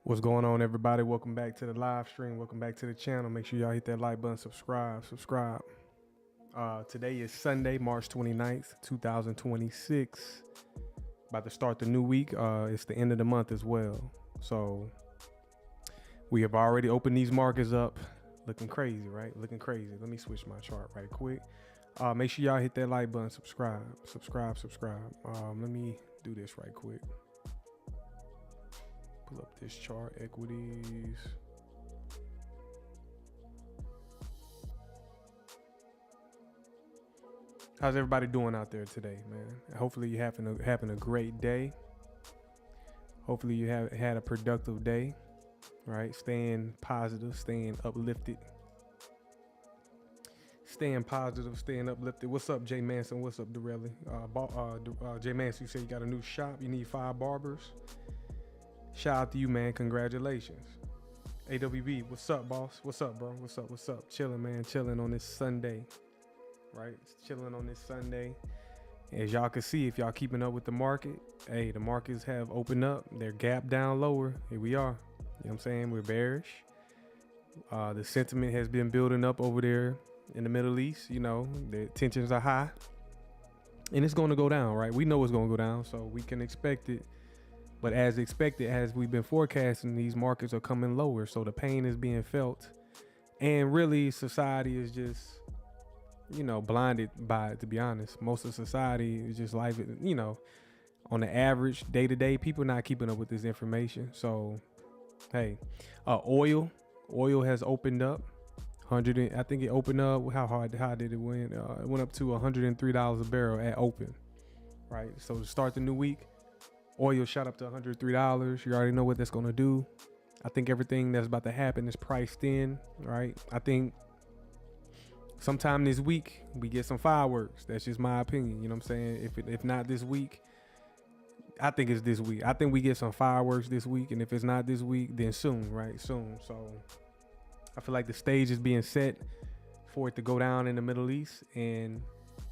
What's going on, everybody? Welcome back to the live stream. Welcome back to the channel. Make sure y'all hit that like button, subscribe. Today is Sunday, March 29th, 2026. About to start the new week. It's the end of the month as well. So we have already opened these markets up. Looking crazy, right? Looking crazy. Let me switch my chart right quick. Make sure y'all hit that like button, subscribe. Let me do this right quick. Pull up this chart, equities. How's everybody doing out there today, man? Hopefully you're having a great day. Hopefully you have had a productive day, right? Staying positive, staying uplifted. Staying positive, staying uplifted. What's up, Jay Manson? What's up, Dorelli? Jay Manson, you say you got a new shop. You need 5 barbers. Shout out to you, man. Congratulations. AWB, what's up, boss? What's up, bro? What's up? Chilling, man. Chilling on this Sunday, right? Chilling on this Sunday. As y'all can see, if y'all keeping up with the market, hey, the markets have opened up. They're gapped down lower. Here we are. You know what I'm saying? We're bearish. The sentiment has been building up over there in the Middle East. You know, the tensions are high. And it's going to go down, right? We know it's going to go down, so we can expect it. But as expected, as we've been forecasting, these markets are coming lower. So the pain is being felt. And really, society is just, you know, blinded by it, to be honest. Most of society is just life, you know, on the average, day to day, people not keeping up with this information. So, hey, oil has opened up. I think it opened up. How did it win? It went up to $103 a barrel at open, right? So to start the new week, oil shot up to $103. You already know what that's going to do. I think everything that's about to happen is priced in, right? I think sometime this week we get some fireworks. That's just my opinion. You know what I'm saying? If not this week, I think it's this week. I think we get some fireworks this week, and if it's not this week, then soon, right? Soon. So I feel like the stage is being set for it to go down in the Middle East, and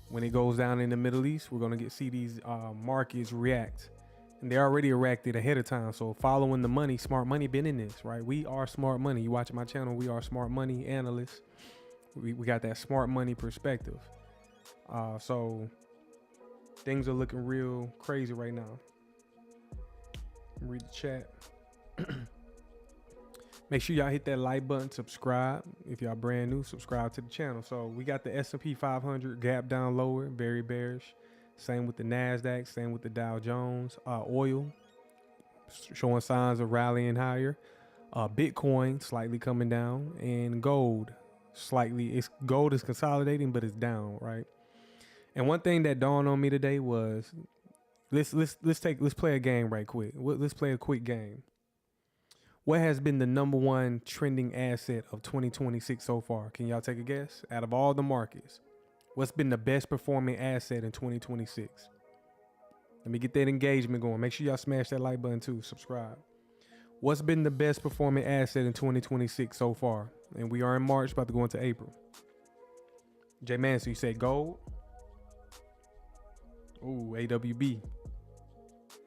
when it goes down in the Middle East, we're gonna see these markets react, and they already reacted ahead of time. So following the money, smart money been in this, right? We are smart money. You watching my channel? We are smart money analysts. We got that smart money perspective. So things are looking real crazy right now. Read the chat. Make sure y'all hit that like button, subscribe. If y'all brand new, subscribe to the channel. So we got the S&P 500 gap down lower, very bearish. Same with the NASDAQ, same with the Dow Jones. Oil showing signs of rallying higher. Bitcoin slightly coming down, and gold slightly. Gold is consolidating, but it's down, right? And one thing that dawned on me today was let's play a game right quick. Let's play a quick game. What has been the number one trending asset of 2026 so far? Can y'all take a guess? Out of all the markets, what's been the best performing asset in 2026? Let me get that engagement going. Make sure y'all smash that like button too. Subscribe. What's been the best performing asset in 2026 so far? And we are in March, about to go into April. J Man, so you say gold? Ooh, AWB.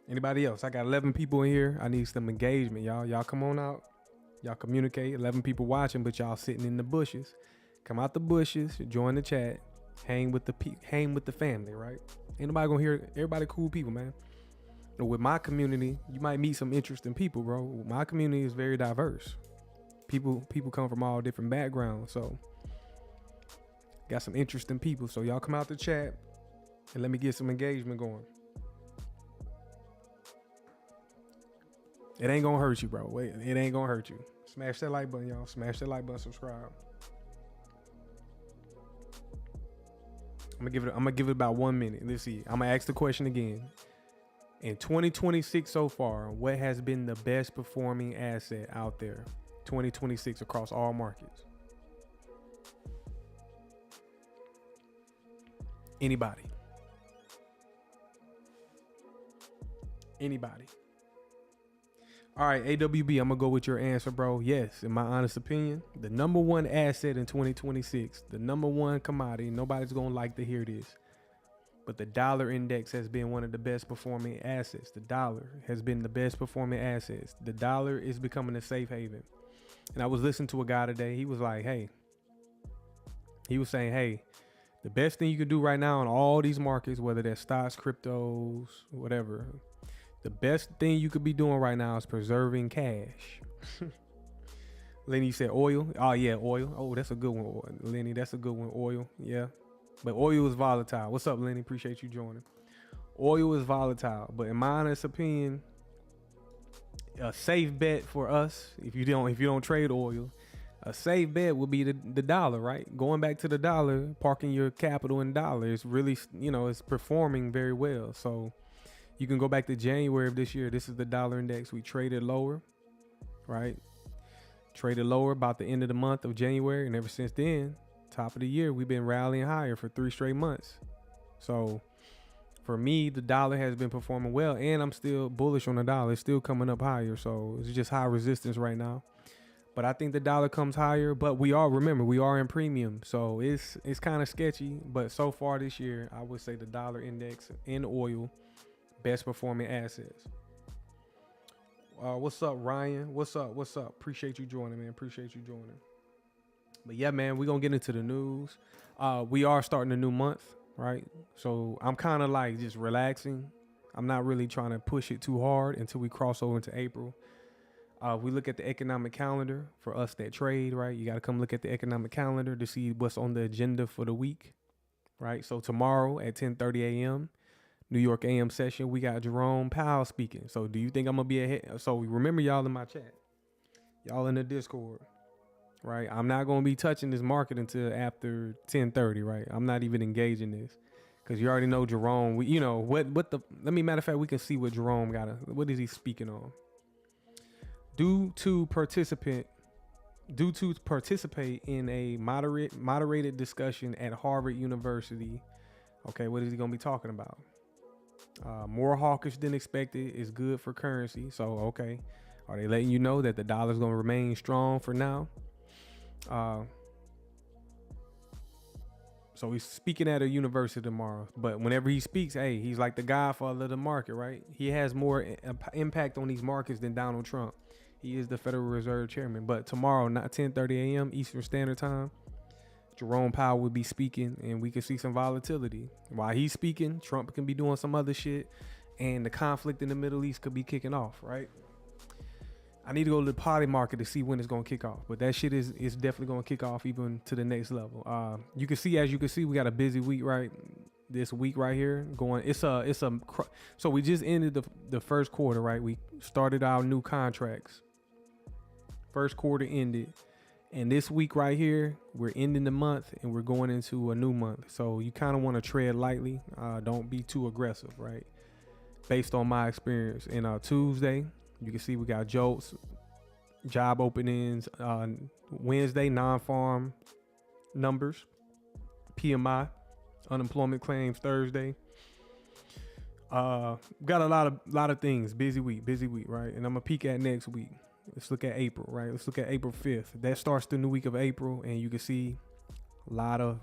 Anybody else? I got 11 people in here. I need some engagement, y'all. Y'all come on out. Y'all communicate. 11 people watching, but y'all sitting in the bushes. Come out the bushes, join the chat, hang with the family, right? Ain't nobody gonna hear. Everybody cool people, man. And with my community, you might meet some interesting people, bro. My community is very diverse. People come from all different backgrounds, so got some interesting people. So y'all come out the chat and let me get some engagement going. It ain't gonna hurt you, bro. Wait, it ain't gonna hurt you. Smash that like button, y'all. Smash that like button, subscribe. I'm gonna give it about 1 minute. Let's see. I'm gonna ask the question again. In 2026 so far, what has been the best performing asset out there? 2026 across all markets. Anybody? Anybody? All right, AWB, I'm gonna go with your answer, bro. Yes, in my honest opinion, the number one asset in 2026, the number one commodity, nobody's gonna like to hear this, but the dollar index has been one of the best performing assets. The dollar has been the best performing assets. The dollar is becoming a safe haven. And I was listening to a guy today. He was like, he was saying, hey, the best thing you could do right now in all these markets, whether that's stocks, cryptos, whatever, the best thing you could be doing right now is preserving cash. Lenny said oil. Oh, yeah, oil. Oh, that's a good one, Lenny. That's a good one, oil. Yeah. But oil is volatile. What's up, Lenny? Appreciate you joining. Oil is volatile. But in my honest opinion, a safe bet for us, if you don't trade oil, a safe bet would be the dollar, right? Going back to the dollar, parking your capital in dollars, really, it's performing very well. So you can go back to January of this year. This is the dollar index. We traded lower, right? Traded lower about the end of the month of January. And ever since then, top of the year, we've been rallying higher for 3 straight months. So for me, the dollar has been performing well, and I'm still bullish on the dollar. It's still coming up higher. So it's just high resistance right now. But I think the dollar comes higher, but we are in premium. So it's kind of sketchy. But so far this year, I would say the dollar index in oil, best performing assets. What's up, Ryan? What's up? Appreciate you joining, man. Appreciate you joining. But yeah, man, we're going to get into the news. We are starting a new month, right? So I'm kind of like just relaxing. I'm not really trying to push it too hard until we cross over into April. We look at the economic calendar for us that trade, right? You got to come look at the economic calendar to see what's on the agenda for the week, right? So tomorrow at 10:30 a.m., New York AM session, we got Jerome Powell speaking. So do you think I'm going to be ahead? So remember y'all in my chat, y'all in the Discord, right? I'm not going to be touching this market until after 10:30, right? I'm not even engaging this because you already know Jerome. Matter of fact, we can see what Jerome what is he speaking on? Due to participate in a moderated discussion at Harvard University. Okay, what is he going to be talking about? More hawkish than expected is good for currency. So, okay. Are they letting you know that the dollar's going to remain strong for now? So he's speaking at a university tomorrow. But whenever he speaks, hey, he's like the godfather of the market, right? He has more impact on these markets than Donald Trump. He is the Federal Reserve Chairman. But tomorrow, not 10:30 a.m. Eastern Standard Time, Jerome Powell will be speaking, and we can see some volatility. While he's speaking, Trump can be doing some other shit, and the conflict in the Middle East could be kicking off, right? I need to go to the potty market to see when it's going to kick off, but that shit is definitely going to kick off even to the next level. As you can see, we got a busy week, right? This week right here going. So we just ended the first quarter, right? We started our new contracts. First quarter ended. And this week right here, we're ending the month and we're going into a new month. So you kind of want to tread lightly. Don't be too aggressive, right? Based on my experience. And Tuesday, you can see we got jolts, job openings. Wednesday, non-farm numbers, PMI, unemployment claims Thursday. Got a lot of things. Busy week, right? And I'm gonna peek at next week. Let's look at April, right? Let's look at April 5th. That starts the new week of April, and you can see a lot of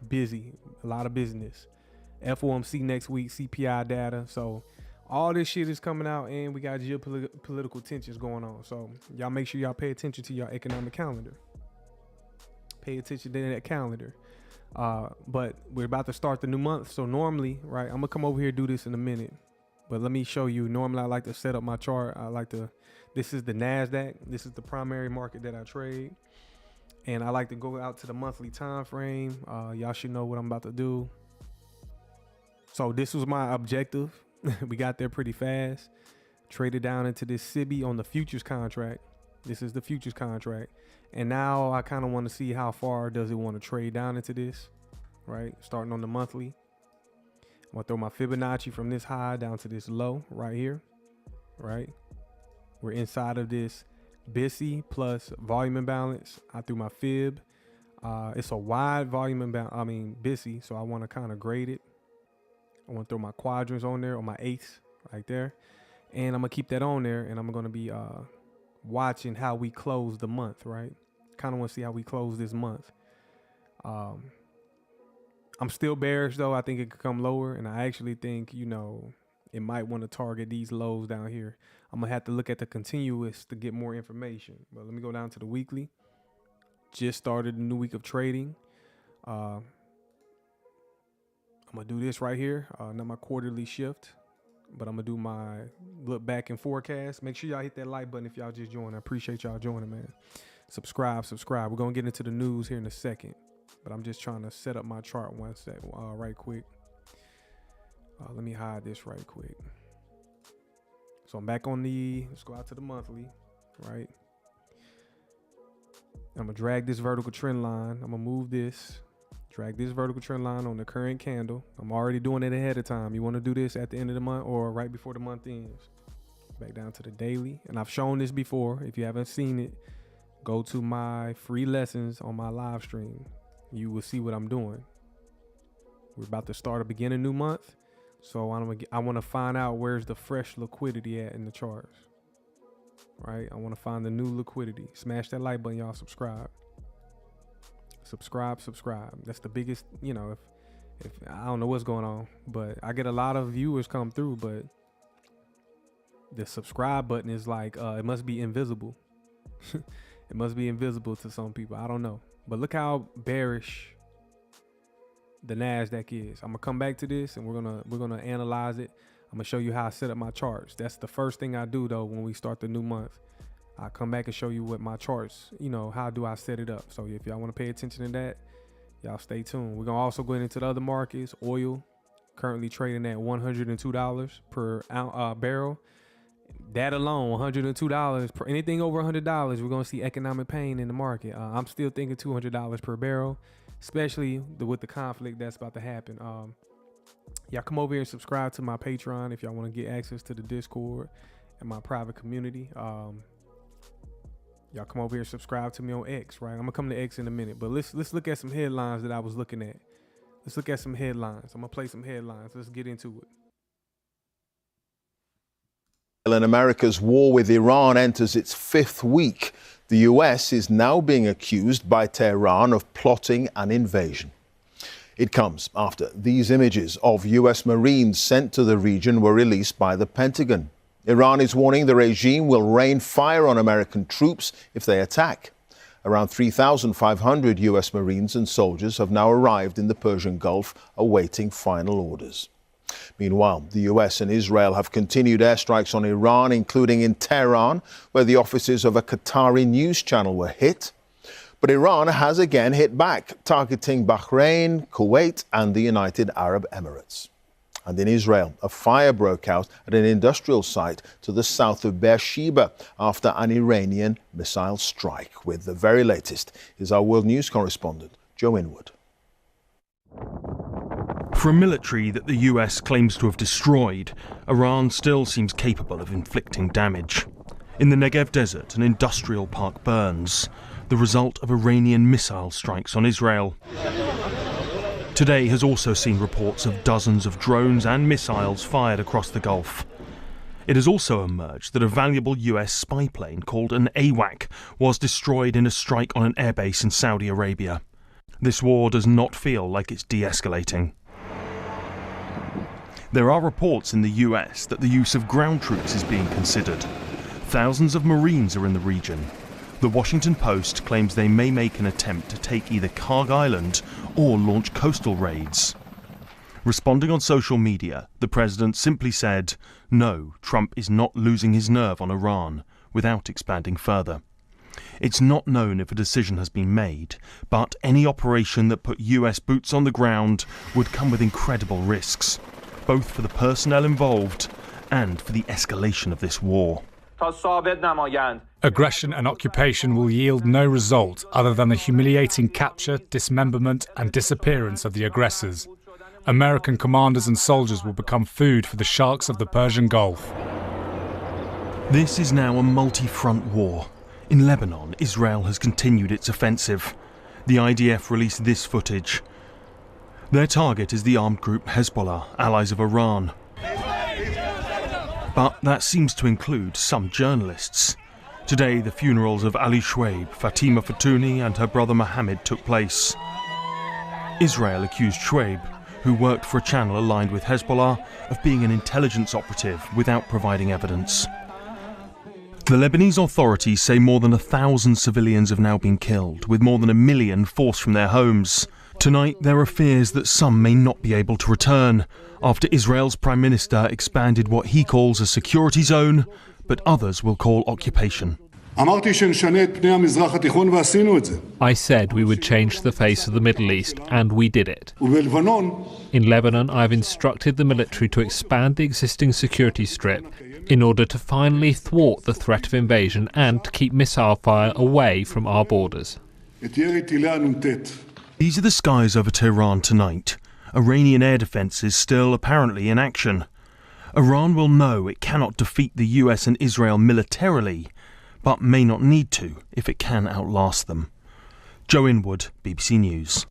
business. FOMC next week, CPI data. So all this shit is coming out, and we got geopolitical tensions going on. So y'all make sure y'all pay attention to your economic calendar. Pay attention to that calendar. But we're about to start the new month. So normally, right, I'm gonna come over here and do this in a minute. But let me show you. Normally, I like to set up my chart. This is the NASDAQ. This is the primary market that I trade. And I like to go out to the monthly time frame. Y'all should know what I'm about to do. So this was my objective. We got there pretty fast. Traded down into this SIBI on the futures contract. This is the futures contract. And now I kind of want to see how far does it want to trade down into this, right? Starting on the monthly. I'm going to throw my Fibonacci from this high down to this low right here, right? We're inside of this BISI plus volume imbalance. I threw my Fib. It's a wide volume imbalance, BISI, so I want to kind of grade it. I want to throw my quadrants on there, or my eighths right there. And I'm going to keep that on there, and I'm going to be watching how we close the month, right? Kind of want to see how we close this month. I'm still bearish, though. I think it could come lower, and I actually think, it might want to target these lows down here. I'm going to have to look at the continuous to get more information. But let me go down to the weekly. Just started a new week of trading. I'm going to do this right here. Not my quarterly shift, but I'm going to do my look back and forecast. Make sure y'all hit that like button if y'all just joined. I appreciate y'all joining, man. Subscribe. We're going to get into the news here in a second. But I'm just trying to set up my chart right quick. Let me hide this right quick. So I'm back on let's go out to the monthly, right? I'm going to drag this vertical trend line. I'm going to move this, drag this vertical trend line on the current candle. I'm already doing it ahead of time. You want to do this at the end of the month or right before the month ends. Back down to the daily. And I've shown this before. If you haven't seen it, go to my free lessons on my live stream. You will see what I'm doing. We're about to start begin a new month. So I want to find out where's the fresh liquidity at in the charts. Right? I want to find the new liquidity. Smash that like button, y'all. Subscribe. That's the biggest, if I don't know what's going on, but I get a lot of viewers come through, but the subscribe button is like, it must be invisible. It must be invisible to some people. I don't know. But look how bearish the NASDAQ is. I'm gonna come back to this and we're gonna analyze it. I'm gonna show you how I set up my charts. That's the first thing I do though when we start the new month. I come back and show you what my charts, how do I set it up. So if y'all want to pay attention to that, y'all stay tuned. We're gonna also go into the other markets. Oil currently trading at $102 per barrel. That alone, $102 per anything over $100, we're gonna see economic pain in the market. I'm still thinking $200 per barrel, especially with the conflict that's about to happen. Y'all come over here and subscribe to my Patreon if y'all want to get access to the Discord and my private community. Y'all come over here and subscribe to me on X, right? I'm gonna come to X in a minute, but let's look at some headlines that I was looking at. Let's look at some headlines. I'm gonna play some headlines. Let's get into it. And America's war with Iran enters its 5th week. The US is now being accused by Tehran of plotting an invasion. It comes after these images of US Marines sent to the region were released by the Pentagon. Iran is warning the regime will rain fire on American troops if they attack. Around 3,500 US Marines and soldiers have now arrived in the Persian Gulf awaiting final orders. Meanwhile, the US and Israel have continued airstrikes on Iran, including in Tehran, where the offices of a Qatari news channel were hit. But Iran has again hit back, targeting Bahrain, Kuwait and the United Arab Emirates. And in Israel, a fire broke out at an industrial site to the south of Beersheba after an Iranian missile strike. With the very latest is our world news correspondent, Joe Inwood. For a military that the US claims to have destroyed, Iran still seems capable of inflicting damage. In the Negev desert, an industrial park burns, the result of Iranian missile strikes on Israel. Today has also seen reports of dozens of drones and missiles fired across the Gulf. It has also emerged that a valuable US spy plane called an AWAC was destroyed in a strike on an airbase in Saudi Arabia. This war does not feel like it's de-escalating. There are reports in the US that the use of ground troops is being considered. Thousands of Marines are in the region. The Washington Post claims they may make an attempt to take either Karg Island or launch coastal raids. Responding on social media, the president simply said, no, Trump is not losing his nerve on Iran, without expanding further. It's not known if a decision has been made, but any operation that put US boots on the ground would come with incredible risks, both for the personnel involved and for the escalation of this war. Aggression and occupation will yield no result other than the humiliating capture, dismemberment and disappearance of the aggressors. American commanders and soldiers will become food for the sharks of the Persian Gulf. This is now a multi-front war. In Lebanon, Israel has continued its offensive. The IDF released this footage. Their target is the armed group Hezbollah, allies of Iran. But that seems to include some journalists. Today, the funerals of Ali Shwaib, Fatima Fatouni and her brother Mohammed took place. Israel accused Shwaib, who worked for a channel aligned with Hezbollah, of being an intelligence operative without providing evidence. The Lebanese authorities say more than 1,000 civilians have now been killed, with more than 1 million forced from their homes. Tonight, there are fears that some may not be able to return, after Israel's Prime Minister expanded what he calls a security zone, but others will call occupation. I said we would change the face of the Middle East, and we did it. In Lebanon, I've instructed the military to expand the existing security strip in order to finally thwart the threat of invasion and to keep missile fire away from our borders. These are the skies over Tehran tonight. Iranian air defense is still apparently in action. Iran will know it cannot defeat the US and Israel militarily, but may not need to if it can outlast them. Joe Inwood, BBC News.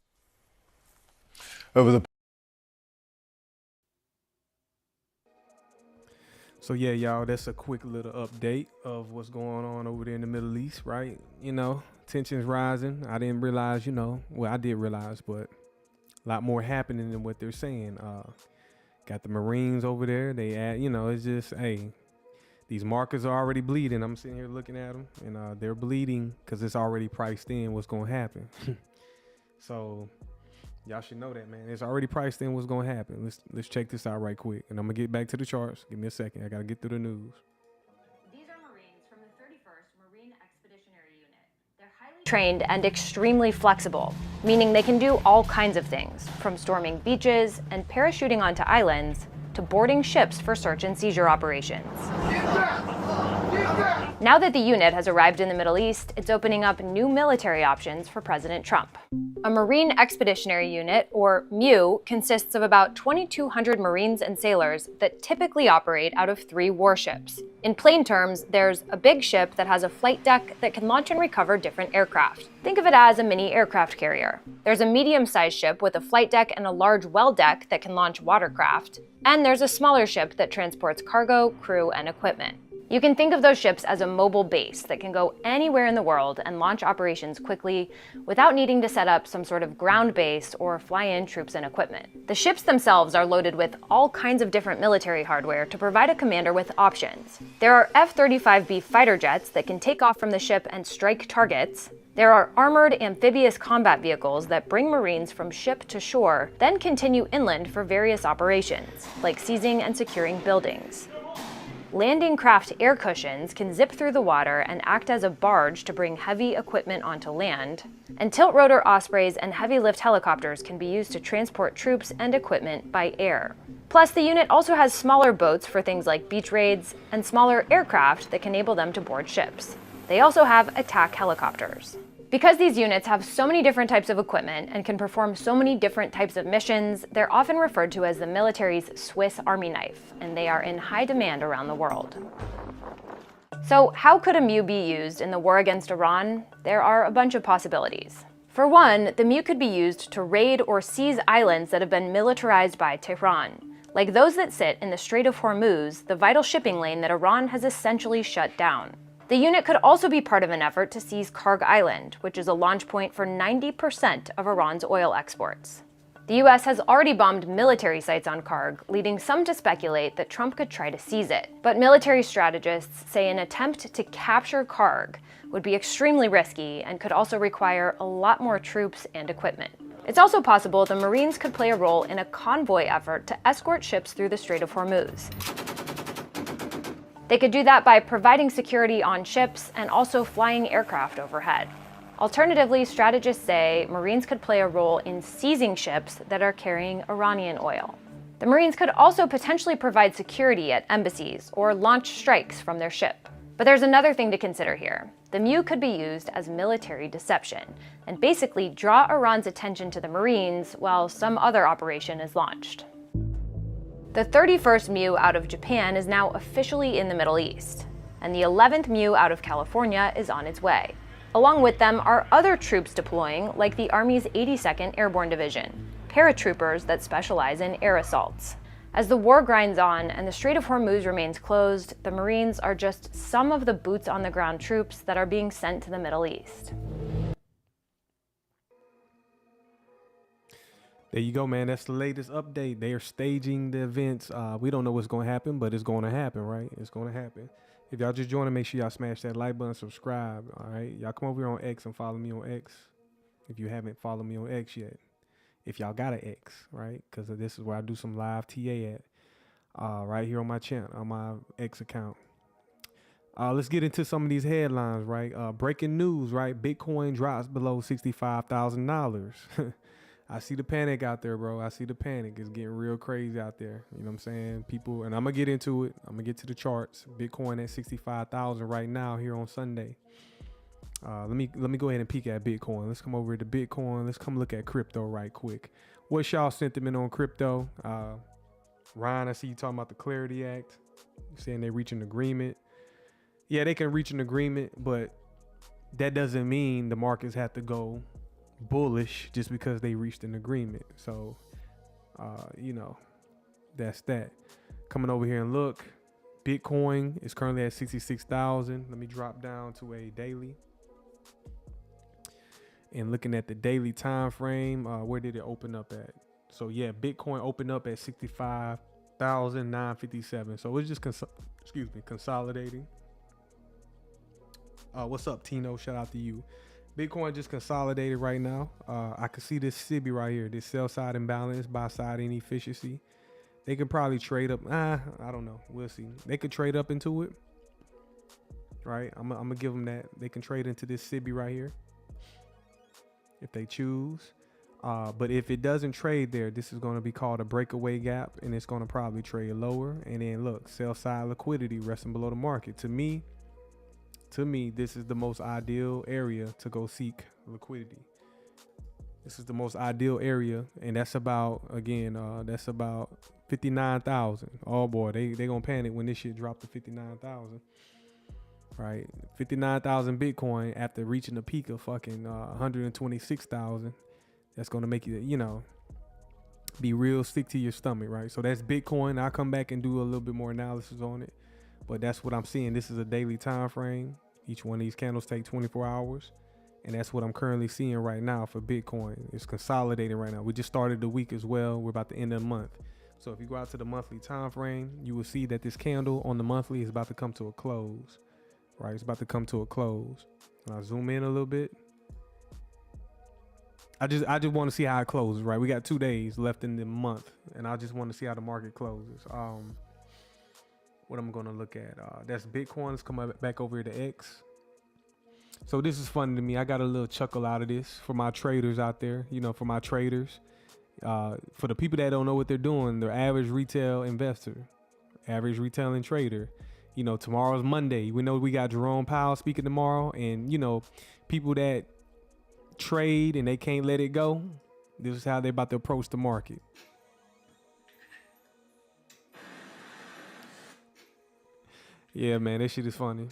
So yeah, y'all, that's a quick little update of what's going on over there in the Middle East, right? You know, tensions rising. I didn't realize, well, I did realize, but a lot more happening than what they're saying. Got the Marines over there. They add, it's just, hey, these markers are already bleeding. I'm sitting here looking at them, and they're bleeding because it's already priced in what's going to happen. So y'all should know that, man. It's already priced in what's going to happen. Let's check this out right quick, and I'm going to get back to the charts. Give me a second. I got to get through the news. These are Marines from the 31st Marine Expeditionary Unit. They're highly trained and extremely flexible, meaning they can do all kinds of things, from storming beaches and parachuting onto islands to boarding ships for search and seizure operations. Now that the unit has arrived in the Middle East, it's opening up new military options for President Trump. A Marine Expeditionary Unit, or MEU, consists of about 2,200 Marines and sailors that typically operate out of 3 warships. In plain terms, there's a big ship that has a flight deck that can launch and recover different aircraft. Think of it as a mini aircraft carrier. There's a medium-sized ship with a flight deck and a large well deck that can launch watercraft. And there's a smaller ship that transports cargo, crew, and equipment. You can think of those ships as a mobile base that can go anywhere in the world and launch operations quickly without needing to set up some sort of ground base or fly in troops and equipment. The ships themselves are loaded with all kinds of different military hardware to provide a commander with options. There are F-35B fighter jets that can take off from the ship and strike targets. There are armored amphibious combat vehicles that bring Marines from ship to shore, then continue inland for various operations, like seizing and securing buildings. Landing craft air cushions can zip through the water and act as a barge to bring heavy equipment onto land. And tilt-rotor Ospreys and heavy-lift helicopters can be used to transport troops and equipment by air. Plus, the unit also has smaller boats for things like beach raids and smaller aircraft that can enable them to board ships. They also have attack helicopters. Because these units have so many different types of equipment and can perform so many different types of missions, they're often referred to as the military's Swiss Army knife, and they are in high demand around the world. So how could a MEU be used in the war against Iran? There are a bunch of possibilities. For one, the MEU could be used to raid or seize islands that have been militarized by Tehran, like those that sit in the Strait of Hormuz, the vital shipping lane that Iran has essentially shut down. The unit could also be part of an effort to seize Karg Island, which is a launch point for 90% of Iran's oil exports. The US has already bombed military sites on Karg, leading some to speculate that Trump could try to seize it. But military strategists say an attempt to capture Karg would be extremely risky and could also require a lot more troops and equipment. It's also possible the Marines could play a role in a convoy effort to escort ships through the Strait of Hormuz. They could do that by providing security on ships and also flying aircraft overhead. Alternatively, strategists say Marines could play a role in seizing ships that are carrying Iranian oil. The Marines could also potentially provide security at embassies or launch strikes from their ship. But there's another thing to consider here. The MEU could be used as military deception and basically draw Iran's attention to the Marines while some other operation is launched. The 31st MEU out of Japan is now officially in the Middle East, and the 11th MEU out of California is on its way. Along with them are other troops deploying, like the Army's 82nd Airborne Division, paratroopers that specialize in air assaults. As the war grinds on and the Strait of Hormuz remains closed, the Marines are just some of the boots-on-the-ground troops that are being sent to the Middle East. There you go, man. That's the latest update. They are staging the events. We don't know what's going to happen, but it's going to happen, right? It's going to happen. If y'all just joining, make sure y'all smash that like button, subscribe, all right? Y'all come over here on X and follow me on X if you haven't followed me on X yet. If y'all got an X, right? Because this is where I do some live TA at, right here on my channel, on my X account. Let's get into some of these headlines, right? Breaking news, right? Bitcoin drops below $65,000. I see the panic out there, bro. I see the panic. It's getting real crazy out there. You know what I'm saying? People, and I'm going to get into it. I'm going to get to the charts. Bitcoin at 65,000 right now here on Sunday. Let me go ahead and peek at Bitcoin. Let's come over to Bitcoin. Let's come look at crypto right quick. What's y'all sentiment on crypto? Ryan, I see you talking about the Clarity Act. You're saying they reach an agreement. Yeah, they can reach an agreement, but that doesn't mean the markets have to go bullish just because they reached an agreement. So you know, that's that. Coming over here and look, Bitcoin is currently at 66,000. Let me drop down to a daily and looking at the daily time frame. Where did it open up at? So yeah, Bitcoin opened up at 65,957. So it's just consolidating. What's up, Tino? Shout out to you. Bitcoin just consolidated right now. I can see this SIBI right here, this sell side imbalance, buy side inefficiency. They could probably trade up. I don't know. We'll see. They could trade up into it. Right? I'm gonna give them that. They can trade into this SIBI right here if they choose. But if it doesn't trade there, this is going to be called a breakaway gap, and it's going to probably trade lower. And then look, sell side liquidity resting below the market. To me, to me, this is the most ideal area to go seek liquidity. This is the most ideal area, and that's about, again, that's about 59,000. Oh boy, they gonna panic when this shit drop to 59,000. Right, 59,000 Bitcoin after reaching the peak of fucking 126,000. That's gonna make you, be real sick to your stomach, right? So that's Bitcoin. I'll come back and do a little bit more analysis on it, but that's what I'm seeing. This is a daily time frame. Each one of these candles take 24 hours, and that's what I'm currently seeing right now for Bitcoin. It's consolidating right now. We just started the week as well. We're about to end the month. So if you go out to the monthly time frame, you will see that this candle on the monthly is about to come to a close. Right, it's about to come to a close. I'll zoom in a little bit. I just want to see how it closes. Right, we got 2 days left in the month, and I just want to see how the market closes. What I'm gonna look at? That's Bitcoin. Let's come back over here to X. So this is funny to me. I got a little chuckle out of this for my traders out there. For my traders, for the people that don't know what they're doing, the average retail investor, average retailing trader. Tomorrow's Monday. We know we got Jerome Powell speaking tomorrow, and people that trade and they can't let it go. This is how they're about to approach the market. Yeah, man, that shit is funny.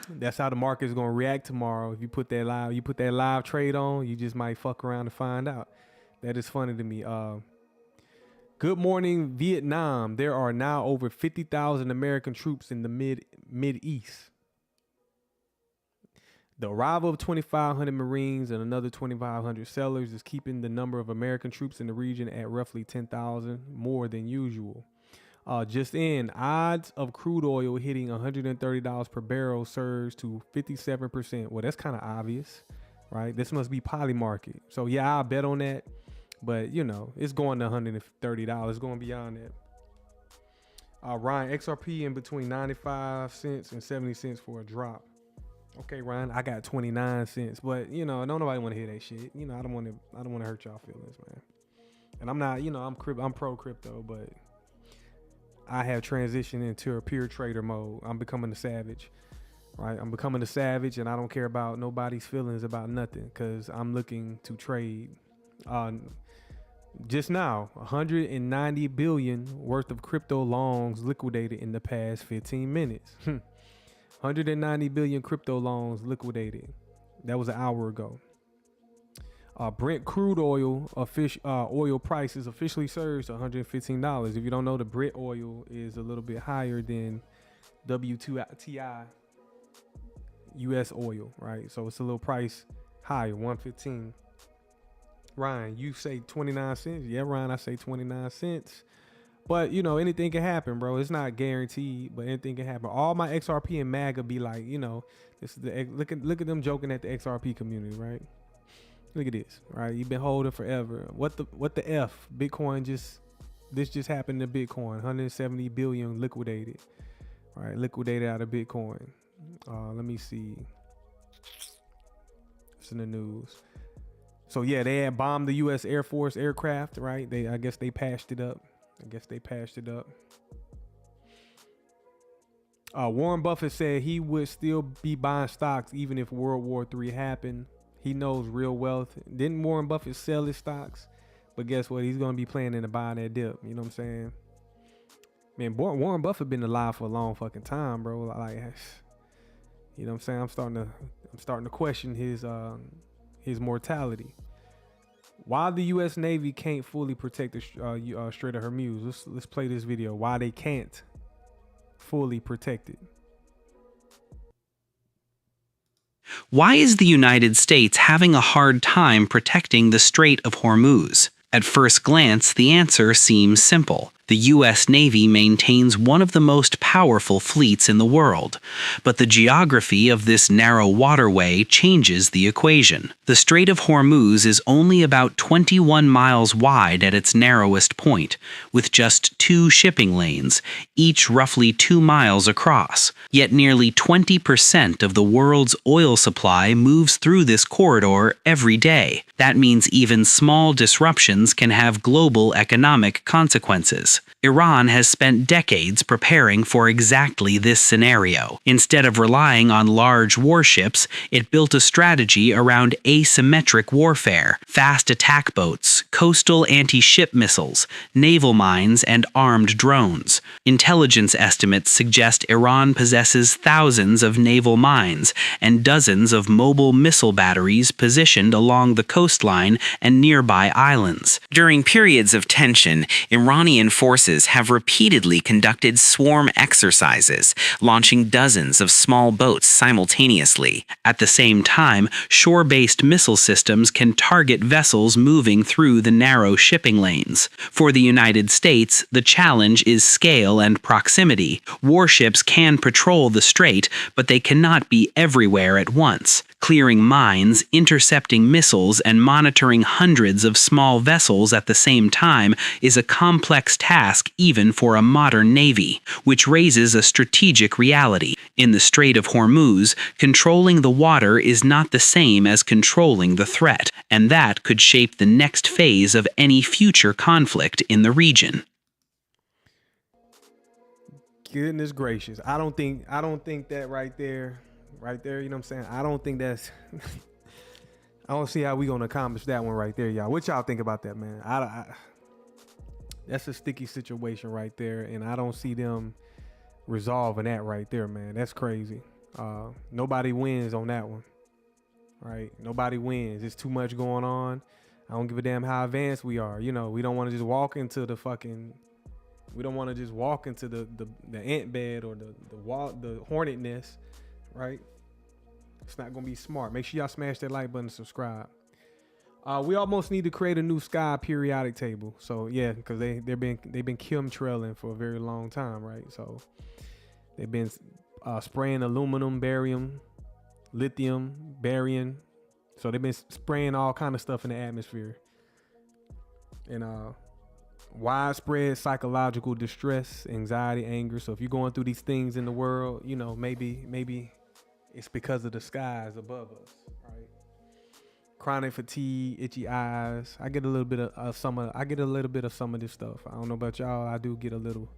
That's how the market is gonna react tomorrow. If you put that live trade on, you just might fuck around and find out. That is funny to me. Good morning, Vietnam. There are now over 50,000 American troops in the Mid-East. The arrival of 2,500 Marines and another 2,500 sailors is keeping the number of American troops in the region at roughly 10,000 more than usual. Just in, odds of crude oil hitting $130 per barrel surged to 57%. Well, that's kind of obvious, right? This must be poly market. So yeah, I'll bet on that. But, it's going to $130. It's going beyond that. Ryan, XRP in between 95 cents and 70 cents for a drop. Okay, Ryan, I got 29 cents. But, don't nobody want to hear that shit. I don't want to hurt y'all feelings, man. And I'm not, I'm pro crypto, but I have transitioned into a pure trader mode. I'm becoming a savage, right? I'm becoming a savage, and I don't care about nobody's feelings about nothing because I'm looking to trade. Just now, 190 billion worth of crypto longs liquidated in the past 15 minutes. 190 billion crypto longs liquidated. That was an hour ago. Brent crude oil oil prices officially surged to $115. If you don't know, the Brent oil is a little bit higher than WTI US oil, right? So it's a little price higher, $115. Ryan, you say 29 cents. Yeah, Ryan, I say 29 cents. But, anything can happen, bro. It's not guaranteed, but anything can happen. All my XRP and MAGA be like, this is the look at them joking at the XRP community, right? Look at this, right? You've been holding forever. What the F? Bitcoin this just happened to Bitcoin. 170 billion liquidated. All right, liquidated out of Bitcoin. Let me see. It's in the news. So yeah, they had bombed the U.S. Air Force aircraft, right? I guess they patched it up. Warren Buffett said he would still be buying stocks even if World War III happened. He knows real wealth. Didn't Warren Buffett sell his stocks? But guess what? He's going to be planning to buy that dip. You know what I'm saying? Man, Warren Buffett been alive for a long fucking time, bro. Like, you know what I'm saying? I'm starting to question his mortality. Why the U.S. Navy can't fully protect the Strait of Hormuz. Let's play this video. Why they can't fully protect it. Why is the United States having a hard time protecting the Strait of Hormuz? At first glance, the answer seems simple. The U.S. Navy maintains one of the most powerful fleets in the world, but the geography of this narrow waterway changes the equation. The Strait of Hormuz is only about 21 miles wide at its narrowest point, with just 2 shipping lanes, each roughly 2 miles across. Yet nearly 20% of the world's oil supply moves through this corridor every day. That means even small disruptions can have global economic consequences. was. Iran has spent decades preparing for exactly this scenario. Instead of relying on large warships, it built a strategy around asymmetric warfare, fast attack boats, coastal anti-ship missiles, naval mines, and armed drones. Intelligence estimates suggest Iran possesses thousands of naval mines and dozens of mobile missile batteries positioned along the coastline and nearby islands. During periods of tension, Iranian forces have repeatedly conducted swarm exercises, launching dozens of small boats simultaneously. At the same time, shore-based missile systems can target vessels moving through the narrow shipping lanes. For the United States, the challenge is scale and proximity. Warships can patrol the strait, but they cannot be everywhere at once. Clearing mines, intercepting missiles, and monitoring hundreds of small vessels at the same time is a complex task even for a modern navy, which raises a strategic reality. In the Strait of Hormuz, controlling the water is not the same as controlling the threat, and that could shape the next phase of any future conflict in the region. Goodness gracious. I don't think that right there, you know what I'm saying? I don't think that's I don't see how we gonna accomplish that one right there, y'all. What y'all think about that, man? I that's a sticky situation right there, and I don't see them resolving that right there, man. That's crazy. Nobody wins on that one, right? Nobody wins. It's too much going on. I don't give a damn how advanced we are. You know, we don't want to just walk into the fucking. We don't want to just walk into the ant bed or the hornet nest, right? It's not gonna be smart. Make sure y'all smash that like button and subscribe. We almost need to create a new sky periodic table. So yeah, because they've been chemtrailing for a very long time, right? So they've been spraying aluminum, barium, lithium, barium. So they've been spraying all kind of stuff in the atmosphere. And widespread psychological distress, anxiety, anger. So if you're going through these things in the world, you know, maybe it's because of the skies above us, right? Chronic fatigue, itchy eyes. I get a little bit of some of this stuff. I don't know about y'all. I do get a little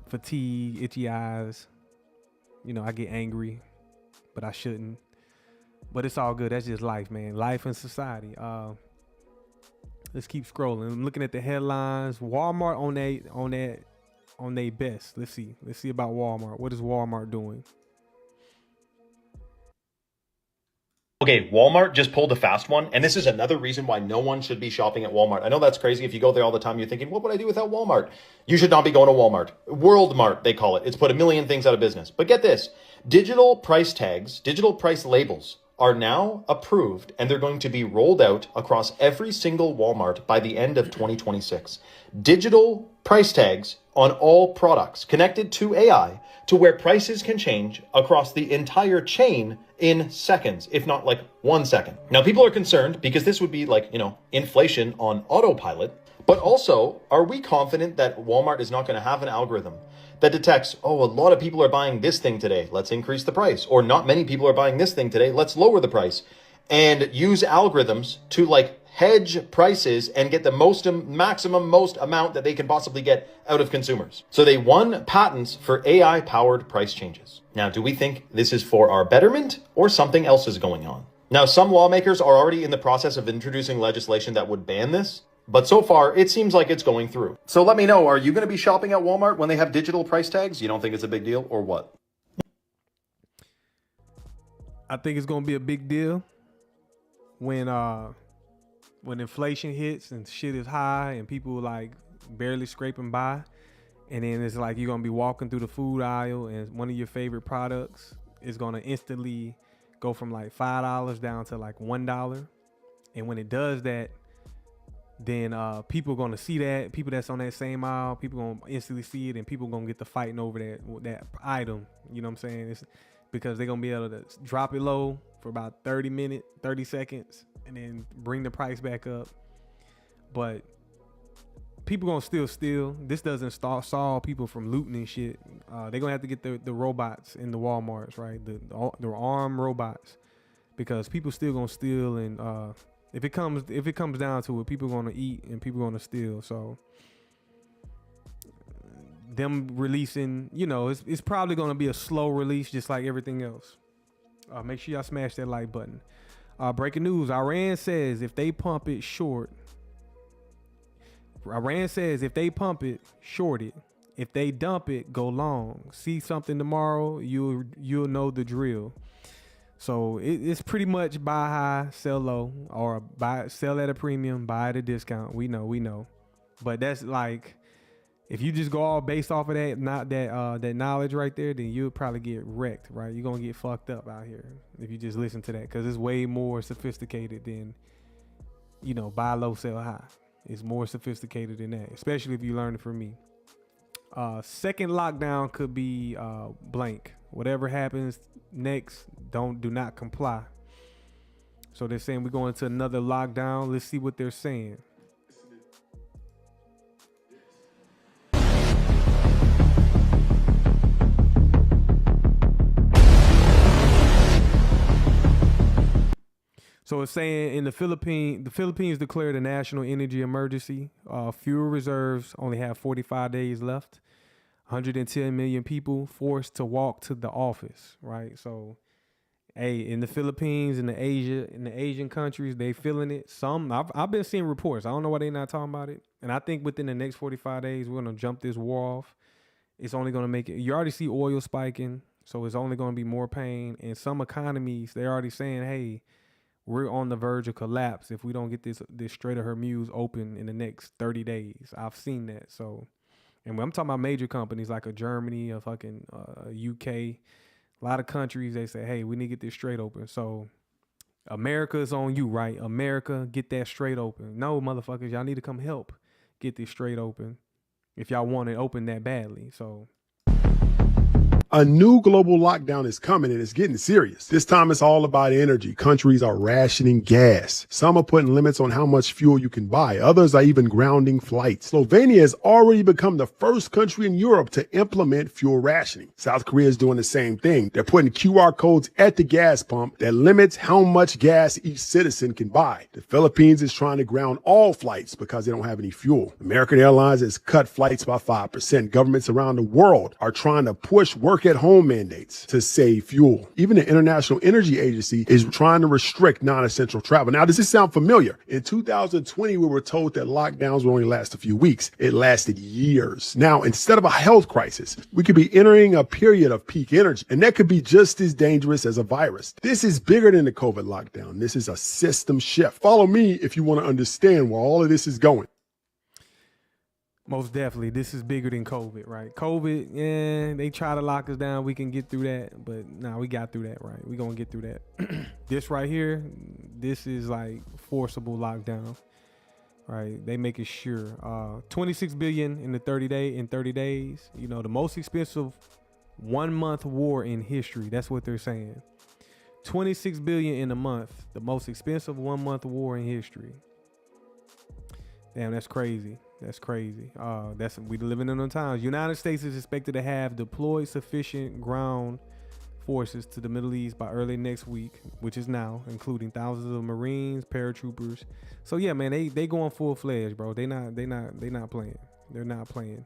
fatigue, itchy eyes. You know, I get angry, but I shouldn't. But it's all good. That's just life, man. Life and society. Let's keep scrolling. I'm looking at the headlines. Walmart on they best. Let's see about Walmart. What is Walmart doing? Okay, Walmart just pulled a fast one, and this is another reason why no one should be shopping at Walmart. I know that's crazy. If you go there all the time, you're thinking, what would I do without Walmart? You should not be going to Walmart. World Mart, they call it. It's put a million things out of business. But get this, digital price tags, digital price labels are now approved, and they're going to be rolled out across every single Walmart by the end of 2026. Digital price tags on all products connected to AI to where prices can change across the entire chain in seconds, if not like 1 second. Now, people are concerned because this would be like, you know, inflation on autopilot. But also, are we confident that Walmart is not going to have an algorithm that detects, oh, a lot of people are buying this thing today, let's increase the price, or not many people are buying this thing today, let's lower the price, and use algorithms to like hedge prices and get the most amount that they can possibly get out of consumers. So they won patents for AI powered price changes. Now, do we think this is for our betterment or something else is going on? Now, some lawmakers are already in the process of introducing legislation that would ban this. But so far, it seems like it's going through. So let me know, are you going to be shopping at Walmart when they have digital price tags? You don't think it's a big deal or what? I think it's going to be a big deal when inflation hits and shit is high and people like barely scraping by. And then it's like you're going to be walking through the food aisle and one of your favorite products is going to instantly go from like $5 down to like $1. And when it does that, then people are going to see that. People that's on that same aisle, people going to instantly see it, and people going to get to fighting over that item. You know what I'm saying? It's because they're going to be able to drop it low for about 30 seconds, and then bring the price back up. But people going to still steal. This doesn't solve people from looting and shit. They're going to have to get the robots in the Walmarts, right? The armed robots, because people still going to steal and If it comes down to it, people are gonna eat and people are gonna steal. So them releasing, it's probably gonna be a slow release, just like everything else. Make sure y'all smash that like button. Breaking news: Iran says if they pump it, short it. If they dump it, go long. See something tomorrow, you'll know the drill. So it's pretty much buy high, sell low, or sell at a premium, buy at a discount. We know. But that's like, if you just go all based off of that, not that knowledge right there, then you'll probably get wrecked, right? You're gonna get fucked up out here if you just listen to that, because it's way more sophisticated than, buy low, sell high. It's more sophisticated than that, especially if you learn it from me. Second lockdown could be blank. Whatever happens next, do not comply. So they're saying we're going to another lockdown. Let's see what they're saying. So it's saying in the Philippines declared a national energy emergency. Fuel reserves only have 45 days left. 110 million people forced to walk to the office, right? So, hey, in the Philippines, in the Asian countries, they feeling it. Some I've been seeing reports. I don't know why they're not talking about it. And I think within the next 45 days, we're gonna jump this war off. It's only gonna make it. You already see oil spiking, so it's only gonna be more pain. And some economies, they're already saying, hey, we're on the verge of collapse if we don't get this Strait of Hormuz open in the next 30 days. I've seen that. So, and when I'm talking about major companies like a Germany, a fucking UK, a lot of countries, they say, hey, we need to get this strait open. So America is on you, right? America, get that strait open. No, motherfuckers, y'all need to come help get this strait open if y'all want it open that badly. So a new global lockdown is coming and it's getting serious. This time it's all about energy. Countries are rationing gas. Some are putting limits on how much fuel you can buy. Others are even grounding flights. Slovenia has already become the first country in Europe to implement fuel rationing. South Korea is doing the same thing. They're putting QR codes at the gas pump that limits how much gas each citizen can buy. The Philippines is trying to ground all flights because they don't have any fuel. American Airlines has cut flights by 5%. Governments around the world are trying to push work at home mandates to save fuel. Even the International Energy Agency is trying to restrict non-essential travel. Now, does this sound familiar? In 2020, we were told that lockdowns would only last a few weeks. It lasted years. Now, instead of a health crisis, we could be entering a period of peak energy, and that could be just as dangerous as a virus. This is bigger than the COVID lockdown. This is a system shift. Follow me if you want to understand where all of this is going. Most definitely, this is bigger than COVID, right? COVID, yeah, they try to lock us down. We can get through that, but we got through that, right? We gonna get through that. This right here, this is like forcible lockdown, right? They making sure. 26 billion in 30 days. The most expensive 1 month war in history. That's what they're saying. 26 billion in a month, the most expensive 1 month war in history. Damn, that's crazy. That's crazy. We living in those times. United States is expected to have deployed sufficient ground forces to the Middle East by early next week, which is now, including thousands of Marines, paratroopers. So yeah, man, they going full fledged, bro. They not playing. They're not playing.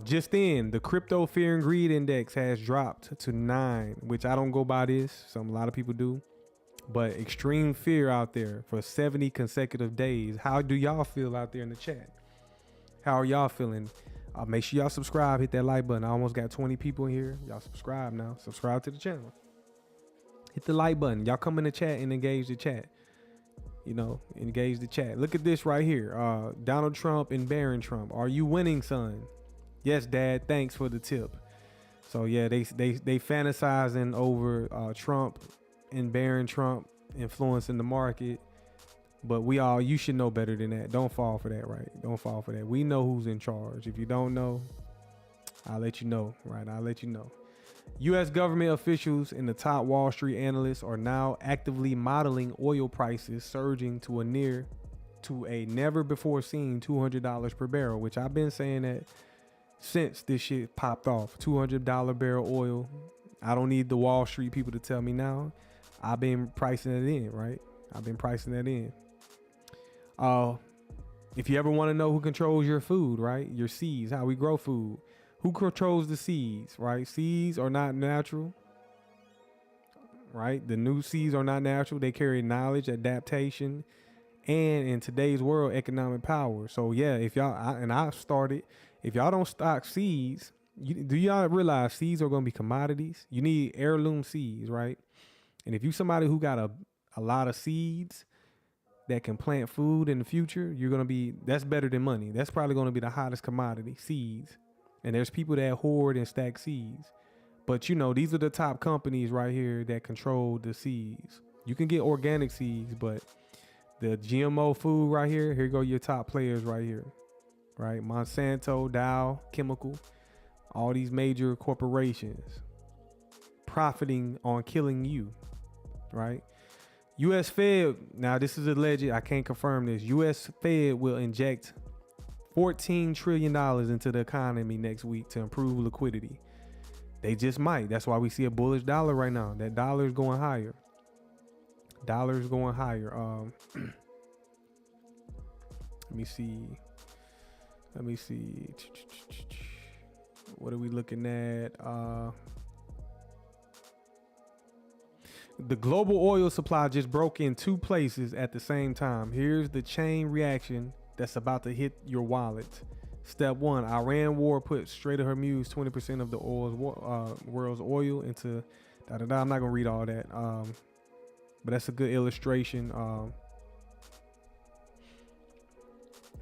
Just in, the crypto fear and greed index has dropped to 9, which I don't go by this. A lot of people do. But extreme fear out there for 70 consecutive days. How do y'all feel out there in the chat? How are y'all feeling? Make sure y'all subscribe. Hit that like button. I almost got 20 people in here. Y'all subscribe now. Subscribe to the channel. Hit the like button. Y'all come in the chat and engage the chat. Engage the chat. Look at this right here. Donald Trump and Barron Trump. Are you winning, son? Yes, Dad. Thanks for the tip. So yeah, they fantasizing over Trump and Barron Trump influencing the market, but you should know better than that. Don't fall for that, right? Don't fall for that. We know who's in charge. If you don't know, I'll let you know, right? I'll let you know. U.S. government officials and the top Wall Street analysts are now actively modeling oil prices surging to a never before seen $200 per barrel, which I've been saying that since this shit popped off. $200 barrel oil. I don't need the Wall Street people to tell me now. I've been pricing it in, right? I've been pricing that in. If you ever want to know who controls your food, right? Your seeds, how we grow food. Who controls the seeds, right? Seeds are not natural, right? The new seeds are not natural. They carry knowledge, adaptation, and in today's world, economic power. So yeah, if y'all don't stock seeds, do y'all realize seeds are going to be commodities? You need heirloom seeds, right? And if you somebody who got a lot of seeds that can plant food in the future, that's better than money. That's probably going to be the hottest commodity, seeds. And there's people that hoard and stack seeds. But these are the top companies right here that control the seeds. You can get organic seeds, but the GMO food right here go your top players right here, right? Monsanto, Dow, Chemical, all these major corporations profiting on killing you, right? U.S. Fed, now this is alleged, I can't confirm this. U.S. Fed will inject $14 trillion into the economy next week to improve liquidity. They just might. That's why we see a bullish dollar right now. That dollar is going higher. Dollar's going higher. Let me see. What are we looking at? The global oil supply just broke in 2 places at the same time. Here's the chain reaction that's about to hit your wallet. Step 1, Iran war put Strait of Hormuz 20% of the world's oil into I'm not gonna read all that, but that's a good illustration.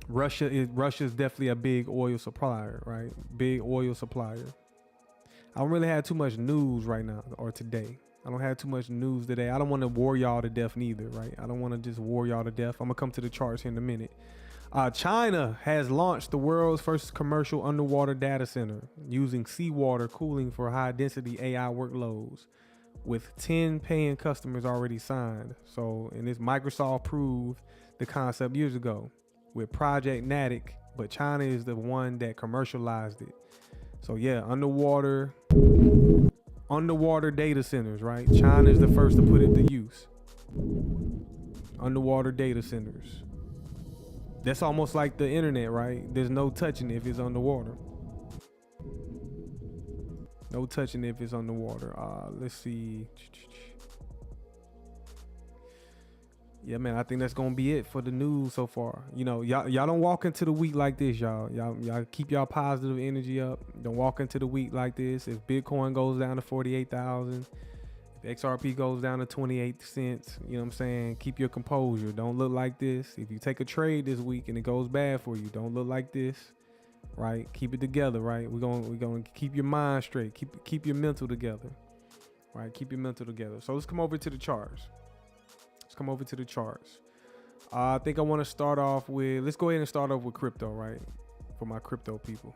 Russia's definitely a big oil supplier, right? Big oil supplier. I don't really have too much news right now or today. I don't have too much news today. I don't want to war y'all to death neither, right? I don't want to just war y'all to death. I'm gonna come to the charts here in a minute. China has launched the world's first commercial underwater data center using seawater cooling for high density AI workloads, with 10 paying customers already signed. So, and this Microsoft proved the concept years ago with Project Natick, but China is the one that commercialized it. So yeah, underwater data centers, right? China is the first to put it to use. Underwater data centers. That's almost like the internet, right? There's no touching if it's underwater. No touching if it's underwater. Let's see. Yeah, man, I think that's gonna be it for the news so far. Y'all don't walk into the week like this, y'all. Y'all keep y'all positive energy up. Don't walk into the week like this. If Bitcoin goes down to 48,000, if XRP goes down to 28 cents, you know what I'm saying? Keep your composure. Don't look like this. If you take a trade this week and it goes bad for you, don't look like this, right? Keep it together, right? We're gonna keep your mind straight. Keep your mental together, right? Keep your mental together. So let's come over to the charts. I think I want to start off with, let's go ahead and start off with crypto, right? For my crypto people.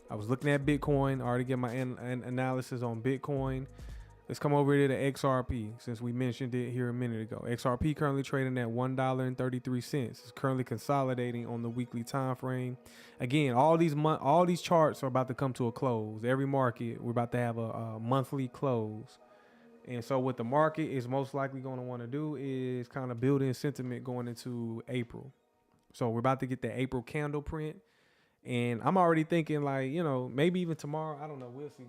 I was looking at Bitcoin. I already get my analysis on Bitcoin. Let's come over to the XRP, since we mentioned it here a minute ago. XRP currently trading at $1.33. It's currently consolidating on the weekly time frame. Again, all these charts are about to come to a close. Every market, we're about to have a monthly close. And so what the market is most likely going to want to do is kind of build in sentiment going into April. So we're about to get the April candle print. And I'm already thinking maybe even tomorrow. I don't know. We'll see.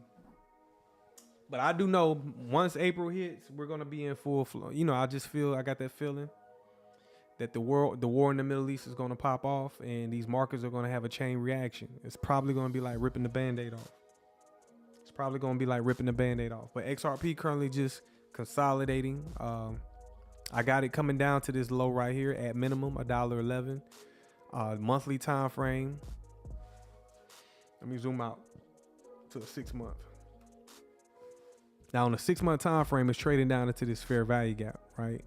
But I do know once April hits, we're going to be in full flow. I got that feeling that the war in the Middle East is going to pop off and these markets are going to have a chain reaction. It's probably going to be like ripping the Band-Aid off. But XRP currently just consolidating. I got it coming down to this low right here at minimum $1.11. Monthly time frame. Let me zoom out to a 6 month. Now on a 6 month time frame, it's trading down into this fair value gap, right?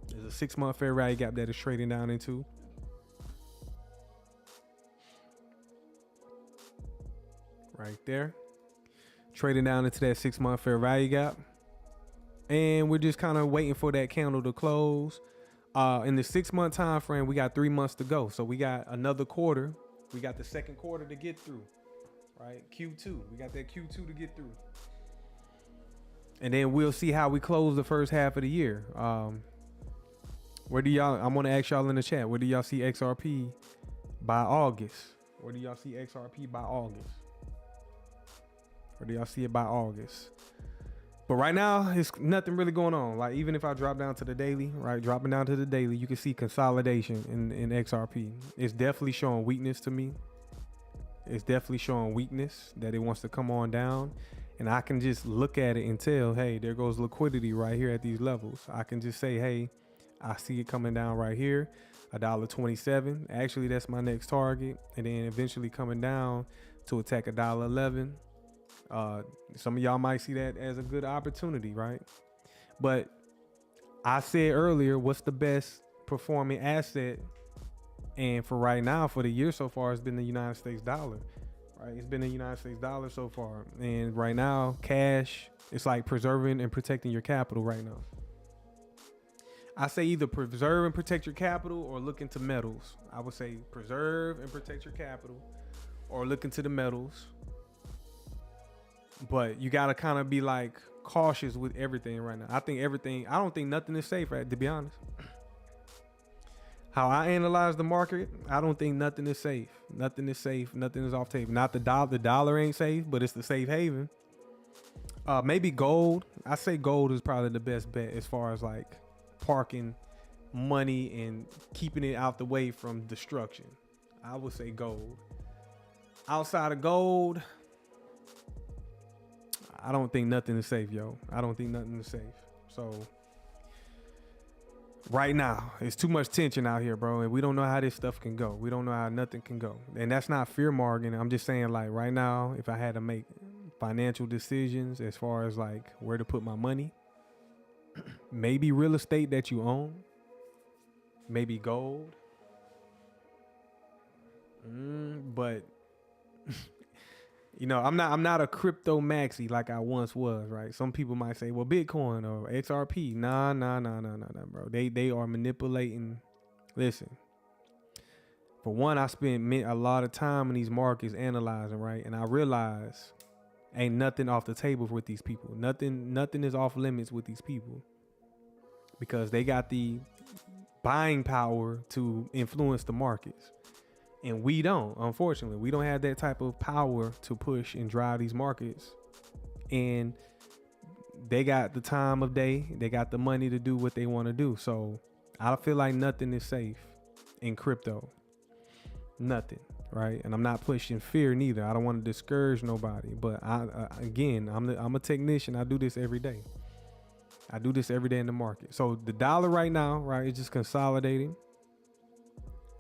There's a 6 month fair value gap that is trading down into. Right there. Trading down into that 6 month fair value gap. And we're just kind of waiting for that candle to close. In the 6 month time frame, we got 3 months to go. So we got another quarter. We got the second quarter to get through, right? Q2. We got that Q2 to get through. And then we'll see how we close the first half of the year. Where do y'all, I'm gonna ask y'all in the chat, where do y'all see XRP by August? Where do y'all see XRP by August? Where do y'all see it by August? But right now, it's nothing really going on. Like, even if I drop down to the daily, right? Dropping down to the daily, you can see consolidation in XRP. It's definitely showing weakness to me. It's definitely showing weakness, that it wants to come on down. And I can just look at it and tell, hey, there goes liquidity right here at these levels. I can just say, hey, I see it coming down right here, $1.27. Actually, that's my next target. And then eventually coming down to attack $1.11. Some of y'all might see that as a good opportunity, right? But I said earlier, what's the best performing asset? And for right now, for the year so far, it's been the United States dollar, right? It's been the United States dollar so far. And right now, cash, it's like preserving and protecting your capital right now. I say either preserve and protect your capital or look into metals. I would say preserve and protect your capital or look into the metals. But you got to kind of be like cautious with everything right now. I don't think nothing is safe, right? To be honest. How I analyze the market, I don't think nothing is safe. Nothing is safe. Nothing is off table. Not the dollar. The dollar ain't safe, but it's the safe haven. Maybe gold. I say gold is probably the best bet as far as like parking money and keeping it out the way from destruction. I would say gold. Outside of gold, I don't think nothing is safe, yo. I don't think nothing is safe. So right now, it's too much tension out here, bro. And we don't know how this stuff can go. We don't know how nothing can go. And that's not fear mongering. I'm just saying, like, right now, if I had to make financial decisions as far as like where to put my money, maybe real estate that you own, maybe gold. But you know, I'm not a crypto maxi like I once was, right? Some people might say, well, Bitcoin or XRP. Nah, bro. They are manipulating. Listen, for one, I spent a lot of time in these markets analyzing, right? And I realize ain't nothing off the table with these people. Nothing is off limits with these people because they got the buying power to influence the markets. And we don't, unfortunately, we don't have that type of power to push and drive these markets. And they got the time of day. They got the money to do what they want to do. So I feel like nothing is safe in crypto. Nothing, right? And I'm not pushing fear neither. I don't want to discourage nobody. But I'm a technician. I do this every day. I do this every day in the market. So the dollar right now, right, is just consolidating.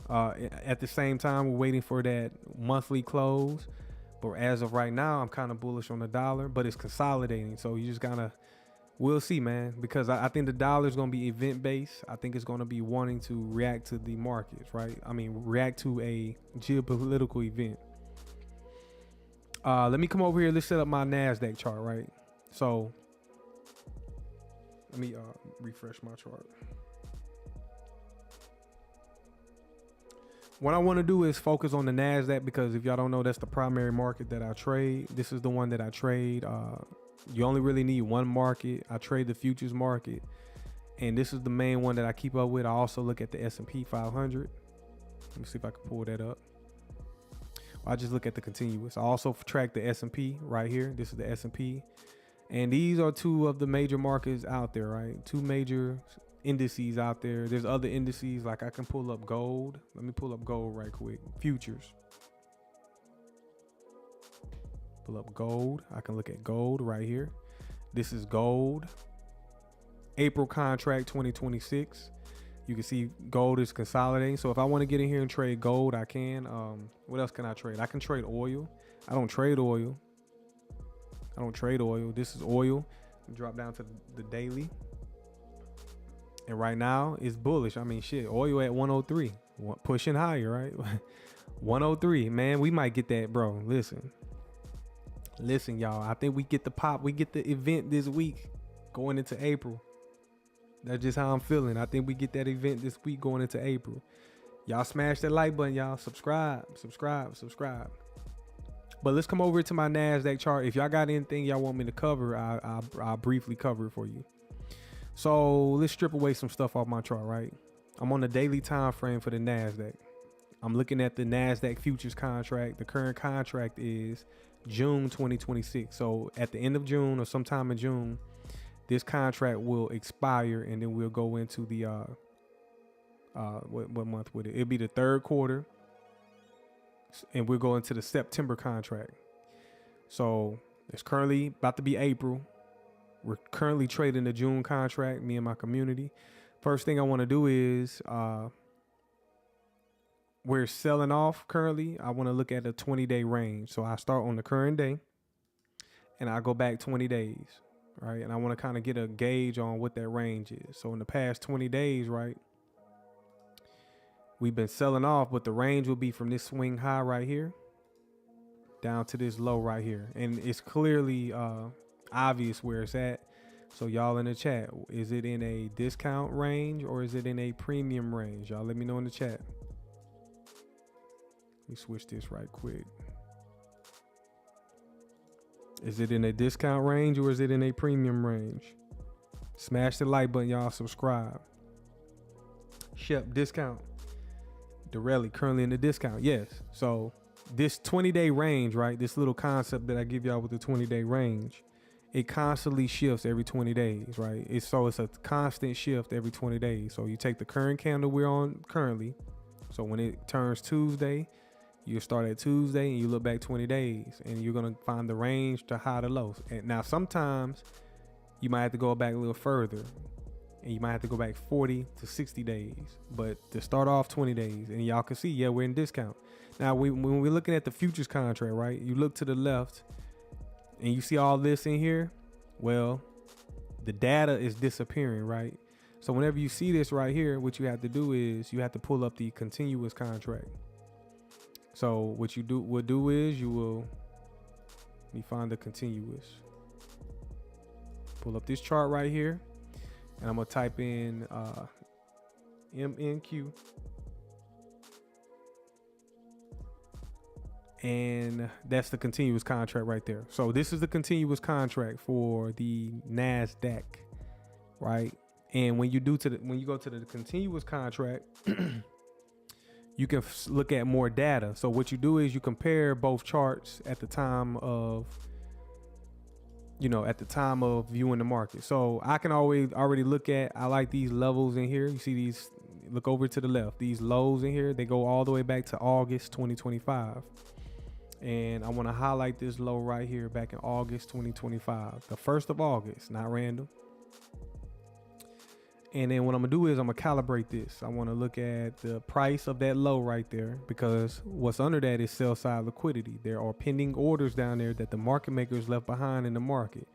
At the same time, we're waiting for that monthly close. But as of right now, I'm kind of bullish on the dollar, but it's consolidating. So you just we'll see, man, because I think the dollar is going to be event based. I think it's going to be wanting to react to the markets, right? I mean, react to a geopolitical event. Let me come over here. Let's set up my NASDAQ chart, right? So let me refresh my chart. What I want to do is focus on the NASDAQ because if y'all don't know, that's the primary market that I trade. This is the one that I trade. You only really need one market. I trade the futures market. And this is the main one that I keep up with. I also look at the S&P 500. Let me see if I can pull that up. I just look at the continuous. I also track the S&P right here. This is the S&P. And these are two of the major markets out there, right? Two major indices out there. There's other indices, like I can pull up gold. Let me pull up gold right quick. Futures. Pull up gold. I can look at gold right here. This is gold. April contract 2026. You can see gold is consolidating. So if I want to get in here and trade gold, I can. What else can I trade? I can trade oil. I don't trade oil. This is oil. Drop down to the daily. And right now it's bullish. I mean, shit, oil at 103, pushing higher, right? 103, man, we might get that, bro. Listen, y'all. I think we get the pop. We get the event this week going into April. That's just how I'm feeling. I think we get that event this week going into April. Y'all smash that like button, y'all. Subscribe. But let's come over to my NASDAQ chart. If y'all got anything y'all want me to cover, I'll briefly cover it for you. So let's strip away some stuff off my chart, right? I'm on the daily time frame for the NASDAQ. I'm looking at the NASDAQ futures contract. The current contract is June 2026. So at the end of June or sometime in June, this contract will expire, and then we'll go into the what month would it? It'll be the third quarter, and we'll go into the September contract. So it's currently about to be April. We're currently trading the June contract, me and my community. First thing I want to do is we're selling off currently. I want to look at a 20-day range. So I start on the current day and I go back 20 days, right? And I want to kind of get a gauge on what that range is. So in the past 20 days, right, we've been selling off, but the range will be from this swing high right here down to this low right here. And it's clearly obvious where it's at. So y'all in the chat, is it in a discount range or is it in a premium range? Y'all let me know in the chat. Let me switch this right quick. Is it in a discount range or is it in a premium range? Smash the like button, y'all. Subscribe. Shep, discount. Dorelli currently in the discount. Yes. So this 20-day range, right? This little concept that I give y'all with the 20-day range, it constantly shifts every 20 days, right? It's a constant shift every 20 days. So you take the current candle we're on currently. So when it turns Tuesday, you start at Tuesday and you look back 20 days and you're going to find the range to high to low. And now sometimes you might have to go back a little further and you might have to go back 40 to 60 days. But to start off 20 days, and y'all can see, yeah, we're in discount. Now, when we're looking at the futures contract, right, you look to the left and you see all this in here. Well, the data is disappearing, right? So whenever you see this right here, what you have to do is you have to pull up the continuous contract. So what you will do is you will, let me find the continuous. Pull up this chart right here, and I'm gonna type in MNQ, and that's the continuous contract right there. So this is the continuous contract for the NASDAQ, right? And when you go to the continuous contract, you can look at more data. So what you do is you compare both charts at the time of, viewing the market. So I can already look at, I like these levels in here. You see these, look over to the left, these lows in here, they go all the way back to August 2025. And I want to highlight this low right here back in August 2025, the 1st of August, not random. And then what I'm gonna do is I'm gonna calibrate this. I want to look at the price of that low right there, because what's under that is sell side liquidity. There are pending orders down there that the market makers left behind in the market.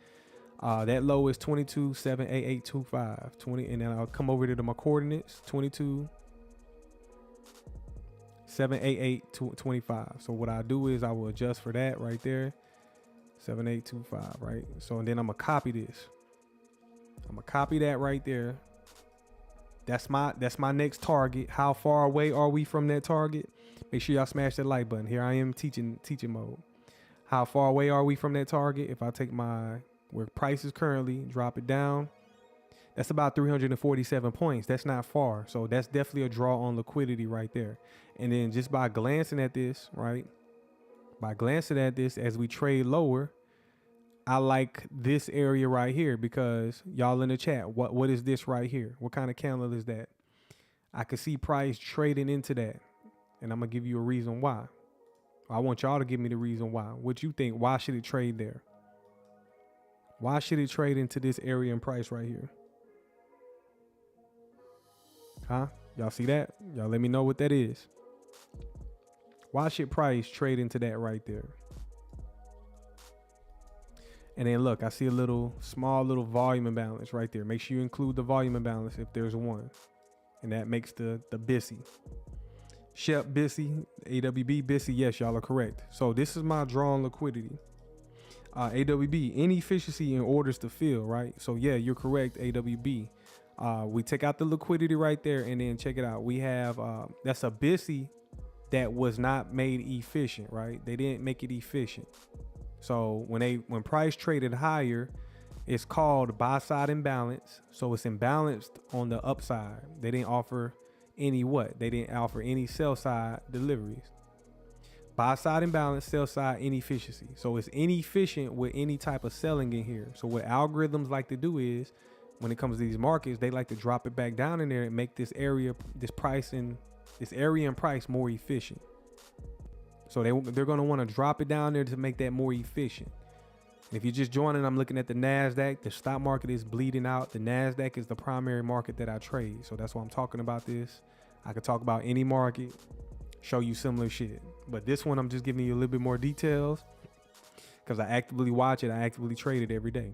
That low is 22.78825. 20, and then I'll come over to my coordinates, 22.78825. So what I do is I will adjust for that right there, 7825, right? So and then I'm gonna copy this. I'm gonna copy that right there. That's my next target. How far away are we from that target? Make sure y'all smash that like button. Here I am teaching mode. How far away are we from that target? If I take where price is currently, drop it down, that's about 347 points. That's not far. So that's definitely a draw on liquidity right there. And then just by glancing at this, right? By glancing at this as we trade lower, I like this area right here, because y'all in the chat, what is this right here? What kind of candle is that? I can see price trading into that, and I'm gonna give you a reason why. I want y'all to give me the reason why. What you think? Why should it trade there? Why should it trade into this area and price right here? Huh? Y'all see that? Y'all let me know what that is. Why should price trade into that right there? And then look, I see a small little volume imbalance right there. Make sure you include the volume imbalance if there's one. And that makes the BISSY. Shep BISSY, AWB BISSY, yes, y'all are correct. So this is my drawn liquidity. AWB, inefficiency in orders to fill, right? So yeah, you're correct, AWB. We take out the liquidity right there, and then check it out. We have, that's a BISSY that was not made efficient, right? They didn't make it efficient. So when price traded higher, it's called buy side imbalance. So it's imbalanced on the upside. They didn't offer any They didn't offer any sell side deliveries. Buy side imbalance, sell side inefficiency. So it's inefficient with any type of selling in here. So what algorithms like to do is, when it comes to these markets, they like to drop it back down in there and make this area and price more efficient. So they're going to want to drop it down there to make that more efficient. And if you're just joining, I'm looking at the NASDAQ. The stock market is bleeding out. The NASDAQ is the primary market that I trade. So that's why I'm talking about this. I could talk about any market, show you similar shit. But this one, I'm just giving you a little bit more details because I actively watch it. I actively trade it every day.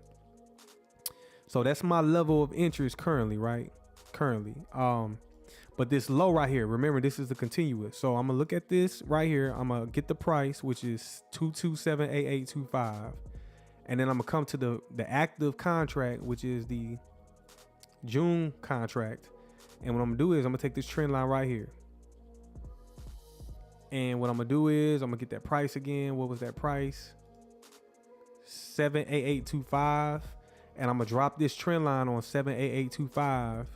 So that's my level of interest currently, right? But this low right here, remember, this is the continuous. So I'm gonna look at this right here. I'm gonna get the price, which is 2278825. And then I'm gonna come to the active contract, which is the June contract. And what I'm gonna do is I'm gonna take this trend line right here. And what I'm gonna do is I'm gonna get that price again. What was that price? 78825. And I'm gonna drop this trend line on 78825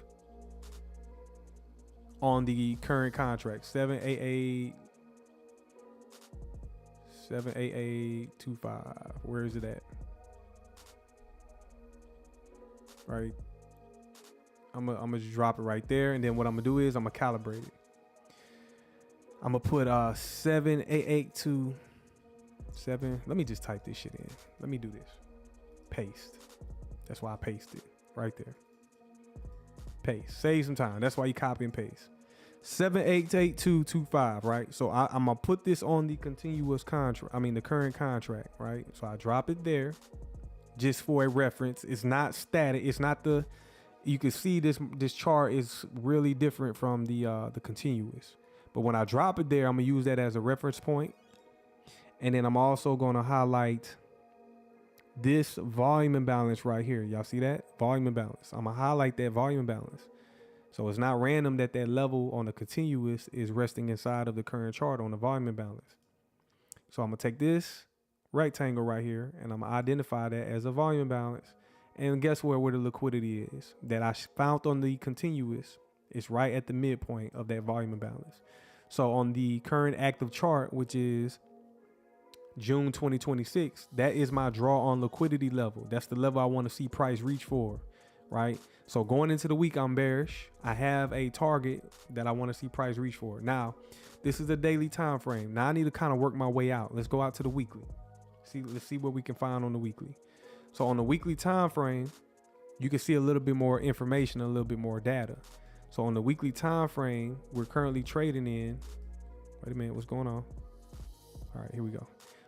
on the current contract. 78825. Where is it at? Right. I'm gonna just drop it right there, and then what I'm gonna do is I'm gonna calibrate it. I'm gonna put 7827. Let me just type this shit in. Let me do this. Paste. That's why I pasted right there. Paste. Save some time. That's why you copy and paste. 7882225, right? So I'm gonna put this on the continuous contract. I mean the current contract, right? So I drop it there just for a reference. It's not static. It's not the. You can see this chart is really different from the continuous. But when I drop it there, I'm gonna use that as a reference point, and then I'm also gonna highlight this volume imbalance right here. Y'all see that volume imbalance? I'm gonna highlight that volume imbalance. So it's not random that level on the continuous is resting inside of the current chart on the volume imbalance. So I'm gonna take this rectangle right here and I'm gonna identify that as a volume imbalance. And guess where the liquidity is that I found on the continuous? It's right at the midpoint of that volume imbalance. So on the current active chart, which is June 2026, that is my draw on liquidity level. That's the level I want to see price reach for, right? So going into the week, I'm bearish. I have a target that I want to see price reach for. Now, this is a daily time frame. Now I need to kind of work my way out. Let's go out to the weekly. Let's see what we can find on the weekly. So on the weekly time frame, you can see a little bit more information, a little bit more data. So on the weekly time frame, we're currently trading in. Wait a minute, what's going on? All right, here we go.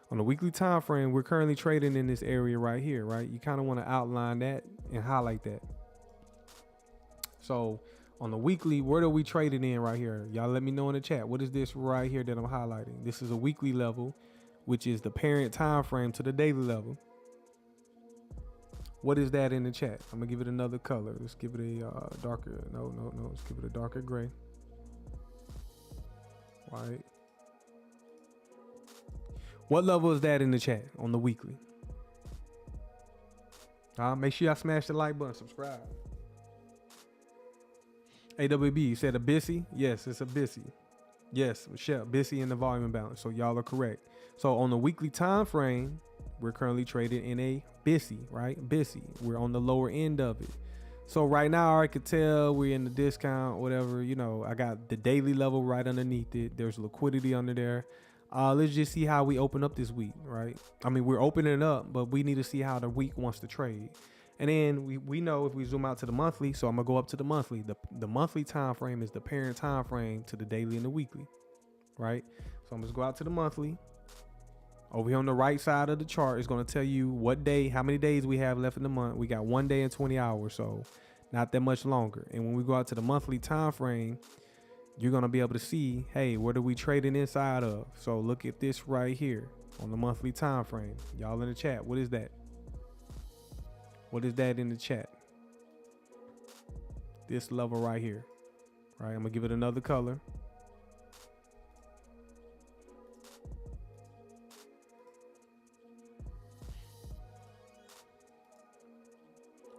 On the weekly time frame, we're currently trading in this area right here, right? You kind of want to outline that and highlight that. So on the weekly, what are we trading in right here? Y'all let me know in the chat. What is this right here that I'm highlighting? This is a weekly level, which is the parent time frame to the daily level. What is that in the chat? I'm gonna give it another color. Let's give it a darker. No. Let's give it a darker gray. White. What level is that in the chat on the weekly? Make sure y'all smash the like button, subscribe. AWB, you said a BISI? Yes, it's a BISI. Yes, Michelle, BISI in the volume imbalance. So y'all are correct. So on the weekly time frame, we're currently traded in a BISI, right? BISI. We're on the lower end of it. So right now, I could tell we're in the discount, whatever. You know, I got the daily level right underneath it. There's liquidity under there. Let's just see how we open up this week, right? I mean, we're opening up, but we need to see how the week wants to trade. And then we know if we zoom out to the monthly, so I'm gonna go up to the monthly. The monthly time frame is the parent time frame to the daily and the weekly, right? So I'm just go out to the monthly. Over here on the right side of the chart is going to tell you what day, how many days we have left in the month. We got 1 day and 20 hours, so not that much longer. And when we go out to the monthly time frame, you're going to be able to see, hey, what are we trading inside of? So look at this right here on the monthly time frame. Y'all in the chat, what is that? What is that in the chat? This level right here, right? I'm going to give it another color.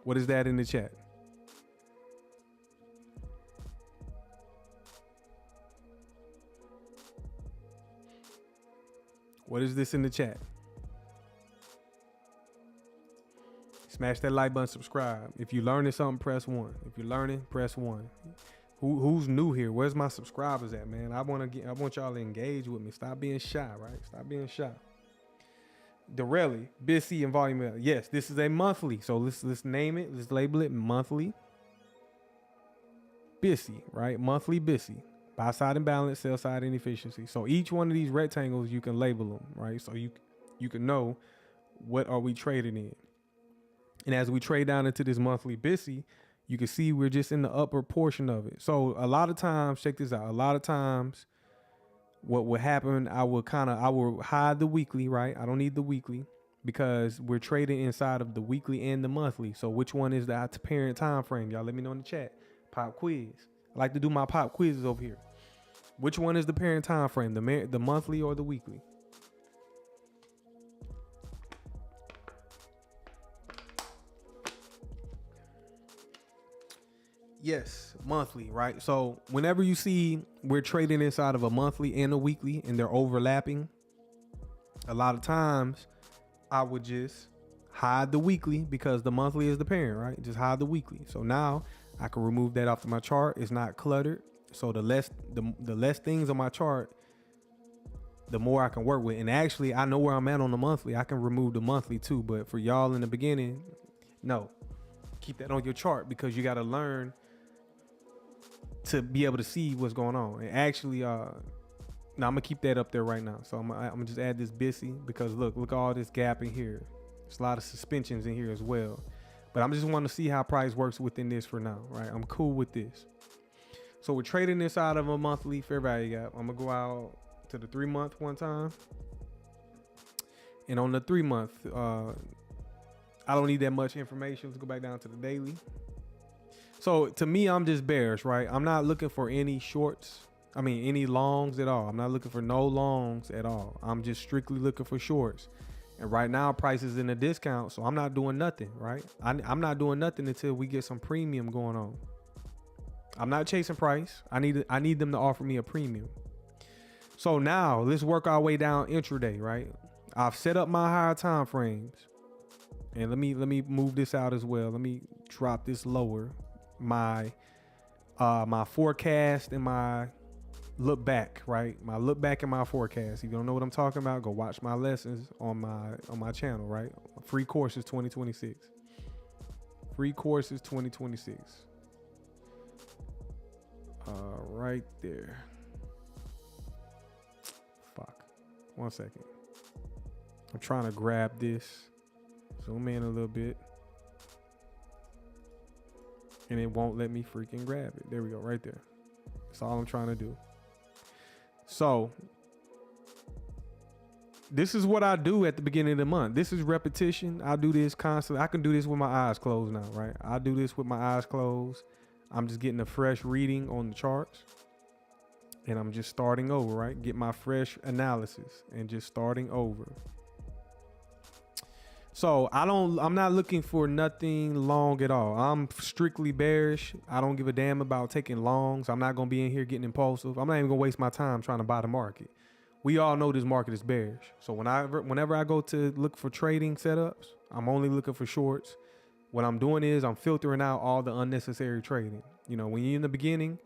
What is that in the chat? What is this in the chat? Smash that like button, subscribe. If you're learning something, press 1. If you're learning, press 1. Who's new here? Where's my subscribers at, man? I want y'all to engage with me. Stop being shy, right? Stop being shy. Dorelli, Bissy, and Volume L. Yes, this is a monthly. So let's name it. Let's label it monthly Bissy, right? Monthly Bissy. Buy side imbalance, sell side inefficiency. So each one of these rectangles, you can label them, right? So you can know what are we trading in. And as we trade down into this monthly Bissy, you can see we're just in the upper portion of it. So a lot of times, check this out. A lot of times what would happen, I will hide the weekly, right? I don't need the weekly because we're trading inside of the weekly and the monthly. So which one is the parent time frame? Y'all let me know in the chat. Pop quiz. I like to do my pop quizzes over here. Which one is the parent time frame? The monthly or the weekly? Yes, monthly, right? So whenever you see we're trading inside of a monthly and a weekly and they're overlapping, a lot of times I would just hide the weekly because the monthly is the parent, right? Just hide the weekly. So now I can remove that off of my chart. It's not cluttered. So the less things on my chart, the more I can work with. And actually, I know where I'm at on the monthly. I can remove the monthly too. But for y'all in the beginning, no, keep that on your chart because you got to learn to be able to see what's going on. And actually, now I'm gonna keep that up there right now. So I'm gonna just add this Bissy because look all this gap in here. There's a lot of suspensions in here as well. But I'm just want to see how price works within this for now, right? I'm cool with this. So we're trading this out of a monthly fair value gap. I'm gonna go out to the 3 month one time. And on the 3 month, I don't need that much information. Let's go back down to the daily. So to me, I'm just bearish, right? I'm not looking for any shorts. I mean, any longs at all. I'm not looking for no longs at all. I'm just strictly looking for shorts. And right now, price is in a discount, so I'm not doing nothing, right? I'm not doing nothing until we get some premium going on. I'm not chasing price. I need them to offer me a premium. So now let's work our way down intraday, right? I've set up my higher time frames. And let me move this out as well. Let me drop this lower. My forecast and my look back, right? My look back and my forecast. If you don't know what I'm talking about, go watch my lessons on my channel, right? Free courses 2026. Free courses 2026. Right there. Fuck. 1 second. I'm trying to grab this. Zoom in a little bit. And it won't let me freaking grab it. There we go, right there. That's all I'm trying to do. So this is what I do at the beginning of the month. This is repetition. I do this constantly. I can do this with my eyes closed now, right? I do this with my eyes closed. I'm just getting a fresh reading on the charts. And I'm just starting over, right? Get my fresh analysis and just starting over. So I'm not looking for nothing long at all. I'm strictly bearish. I don't give a damn about taking longs. I'm not going to be in here getting impulsive. I'm not even going to waste my time trying to buy the market. We all know this market is bearish. So whenever I go to look for trading setups, I'm only looking for shorts. What I'm doing is I'm filtering out all the unnecessary trading. You know, when you're in the beginning,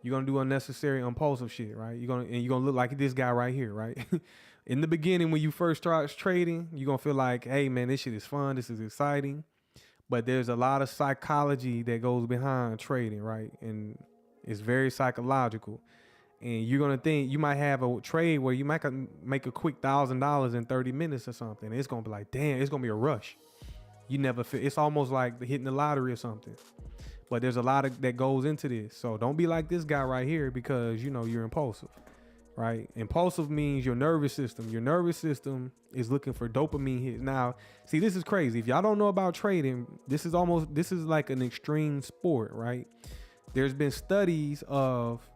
you're going to do unnecessary impulsive shit, right? You're going to look like this guy right here, right? In the beginning, when you first start trading, you're going to feel like, hey, man, this shit is fun. This is exciting. But there's a lot of psychology that goes behind trading, right? And it's very psychological. And you're going to think you might have a trade where you might make a quick $1,000 in 30 minutes or something. It's going to be like, damn, it's going to be a rush. You never feel, it's almost like hitting the lottery or something. But there's a lot that goes into this. So don't be like this guy right here because, you know, you're impulsive. Right? Impulsive means your nervous system. Your nervous system is looking for dopamine hits. Now, see, this is crazy. If y'all don't know about trading, this is like an extreme sport, right? There's been studies of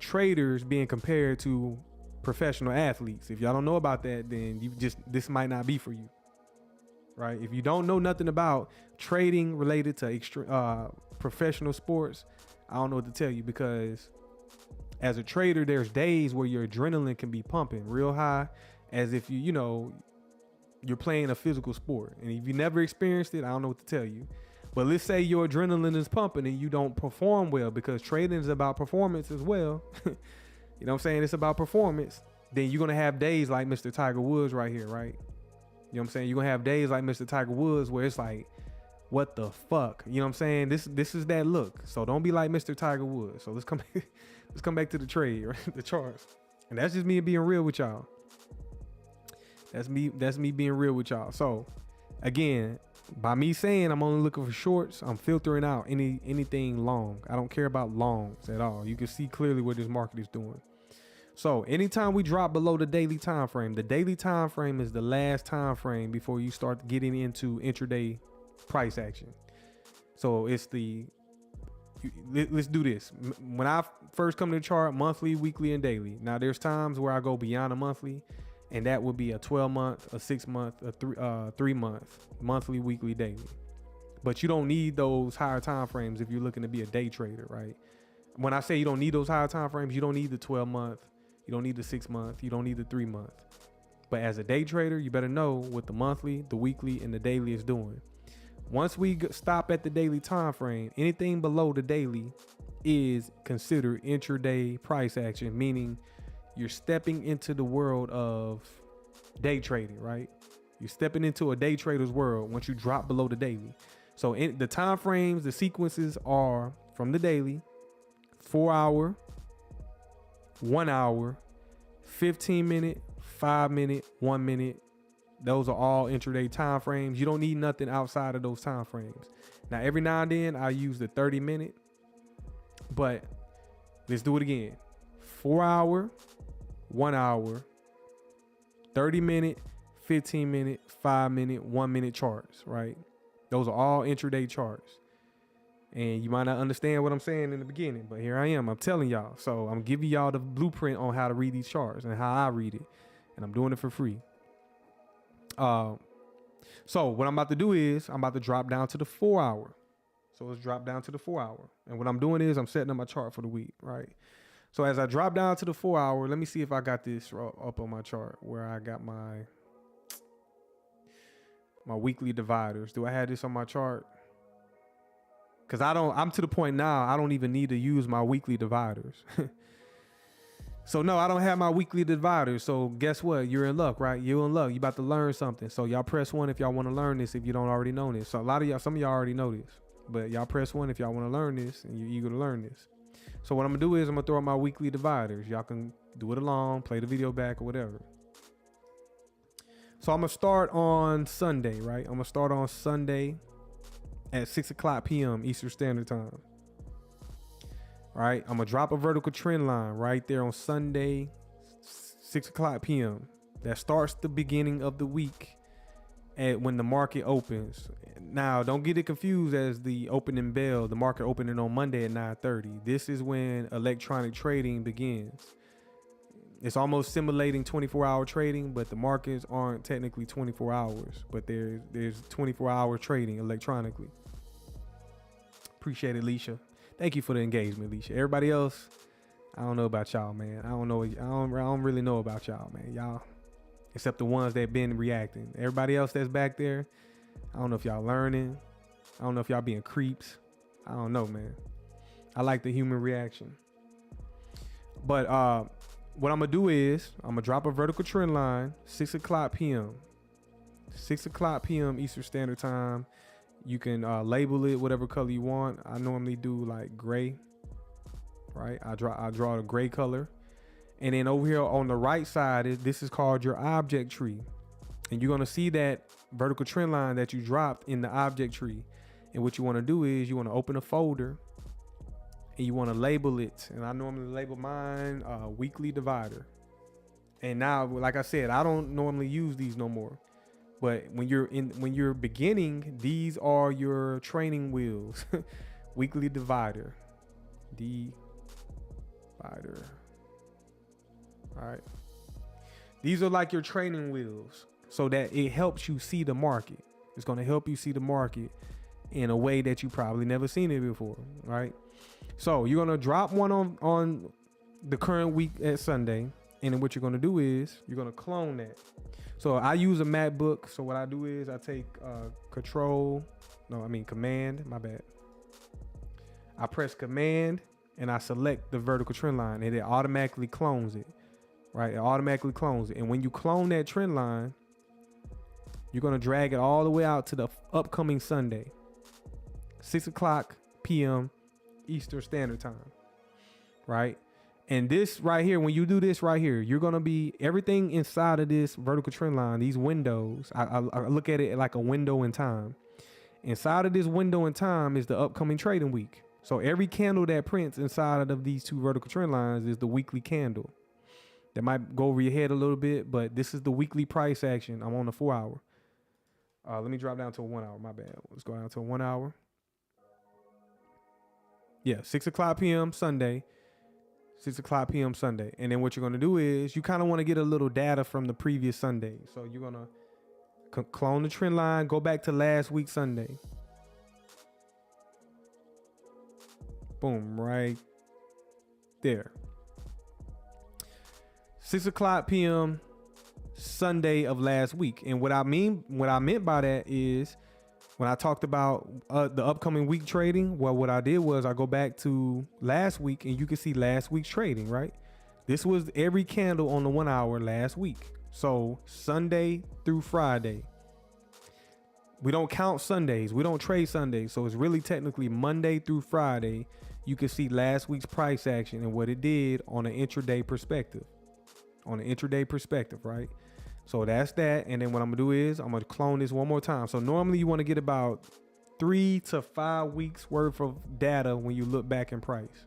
traders being compared to professional athletes. If y'all don't know about that, then this might not be for you. right? If you don't know nothing about trading related to professional sports, I don't know what to tell you, because as a trader, there's days where your adrenaline can be pumping real high, as if you're playing a physical sport. And if you never experienced it, I don't know what to tell you. But let's say your adrenaline is pumping and you don't perform well, because trading is about performance as well. You know what I'm saying? It's about performance. Then you're going to have days like Mr. Tiger Woods right here, right? You know what I'm saying? You're going to have days like Mr. Tiger Woods where it's like, what the fuck? You know what I'm saying? This is that look. So don't be like Mr. Tiger Woods. So let's come back to the trade, right? The charts. And that's just me being real with y'all. That's me being real with y'all. So again, by me saying I'm only looking for shorts, I'm filtering out anything long. I don't care about longs at all. You can see clearly what this market is doing. So anytime we drop below the daily time frame is the last time frame before you start getting into intraday price action. So it's let's do this. When I first come to the chart, monthly, weekly, and daily. Now there's times where I go beyond a monthly, and that would be a 12-month, a 6-month, a 3-month, monthly, weekly, daily. But you don't need those higher time frames if you're looking to be a day trader, right? When I say you don't need those higher time frames, you don't need the 12-month, you don't need the 6-month, you don't need the 3-month. But as a day trader, you better know what the monthly, the weekly, and the daily is doing. Once we stop at the daily time frame, anything below the daily is considered intraday price action, meaning you're stepping into the world of day trading, right? You're stepping into a day trader's world once you drop below the daily. So in the time frames, the sequences are from the daily: 4 hour, 1 hour, 15 minute, 5 minute, 1 minute. Those are all intraday time frames. You don't need nothing outside of those time frames. Now, every now and then I use the 30 minute, but let's do it again. 4 hour, 1 hour, 30 minute, 15 minute, 5 minute, 1 minute charts, right? Those are all intraday charts. And you might not understand what I'm saying in the beginning, but here I am. I'm telling y'all. So I'm giving y'all the blueprint on how to read these charts and how I read it. And I'm doing it for free. So what I'm about to do is I'm about to drop down to the 4 hour. So let's drop down to the 4 hour. And what I'm doing is I'm setting up my chart for the week, right? So as I drop down to the 4 hour, let me see if I got this up on my chart where I got my weekly dividers. Do I have this on my chart? Cause I'm to the point now, I don't even need to use my weekly dividers. So no, I don't have my weekly dividers. So guess what? You're in luck, right? You're in luck. You about to learn something. So y'all press 1 if y'all want to learn this, if you don't already know this. So some of y'all already know this, but y'all press 1 if y'all want to learn this and you're eager to learn this. So what I'm gonna do is I'm gonna throw out my weekly dividers. Y'all can do it along, play the video back or whatever. So I'm gonna start on Sunday, right? I'm gonna start on Sunday at 6 o'clock p.m. Eastern Standard Time. Right, I'm gonna drop a vertical trend line right there on Sunday, 6 o'clock p.m. That starts the beginning of the week when the market opens. Now, don't get it confused as the opening bell, the market opening on Monday at 9:30. This is when electronic trading begins. It's almost simulating 24-hour trading, but the markets aren't technically 24 hours, but there's 24-hour trading electronically. Appreciate it, Leisha. Thank you for the engagement, Leisha. Everybody else, I don't know about y'all, man. I don't really know about y'all, man. Y'all, except the ones that been reacting. Everybody else that's back there, I don't know if y'all learning. I don't know if y'all being creeps. I don't know, man. I like the human reaction. But what I'm gonna do is I'm gonna drop a vertical trend line, 6 o'clock p.m. 6 o'clock p.m. Eastern Standard Time. You can label it whatever color you want. I normally do like gray, right? I draw the gray color. And then over here on the right side, this is called your object tree. And you're gonna see that vertical trend line that you dropped in the object tree. And what you wanna do is you wanna open a folder and you wanna label it. And I normally label mine weekly divider. And now, like I said, I don't normally use these no more. But when you're beginning, these are your training wheels. Weekly divider. Divider. All right. These are like your training wheels so that it helps you see the market. It's going to help you see the market in a way that you probably never seen it before, right? So you're going to drop one on the current week at Sunday. And then what you're going to do is you're going to clone that. So I use a MacBook. So what I do is I take Command, my bad. I press Command and I select the vertical trend line and it automatically clones it, right? It automatically clones it. And when you clone that trend line, you're going to drag it all the way out to the upcoming Sunday, 6 o'clock p.m. Eastern Standard Time, right? And this right here, when you do this right here, you're going to be everything inside of this vertical trend line, these windows. I look at it like a window in time. Inside of this window in time is the upcoming trading week. So every candle that prints inside of these two vertical trend lines is the weekly candle. That might go over your head a little bit, but this is the weekly price action. I'm on the 4 hour. Let me drop down to a 1 hour. My bad. Let's go down to a 1 hour. Yeah, 6 o'clock p.m. Sunday. 6 o'clock p.m. Sunday. And then what you're going to do is you kind of want to get a little data from the previous Sunday. So you're going to clone the trend line, go back to last week Sunday. Boom, right there. 6 o'clock p.m. Sunday of last week. And what I meant by that is when I talked about the upcoming week trading, well, what I did was I go back to last week and you can see last week's trading, right? This was every candle on the 1 hour last week. So Sunday through Friday. We don't count Sundays. We don't trade Sundays. So it's really technically Monday through Friday. You can see last week's price action and what it did on an intraday perspective. Right? So that's that. And then what I'm gonna do is I'm gonna clone this one more time. So normally you want to get about 3 to 5 weeks worth of data when you look back in price.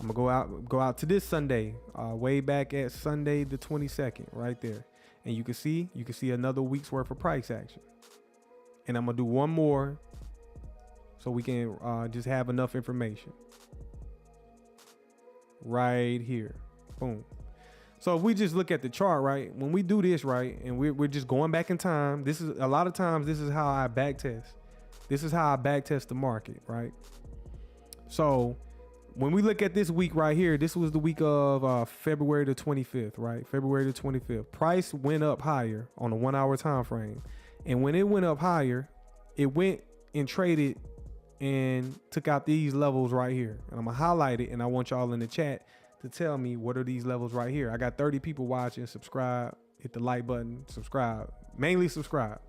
I'm gonna go out to this Sunday, way back at Sunday the 22nd, right there. And you can see another week's worth of price action. And I'm gonna do one more so we can just have enough information. Right here. Boom. So if we just look at the chart, right, when we do this, right, and we're just going back in time, this is a lot of times this is how I back test. This is how I back test the market, right? So when we look at this week right here, this was the week of February the 25th, right? February the 25th. Price went up higher on a 1 hour time frame. And when it went up higher, it went and traded and took out these levels right here. And I'm gonna highlight it and I want y'all in the chat to tell me what are these levels right here. I got 30 people watching. Subscribe, hit the like button, subscribe, mainly subscribe.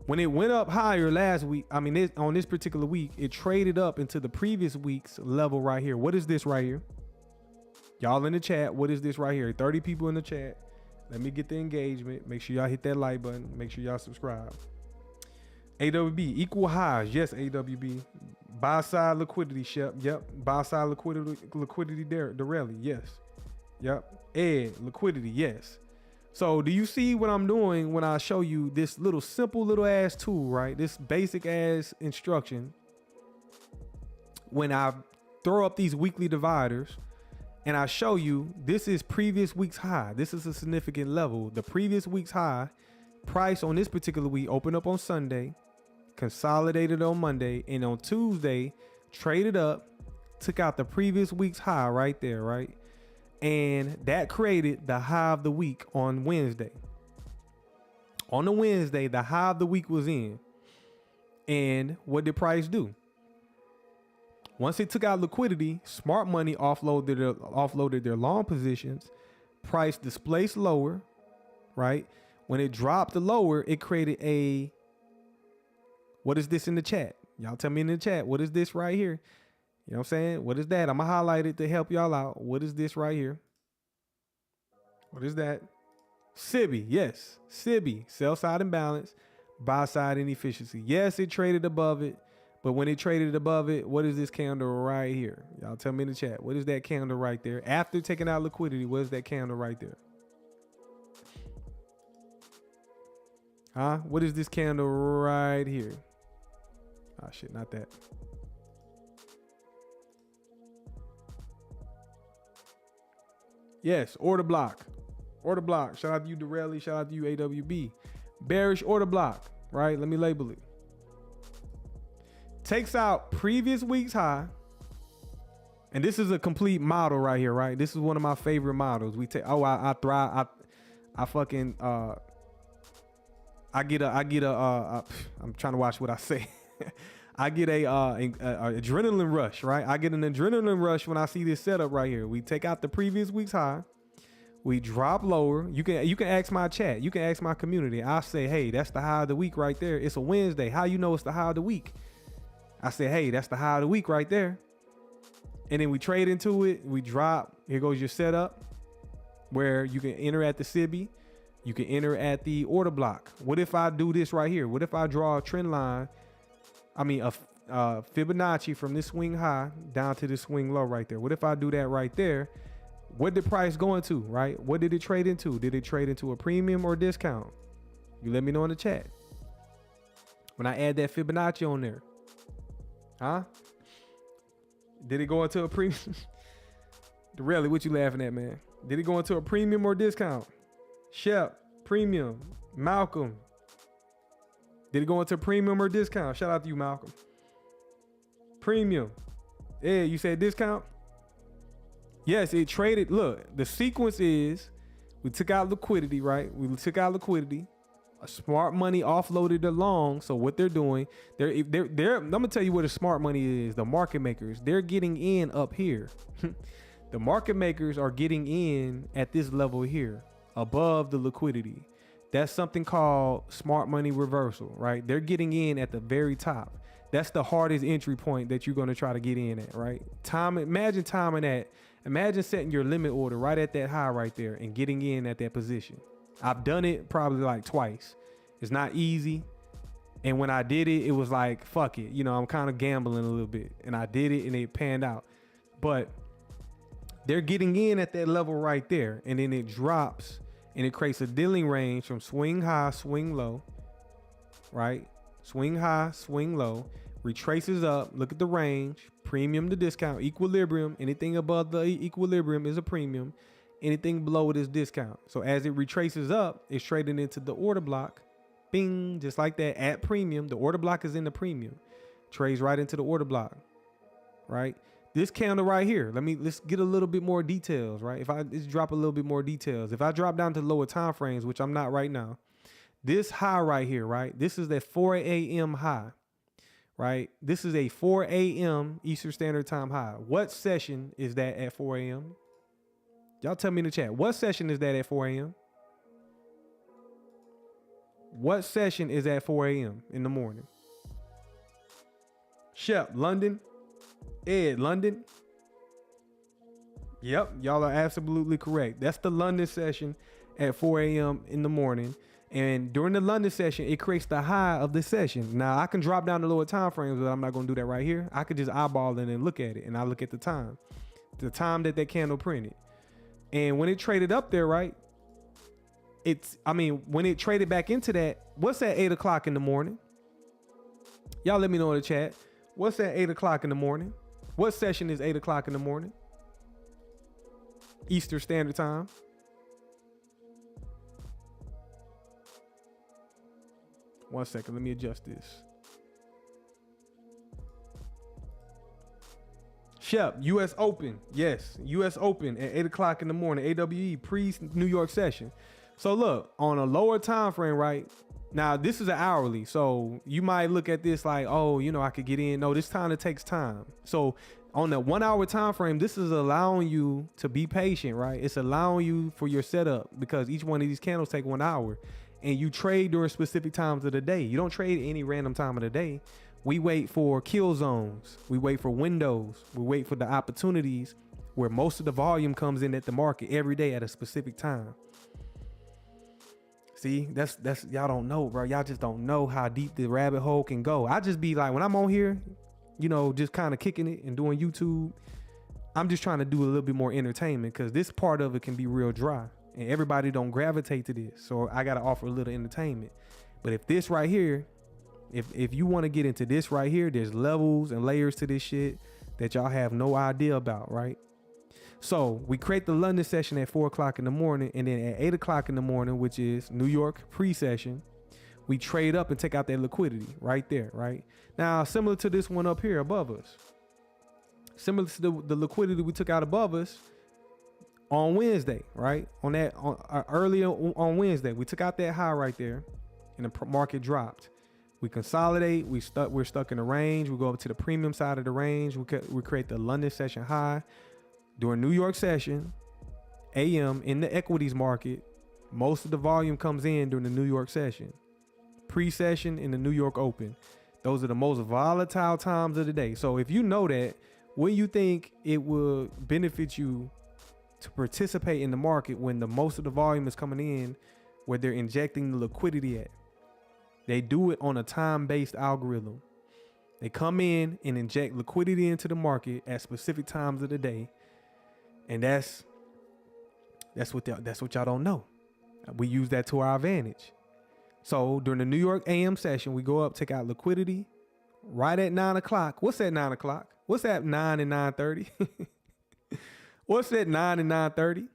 When it went up higher last week, on this particular week, it traded up into the previous week's level right here. What is this right here? Y'all in the chat, what is this right here? 30 people in the chat. Let me get the engagement. Make sure y'all hit that like button. Make sure y'all subscribe. AWB, equal highs. Yes, AWB. Buy side liquidity, Shep. Yep. Buy side liquidity there. Dorelli, yes. Yep. Ed, liquidity, yes. So do you see what I'm doing when I show you this little simple little ass tool, right? This basic ass instruction. When I throw up these weekly dividers and I show you this is previous week's high. This is a significant level. The previous week's high price on this particular week opened up on Sunday, consolidated on Monday, and on Tuesday traded up, took out the previous week's high right there, right? And that created the high of the week on Wednesday. On the Wednesday, the high of the week was in. And what did price do? Once it took out liquidity, smart money offloaded their long positions. Price displaced lower, right? When it dropped lower, it created a, what is this in the chat? Y'all tell me in the chat, what is this right here? You know what I'm saying? What is that? I'm going to highlight it to help y'all out. What is this right here? What is that? SIBI. Yes. SIBI. Sell side imbalance, buy side inefficiency. Yes, it traded above it. But when it traded above it, what is this candle right here? Y'all tell me in the chat. What is that candle right there? After taking out liquidity, what is that candle right there? Huh? What is this candle right here? Oh, shit, not that. Yes, order block. Order block. Shout out to you, Dorelli. Shout out to you, AWB. Bearish order block, right? Let me label it. Takes out previous week's high. And this is a complete model right here, right? This is one of my favorite models. We take, oh, I thrive. I fucking, I get a, I'm trying to watch what I say. I get a adrenaline rush, right? I get an adrenaline rush when I see this setup right here. We take out the previous week's high. We drop lower. You can ask my chat. You can ask my community. I say, hey, that's the high of the week right there. It's a Wednesday. How you know it's the high of the week? I say, hey, that's the high of the week right there. And then we trade into it. We drop. Here goes your setup where you can enter at the SIBI. You can enter at the order block. What if I do this right here? What if I draw a trend line? I mean, a Fibonacci from this swing high down to this swing low right there. What if I do that right there? What did price go into, right? What did it trade into? Did it trade into a premium or discount? You let me know in the chat. When I add that Fibonacci on there. Huh? Did it go into a premium? Really, what you laughing at, man? Did it go into a premium or discount? Shep, premium. Malcolm. Did it go into premium or discount? Shout out to you, Malcolm. Premium. Yeah, you said discount? Yes, it traded. Look, the sequence is we took out liquidity, right? We took out liquidity. Smart money offloaded the long. So what they're doing, they're I'm gonna tell you what a smart money is. The market makers, they're getting in up here. The market makers are getting in at this level here, above the liquidity. That's something called smart money reversal, right? They're getting in at the very top. That's the hardest entry point that you're gonna try to get in at, right? Imagine timing that. Imagine setting your limit order right at that high right there and getting in at that position. I've done it probably like twice. It's not easy. And when I did it, it was like, fuck it. You know, I'm kind of gambling a little bit. And I did it and it panned out. But they're getting in at that level right there. And then it drops and it creates a dealing range from swing high, swing low, right? Swing high, swing low, retraces up. Look at the range, premium to discount, equilibrium. Anything above the equilibrium is a premium. Anything below it is discount. So as it retraces up, it's trading into the order block. Bing, just like that at premium. The order block is in the premium. Trades right into the order block, right? This candle right here, let's get a little bit more details, right? If I just drop a little bit more details, if I drop down to lower time frames, which I'm not right now, this high right here, right? This is that 4 a.m. high, right? This is a 4 a.m. Eastern Standard Time high. What session is that at 4 a.m.? Y'all tell me in the chat. What session is that at 4 a.m.? What session is at 4 a.m. in the morning? Shep, London. Ed, London. Yep, y'all are absolutely correct. That's the London session at 4 a.m. in the morning. And during the London session, it creates the high of the session. Now, I can drop down the lower time frames, but I'm not going to do that right here. I could just eyeball it and look at it. And I look at the time that candle printed. And when it traded up there, right? When it traded back into that, what's at 8 o'clock in the morning? Y'all let me know in the chat. What's at 8 o'clock in the morning? What session is 8 o'clock in the morning? Eastern Standard Time. One second, let me adjust this. Shep, U.S. Open. Yes, U.S. Open at 8 o'clock in the morning. AWE, pre-New York session. So look, on a lower time frame, right? Now, this is an hourly. So you might look at this like, oh, you know, I could get in. No, this kind of takes time. So on the 1 hour time frame, this is allowing you to be patient, right? It's allowing you for your setup because each one of these candles take 1 hour. And you trade during specific times of the day. You don't trade any random time of the day. We wait for kill zones. We wait for windows. We wait for the opportunities where most of the volume comes in at the market every day at a specific time. See, that's y'all don't know, bro. Y'all just don't know how deep the rabbit hole can go. I just be like, when I'm on here, you know, just kind of kicking it and doing YouTube, I'm just trying to do a little bit more entertainment because this part of it can be real dry and everybody don't gravitate to this. So I got to offer a little entertainment. But if this right here, if you want to get into this right here, there's levels and layers to this shit that y'all have no idea about, right? So we create the London session at 4 o'clock in the morning, and then at 8 o'clock in the morning, which is New York pre-session, we trade up and take out that liquidity right there, right? Now, similar to this one up here above us, similar to the liquidity we took out above us on Wednesday, right? Earlier on Wednesday, we took out that high right there and the market dropped. We consolidate, we're stuck in the range. We go up to the premium side of the range. We create the London session high. During New York session, AM in the equities market, most of the volume comes in during the New York session. Pre-session in the New York Open. Those are the most volatile times of the day. So if you know that, when you think it will benefit you to participate in the market when the most of the volume is coming in, where they're injecting the liquidity at? They do it on a time-based algorithm. They come in and inject liquidity into the market at specific times of the day, and that's what y'all don't know. We use that to our advantage. So during the New York AM session, we go up, take out liquidity right at 9 o'clock. What's at 9 o'clock? What's at 9 and 9:30? What's at 9 and 9:30?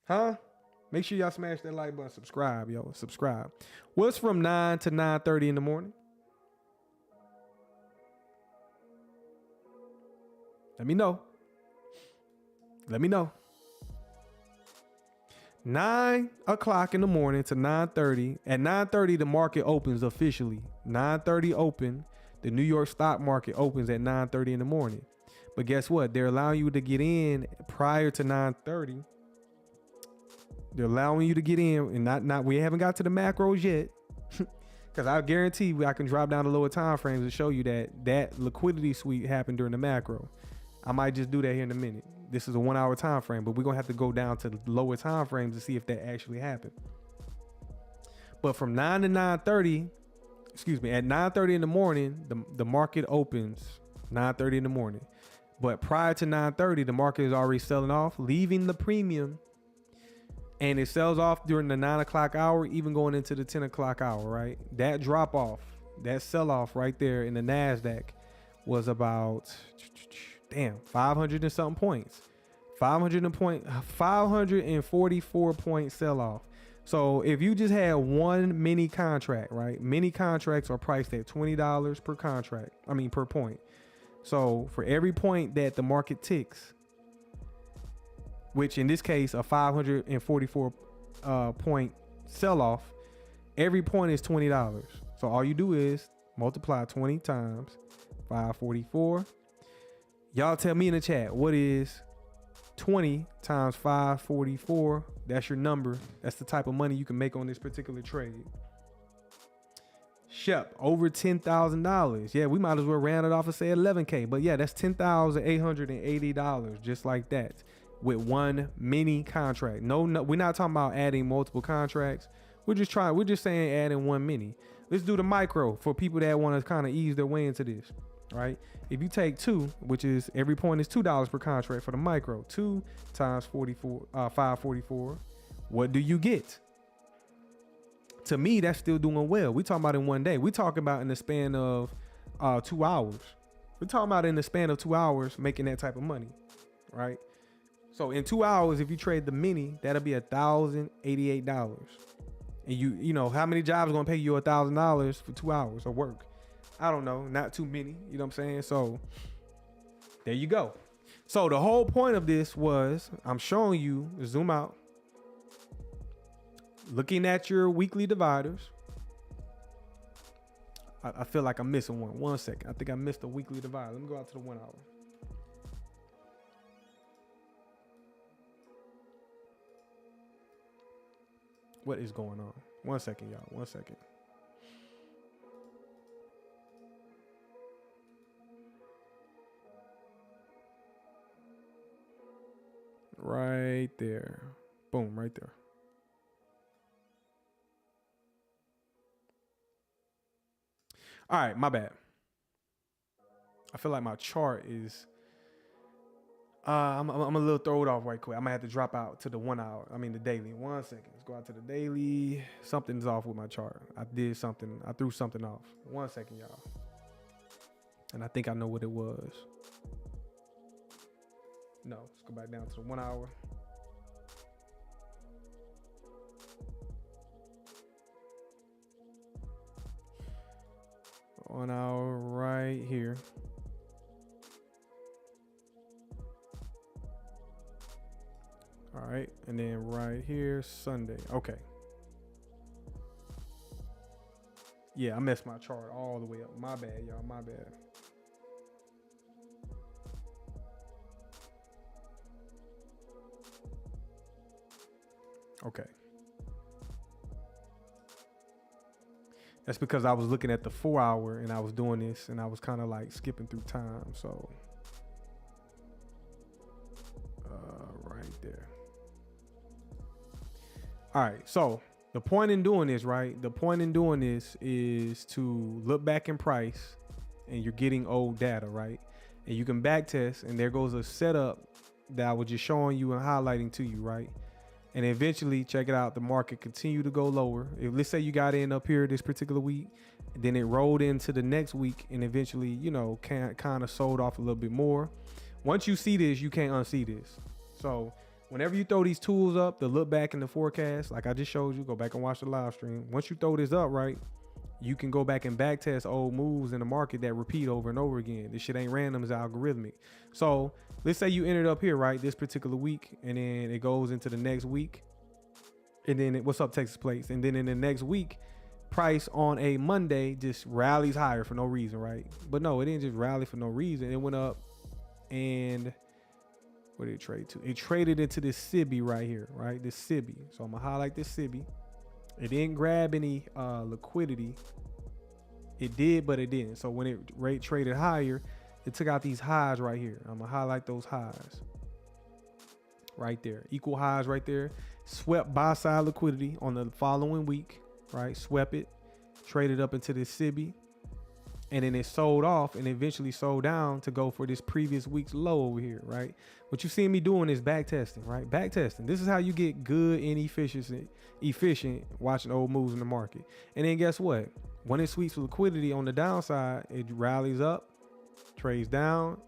Huh? Make sure y'all smash that like button. Subscribe, yo. Subscribe. What's from 9 to 9:30 in the morning? Let me know. Let me know. 9 o'clock in the morning to 9:30. At 9:30, the market opens officially. 9:30 open. The New York stock market opens at 9:30 in the morning. But guess what? They're allowing you to get in prior to 9:30. They're allowing you to get in, and we haven't got to the macros yet. Because I guarantee I can drop down to lower time frames and show you that liquidity sweep happened during the macro. I might just do that here in a minute. This is a 1 hour time frame, but we're gonna have to go down to lower time frames to see if that actually happened. But from 9 to 9:30, at 9:30 in the morning, the market opens 9:30 in the morning. But prior to 9:30, the market is already selling off, leaving the premium, and it sells off during the 9 o'clock hour, even going into the 10 o'clock hour, right? That drop off, that sell off right there in the NASDAQ was about 500 and something points. 544 point sell off. So if you just had one mini contract, right? Mini contracts are priced at $20 per contract. Per point. So for every point that the market ticks, which in this case, a 544 point sell off, every point is $20. So all you do is multiply 20 times 544. Y'all tell me in the chat, what is 20 times 544? That's your number. That's the type of money you can make on this particular trade. Shep, over $10,000. Yeah, we might as well round it off and say 11K. But yeah, that's $10,880 just like that with one mini contract. No, we're not talking about adding multiple contracts. We're just saying adding one mini. Let's do the micro for people that want to kind of ease their way into this. Right? If you take 2, which is every point is $2 per contract for the micro, 2 times 544, what do you get? To me, that's still doing well. We talking about in one day. We talking about in the span of 2 hours. We're talking about in the span of 2 hours making that type of money, right? So in 2 hours, if you trade the mini, that'll be $1,088. And you know how many jobs are gonna pay you $1,000 for 2 hours of work? I don't know, not too many, you know what I'm saying? So there you go. So the whole point of this was, I'm showing you, zoom out, looking at your weekly dividers. I feel like I'm missing one. 1 second. I think I missed a weekly divider. Let me go out to the 1 hour. What is going on? 1 second, y'all. 1 second. Right there. Boom, right there. All right, my bad. I feel like my chart is I'm a little thrown off right quick. I might have to drop out to the 1 hour. The daily. 1 second. Let's go out to the daily. Something's off with my chart. I did something. I threw something off. 1 second, y'all. And I think I know what it was. No, let's go back down to the 1 hour. 1 hour right here. All right, and then right here, Sunday. Okay. Yeah, I messed my chart all the way up. My bad, y'all. My bad. Okay. That's because I was looking at the 4 hour and I was doing this and I was kind of like skipping through time. So right there. All right. So the point in doing this, right? The point in doing this is to look back in price and you're getting old data, right? And you can back test, and there goes a setup that I was just showing you and highlighting to you, right? And eventually, check it out, the market continue to go lower. If, let's say you got in up here this particular week, and then it rolled into the next week and eventually, you know, kind of sold off a little bit more. Once you see this, you can't unsee this. So whenever you throw these tools up, the look back in the forecast, like I just showed you, go back and watch the live stream. Once you throw this up, right, you can go back and back test old moves in the market that repeat over and over again. This shit ain't random, it's algorithmic. So let's say you entered up here, right, this particular week, and then it goes into the next week. And then what's up, Texas Plates? And then in the next week, price on a Monday just rallies higher for no reason, right? But no, it didn't just rally for no reason. It went up and what did it trade to? It traded into this SIBI right here, right? This SIBI. So I'm gonna highlight this SIBI. It didn't grab any liquidity. It did, but it didn't. So when it rate traded higher, it took out these highs right here. I'm gonna highlight those highs right there. Equal highs right there. Swept buy side liquidity on the following week, right? Swept it, traded up into this SIBI, and then it sold off and eventually sold down to go for this previous week's low over here, right? What you see me doing is back testing, right? Back testing. This is how you get good and efficient watching old moves in the market. And then guess what? When it sweeps liquidity on the downside, it rallies up, trades down,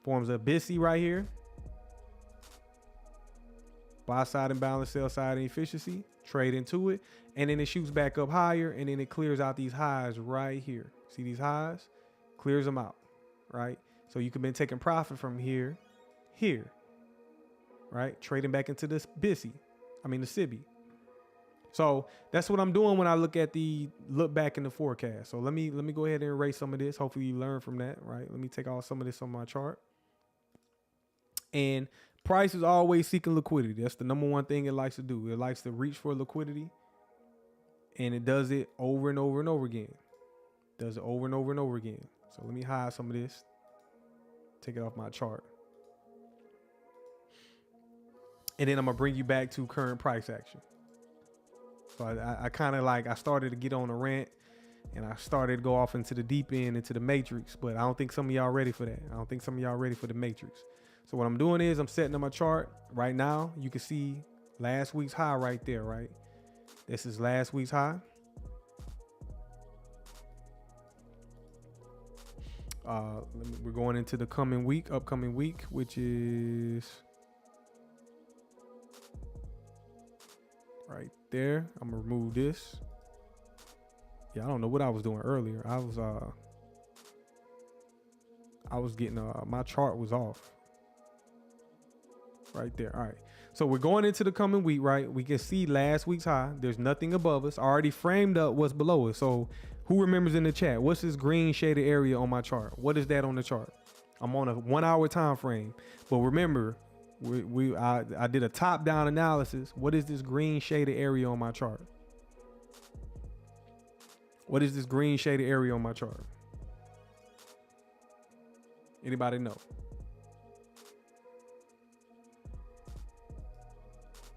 forms a BISI right here. Buy side imbalance, sell side inefficiency, trade into it, and then it shoots back up higher, and then it clears out these highs right here. See these highs? Clears them out, right? So you could been taking profit from here, right? Trading back into this BISI, the SIBI. So that's what I'm doing when I look at the look back in the forecast. So let me go ahead and erase some of this. Hopefully you learn from that, right? Let me take off some of this on my chart. And price is always seeking liquidity. That's the number one thing it likes to do. It likes to reach for liquidity, and it does it over and over and over again. Does it over and over and over again. So let me hide some of this. Take it off my chart. And then I'm gonna bring you back to current price action. So I kind of I started to get on a rant, and I started to go off into the deep end, into the matrix, but I don't think some of y'all ready for that. I don't think some of y'all ready for the matrix. So what I'm doing is I'm setting up my chart right now. You can see last week's high right there, right? This is last week's high. We're going into the upcoming week, which is right there. I'm gonna remove this. Yeah, I don't know what I was doing earlier. I was getting my chart was off. Right there. All right. So we're going into the coming week, right? We can see last week's high. There's nothing above us. I already framed up what's below us. So who remembers in the chat? What's this green shaded area on my chart? What is that on the chart? I'm on a 1 hour time frame. But remember, I did a top down analysis. What is this green shaded area on my chart? What is this green shaded area on my chart? Anybody know?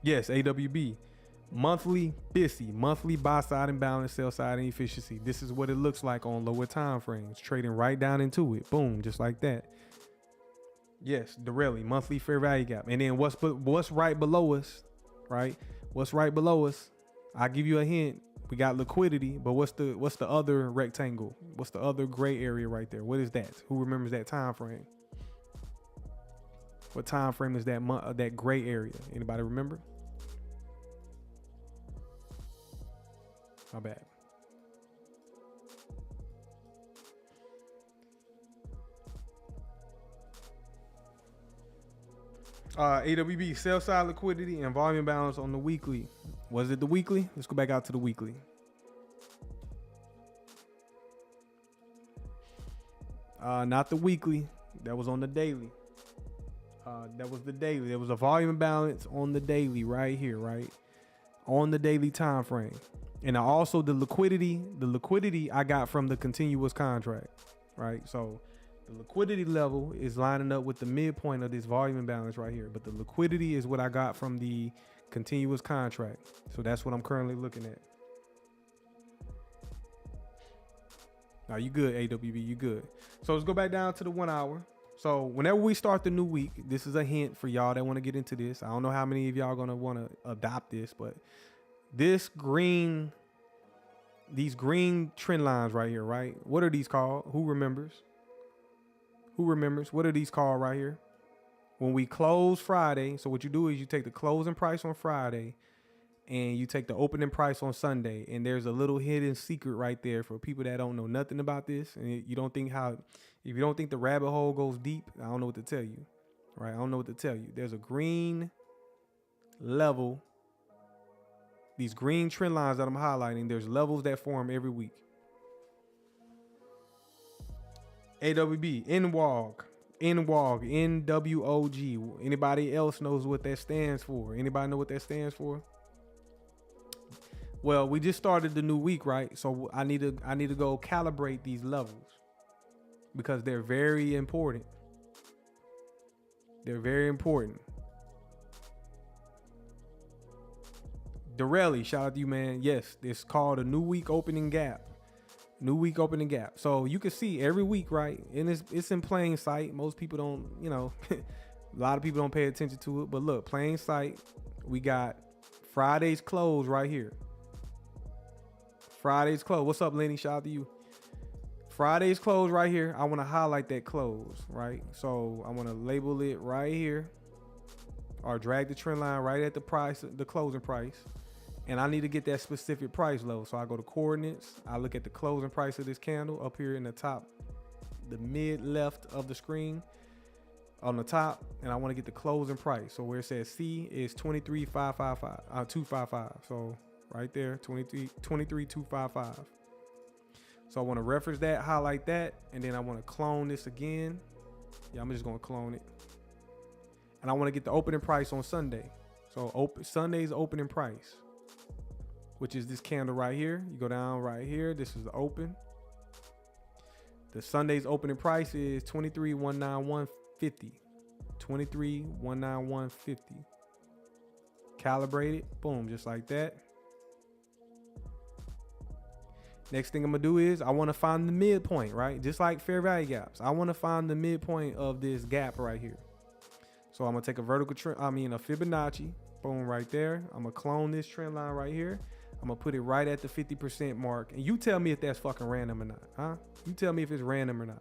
Yes, AWB. Monthly BISI, monthly buy side imbalance, sell side inefficiency. This is what it looks like on lower time frames, trading right down into it. Boom, just like that. Yes, the rally, monthly fair value gap. And then what's right below us, right? What's right below us? I'll give you a hint. We got liquidity, but what's the other rectangle? What's the other gray area right there? What is that? Who remembers that time frame? What time frame is that gray area? Anybody remember? My bad. AWB sell side liquidity and volume balance on the weekly. Was it the weekly? Let's go back out to the weekly. Not the weekly. That was on the daily. That was the daily. There was a volume balance on the daily right here, right? On the daily time frame. And also the liquidity I got from the continuous contract, right? So the liquidity level is lining up with the midpoint of this volume imbalance right here. But the liquidity is what I got from the continuous contract. So that's what I'm currently looking at. Now you good, AWB, you good. So let's go back down to the 1 hour. So whenever we start the new week, this is a hint for y'all that want to get into this. I don't know how many of y'all gonna want to adopt this, but these green trend lines right here, right? What are these called? Who remembers? Who remembers? What are these called right here? When we close Friday, so what you do is you take the closing price on Friday and you take the opening price on Sunday, and there's a little hidden secret right there for people that don't know nothing about this, and you don't think if you don't think the rabbit hole goes deep, I don't know what to tell you, right? I don't know what to tell you. There's a green level, these green trend lines that I'm highlighting, there's levels that form every week. AWB, NWOG, NWOG. Anybody else knows what that stands for? Anybody know what that stands for? Well, we just started the new week, right? So I need to go calibrate these levels because they're very important. They're very important. Dorelli, shout out to you, man. Yes, it's called a new week opening gap. New week opening gap. So you can see every week, right? And it's in plain sight. Most people don't, a lot of people don't pay attention to it. But look, plain sight. We got Friday's close right here. Friday's close. What's up, Lenny? Shout out to you. Friday's close right here. I want to highlight that close, right? So I want to label it right here, or drag the trend line right at the price, the closing price. And I need to get that specific price level. So I go to coordinates. I look at the closing price of this candle up here in the top, the mid left of the screen on the top. And I want to get the closing price. So where it says C is 23,255. So right there, 23,255. So I want to reference that, highlight that, and then I want to clone this again. Yeah, I'm just going to clone it. And I want to get the opening price on Sunday. So Sunday's opening price, which is this candle right here. You go down right here. This is the open. The Sunday's opening price is 23,191.50. 23,191.50. Calibrate it. Boom, just like that. Next thing I'm gonna do is I want to find the midpoint, right? Just like fair value gaps. I want to find the midpoint of this gap right here. So I'm gonna take a Fibonacci, boom, right there. I'm gonna clone this trend line right here. I'm gonna put it right at the 50% mark. And you tell me if that's fucking random or not, huh? You tell me if it's random or not.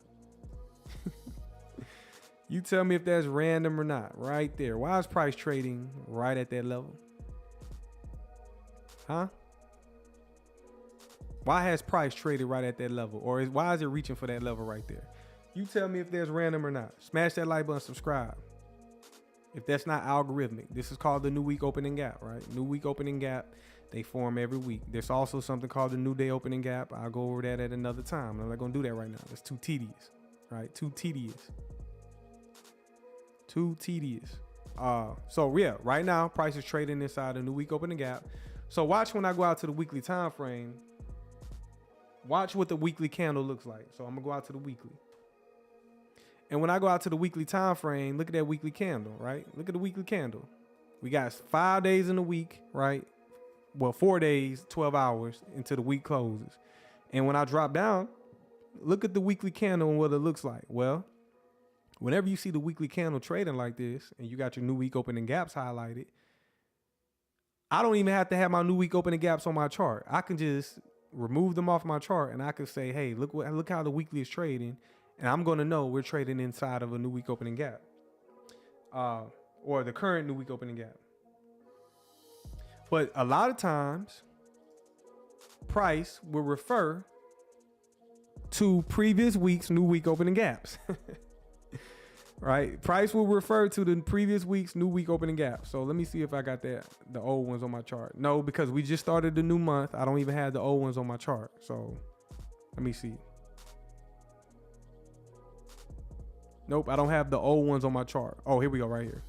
You tell me if that's random or not, right there. Why is price trading right at that level? Huh? Why has price traded right at that level? Or why is it reaching for that level right there? You tell me if there's random or not. Smash that like button, subscribe. If that's not algorithmic, this is called the new week opening gap, right? New week opening gap, they form every week. There's also something called the new day opening gap. I'll go over that at another time. I'm not gonna do that right now. It's too tedious, right? Too tedious. So yeah, right now price is trading inside a new week opening gap. So watch when I go out to the weekly time frame. Watch what the weekly candle looks like. So I'm gonna go out to the weekly. And when I go out to the weekly time frame, look at that weekly candle, right? Look at the weekly candle. We got 5 days in a week, right? Well, 4 days, 12 hours until the week closes. And when I drop down, look at the weekly candle and what it looks like. Well, whenever you see the weekly candle trading like this and you got your new week opening gaps highlighted, I don't even have to have my new week opening gaps on my chart. I can just remove them off my chart and I can say, hey, look how the weekly is trading. And I'm going to know we're trading inside of a new week opening gap, or the current new week opening gap. But a lot of times price will refer to previous week's new week opening gaps. right? Price will refer to the previous week's new week opening gap. So let me see if I got the old ones on my chart. No, because we just started the new month. I don't even have the old ones on my chart. So let me see. Nope, I don't have the old ones on my chart. Oh, here we go, right here.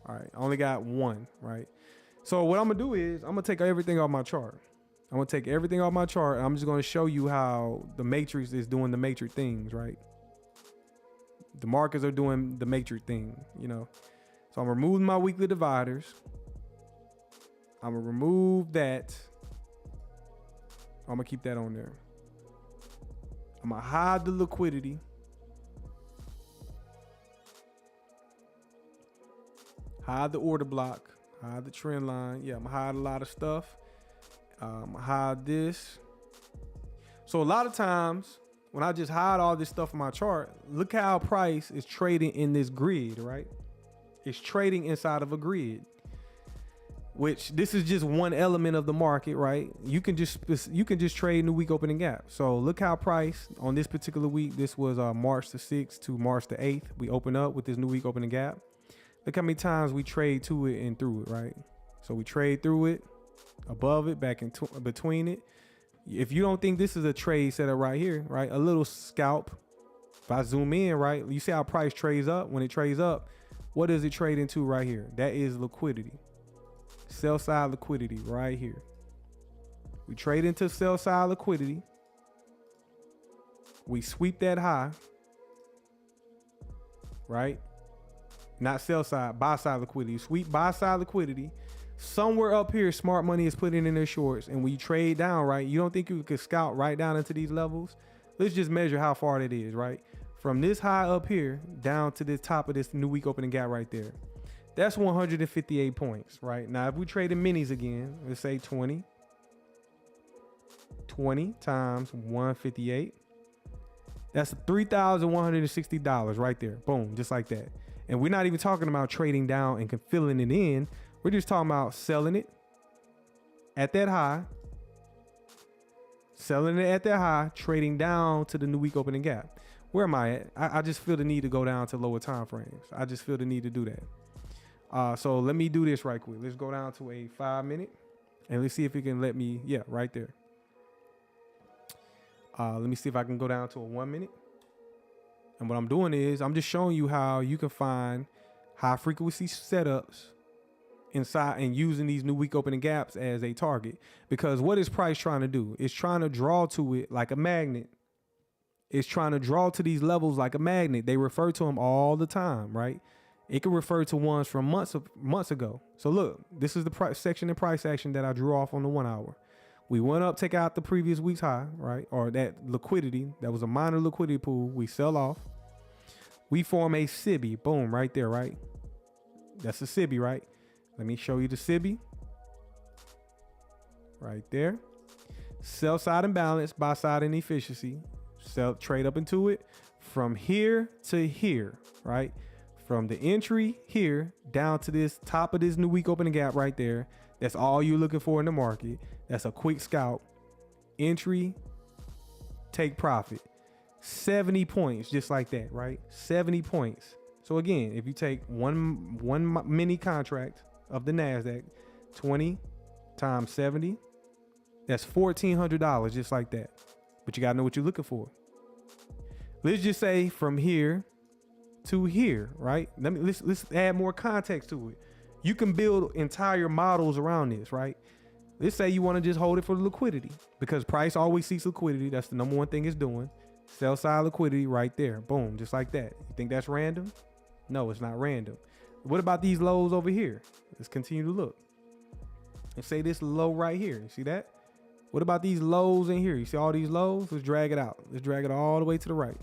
All right, I only got one, right? So what I'm gonna do is I'm gonna take everything off my chart. I'm gonna take everything off my chart, and I'm just gonna show you how the matrix is doing the matrix things, right? The markers are doing the matrix thing, you know. So I'm removing my weekly dividers. I'm gonna remove that. I'm gonna keep that on there. I'm gonna hide the liquidity. Hide the order block. Hide the trend line. Yeah, I'm gonna hide a lot of stuff. I'm gonna hide this. So a lot of times when I just hide all this stuff on my chart, look how price is trading in this grid, right? It's trading inside of a grid, which this is just one element of the market, right? You can just trade new week opening gap. So look how price on this particular week, this was March the 6th to March the 8th. We open up with this new week opening gap. Look how many times we trade to it and through it, right? So we trade through it, above it, back in between it. If you don't think this is a trade setup right here, right? A little scalp. If I zoom in, right? You see how price trades up? When it trades up, what does it trade into right here? That is liquidity. Sell side liquidity right here. We trade into sell side liquidity. We sweep that high, right? Not sell side, buy side liquidity. Sweep buy side liquidity. Somewhere up here, smart money is putting in their shorts. And when you trade down, right, you don't think you could scout right down into these levels? Let's just measure how far that is, right? From this high up here down to the top of this new week opening gap right there. That's 158 points, right? Now, if we trade in minis again, let's say 20 times 158. That's $3,160 right there. Boom, just like that. And we're not even talking about trading down and filling it in. We're just talking about selling it at that high, trading down to the new week opening gap. Where am I at? I just feel the need to go down to lower time frames. I just feel the need to do that. So let me do this right quick. Let's go down to a 5 minute and let's see if it can let me, yeah, right there. Let me see if I can go down to a 1 minute. And what I'm doing is I'm just showing you how you can find high frequency setups inside and using these new week opening gaps as a target. Because what is price trying to do? It's trying to draw to it like a magnet. It's trying to draw to these levels like a magnet. They refer to them all the time, right? It can refer to ones from months ago. So look, this is the price section and price action that I drew off on the 1 hour. We went up, take out the previous week's high, right? Or that liquidity, that was a minor liquidity pool. We sell off. We form a SIBI, boom, right there, right? That's a SIBI, right? Let me show you the SIBI. Right there. Sell side imbalance, buy side inefficiency. Sell, trade up into it from here to here, right? From the entry here down to this top of this new week opening gap right there. That's all you're looking for in the market. That's a quick scalp. Entry, take profit. 70 points, just like that, right? 70 points. So again, if you take one mini contract of the NASDAQ, 20 times 70, that's $1,400, just like that. But you gotta know what you're looking for. Let's just say from here to here, right? Let's add more context to it. You can build entire models around this, right? Let's say you want to just hold it for the liquidity because price always seeks liquidity. That's the number one thing it's doing. Sell side liquidity right there. Boom, just like that. You think that's random? No, it's not random. What about these lows over here? Let's continue to look. And say this low right here. You see that? What about these lows in here? You see all these lows? Let's drag it out. Let's drag it all the way to the right.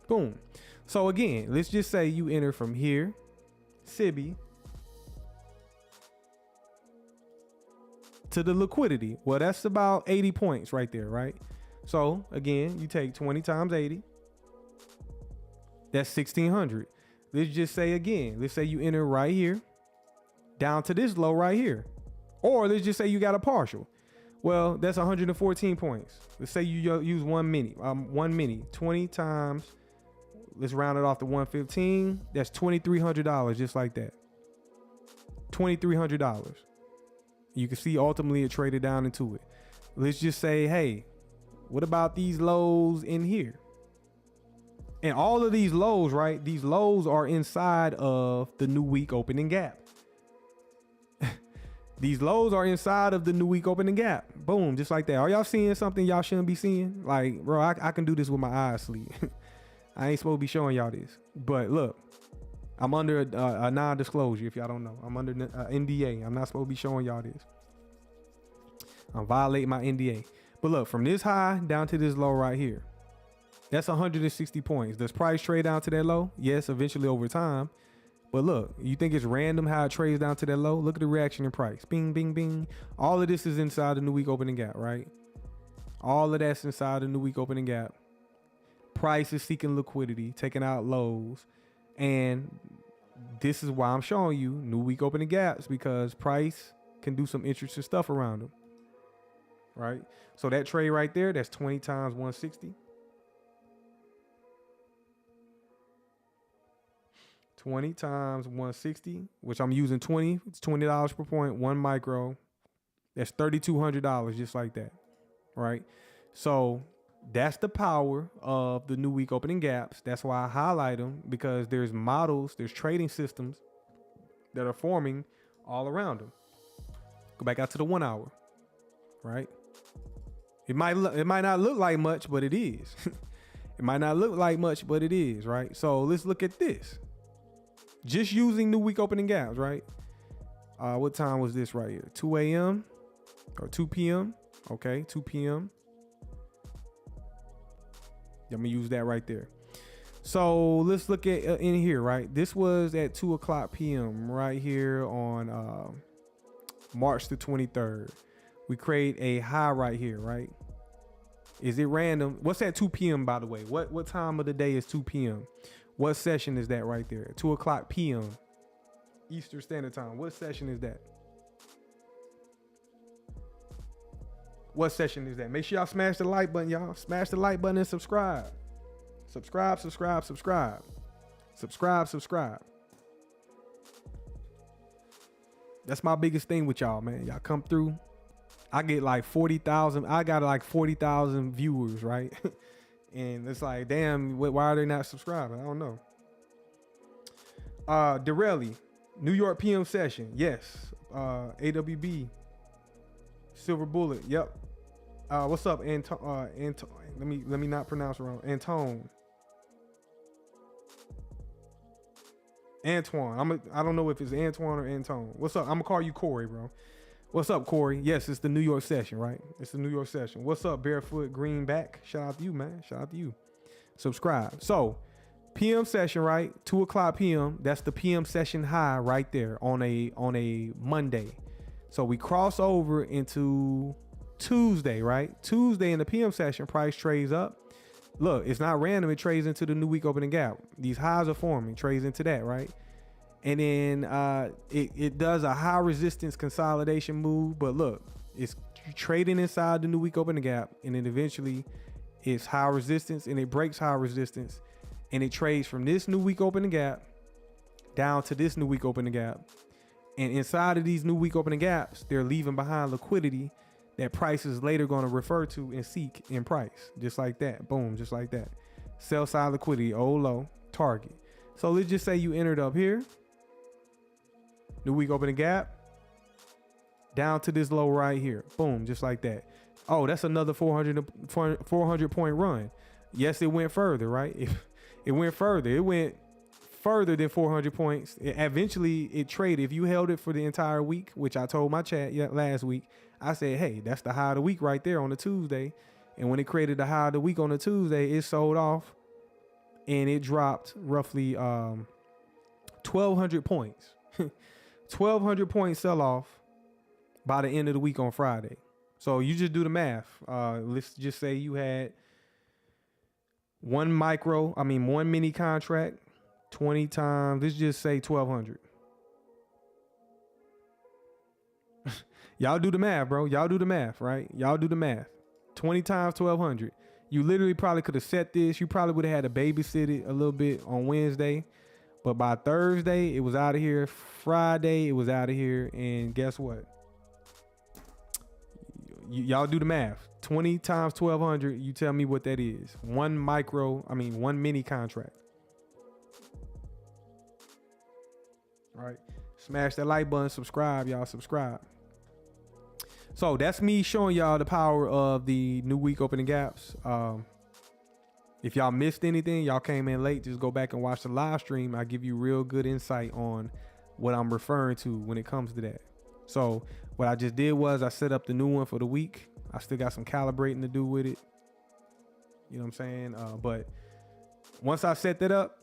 Boom. So again, let's just say you enter from here, SIBI, to the liquidity. Well, that's about 80 points right there, right? So again, you take 20 times 80. That's 1,600. Let's just say again, let's say you enter right here, down to this low right here. Or let's just say you got a partial. Well, that's 114 points. Let's say you use one mini, 20 times let's round it off to 115. That's $2,300 just like that. $2,300. You can see ultimately it traded down into it. Let's just say, hey, what about these lows in here? And all of these lows, right? These lows are inside of the new week opening gap. These lows are inside of the new week opening gap. Boom, just like that. Are y'all seeing something y'all shouldn't be seeing? Like, bro, I can do this with my eyes sleep. I ain't supposed to be showing y'all this. But look, I'm under a non-disclosure, if y'all don't know. I'm under NDA. I'm not supposed to be showing y'all this. I'm violating my NDA. But look, from this high down to this low right here, that's 160 points. Does price trade down to that low? Yes, eventually over time. But look, you think it's random how it trades down to that low? Look at the reaction in price. Bing, bing, bing. All of this is inside the new week opening gap, right? All of that's inside the new week opening gap. Price is seeking liquidity, taking out lows. And this is why I'm showing you new week opening gaps, because price can do some interesting stuff around them, right? So that trade right there, that's 20 times 160. 20 times 160, which I'm using 20. It's $20 per point, 1 micro. That's $3,200 just like that, right? So that's the power of the new week opening gaps. That's why I highlight them, because there's models, there's trading systems that are forming all around them. Go back out to the 1 hour, right? It might not look like much, but it is. It might not look like much, but it is, right? So let's look at this. Just using new week opening gaps, right? What time was this right here? 2 a.m. or 2 p.m. Okay, 2 p.m. Let me use that right there. So let's look at in here, right? This was at 2 o'clock p.m. right here on March the 23rd. We create a high right here, right? Is it random? What's at 2 p.m. by the way? What time of the day is 2 p.m.? What session is that right there? 2 o'clock p.m. Eastern Standard Time. What session is that? What session is that? Make sure y'all smash the like button, y'all. Smash the like button and subscribe. Subscribe, subscribe, subscribe. Subscribe, subscribe. That's my biggest thing with y'all, man. Y'all come through. I get like 40,000. I got like 40,000 viewers, right? And it's like, damn, why are they not subscribing? I don't know. Derelli, New York PM session. Yes. AWB. Silver Bullet. Yep. What's up, Anton? Let me not pronounce it wrong. Antoine. I don't know if it's Antoine or Anton. What's up? I'm gonna call you Corey, bro. What's up, Corey? Yes, it's the New York session, right? It's the New York session. What's up, Barefoot Greenback? Shout out to you, man. Shout out to you. Subscribe. So, PM session, right? 2 o'clock PM. That's the PM session high right there on a Monday. So we cross over into Tuesday, right? Tuesday in the PM session, price trades up. Look, it's not random. It trades into the new week opening gap. These highs are forming, trades into that, right? And then it does a high resistance consolidation move. But look, it's trading inside the new week opening gap. And then eventually it's high resistance and it breaks high resistance. And it trades from this new week opening gap down to this new week opening gap. And inside of these new week opening gaps, they're leaving behind liquidity that price is later going to refer to and seek in price. Just like that. Boom, just like that. Sell side liquidity, old low, target. So let's just say you entered up here. New week opening gap. Down to this low right here. Boom, just like that. Oh, that's another 400 point run. Yes, it went further, right? It went further. It went further than 400 points. Eventually, it traded. If you held it for the entire week, which I told my chat last week, I said, hey, that's the high of the week right there on the Tuesday. And when it created the high of the week on the Tuesday, it sold off and it dropped roughly 1,200 points. 1,200 point sell off by the end of the week on Friday. So you just do the math. Let's just say you had one mini contract, 20 times, let's just say 1,200. Y'all do the math, bro. Y'all do the math, right? Y'all do the math. 20 times 1,200. You literally probably could have set this. You probably would have had to babysit it a little bit on Wednesday. But by Thursday, it was out of here. Friday, it was out of here. And guess what? Y'all do the math. 20 times 1,200. You tell me what that is. One mini contract. All right. Smash that like button. Subscribe, y'all. Subscribe. So that's me showing y'all the power of the new week opening gaps. If y'all missed anything, y'all came in late, just go back and watch the live stream. I give you real good insight on what I'm referring to when it comes to that. So what I just did was I set up the new one for the week. I still got some calibrating to do with it. You know what I'm saying? But once I set that up,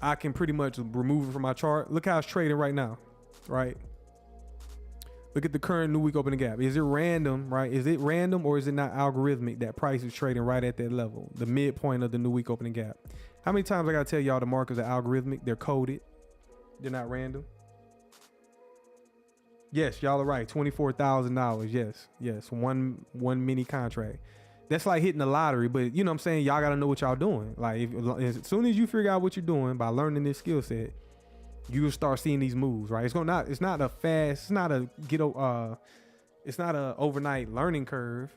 I can pretty much remove it from my chart. Look how it's trading right now, right? Look at the current new week opening gap. Is it random, right? Is it random or is it not algorithmic that price is trading right at that level, the midpoint of the new week opening gap? How many times I gotta tell y'all the markers are algorithmic? They're coded. They're not random. Yes, y'all are right. $24,000. Yes. One mini contract. That's like hitting the lottery, but you know what I'm saying? Y'all gotta know what y'all doing. Like as soon as you figure out what you're doing by learning this skill set, you'll start seeing these moves, right? It's not a overnight learning curve,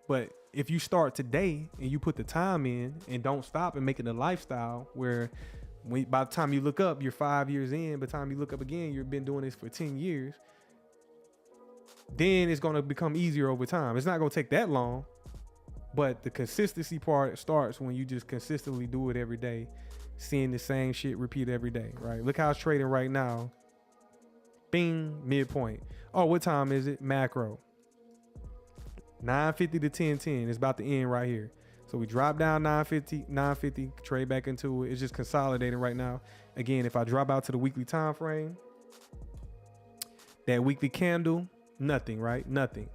but if you start today and you put the time in and don't stop and make it a lifestyle where by the time you look up, you're 5 years in, by the time you look up again, you've been doing this for 10 years, then it's going to become easier over time. It's not going to take that long, but the consistency part starts when you just consistently do it every day. Seeing the same shit repeat every day, right? Look how it's trading right now. Bing, midpoint. Oh, what time is it? Macro. 9:50 to 10:10. It's about to end right here. So we drop down 9:50, trade back into it. It's just consolidating right now. Again, if I drop out to the weekly time frame, that weekly candle, nothing, right? Nothing.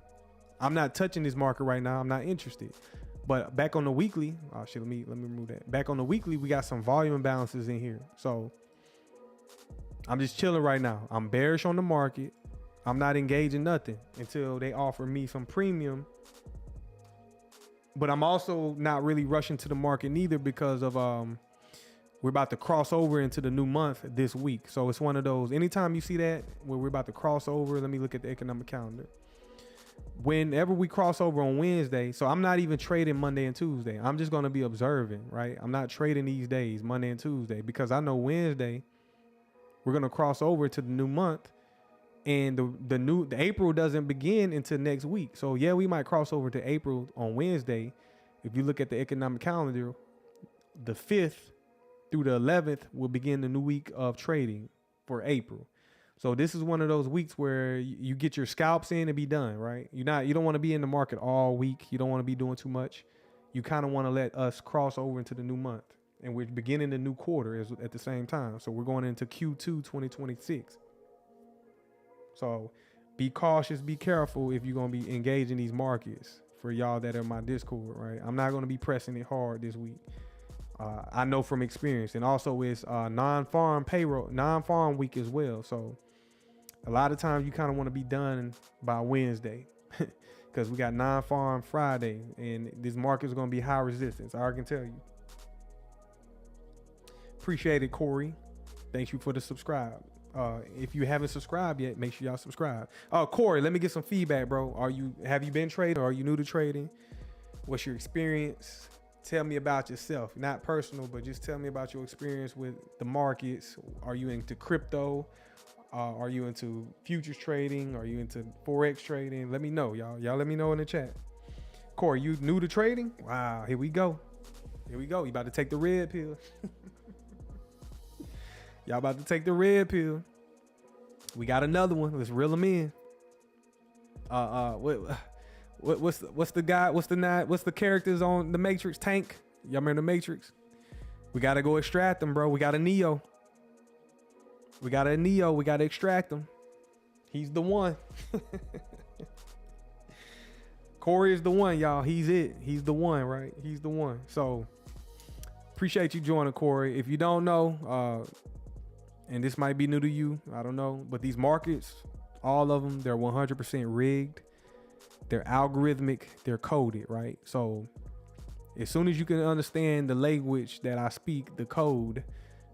I'm not touching this market right now. I'm not interested. But back on the weekly, oh shit, let me remove that. Back on the weekly, we got some volume imbalances in here. So I'm just chilling right now. I'm bearish on the market. I'm not engaging nothing until they offer me some premium. But I'm also not really rushing to the market neither because of we're about to cross over into the new month this week. So it's one of those, anytime you see that where we're about to cross over, let me look at the economic calendar. Whenever we cross over on Wednesday, so I'm not even trading Monday and Tuesday. I'm just going to be observing, right? I'm not trading these days, Monday and Tuesday, because I know Wednesday we're going to cross over to the new month, and the April doesn't begin until next week. So yeah, we might cross over to April on Wednesday. If you look at the economic calendar, the 5th through the 11th will begin the new week of trading for April. So this is one of those weeks where you get your scalps in and be done, right? You don't want to be in the market all week. You don't want to be doing too much. You kind of want to let us cross over into the new month, and we're beginning the new quarter at the same time. So we're going into Q2 2026. So be cautious, be careful if you're going to be engaging these markets for y'all that are in my Discord, right? I'm not going to be pressing it hard this week. I know from experience, and also it's non-farm week as well. So a lot of times you kind of want to be done by Wednesday because we got non-farm Friday, and this market is going to be high resistance. I can tell you. Appreciate it, Corey. Thank you for the subscribe. If you haven't subscribed yet, make sure y'all subscribe. Oh, Corey, let me get some feedback, bro. Have you been trading, or are you new to trading? What's your experience? Tell me about yourself, not personal, but just tell me about your experience with the markets. Are you into crypto? Are you into futures trading? Are you into Forex trading? Let me know, y'all. Y'all let me know in the chat. Corey, you new to trading? Wow, here we go. Here we go. You about to take the red pill. Y'all about to take the red pill. We got another one. Let's reel them in. What's the guy? What's the characters on the Matrix? Tank. Y'all remember the Matrix? We gotta go extract them, bro. We got a Neo. We got to extract him. He's the one. Corey is the one, y'all. He's it. He's the one, right? He's the one. So appreciate you joining, Corey. If you don't know, and this might be new to you, I don't know, but these markets, all of them, they're 100% rigged. They're algorithmic. They're coded, right? So As soon as you can understand the language that I speak, the code,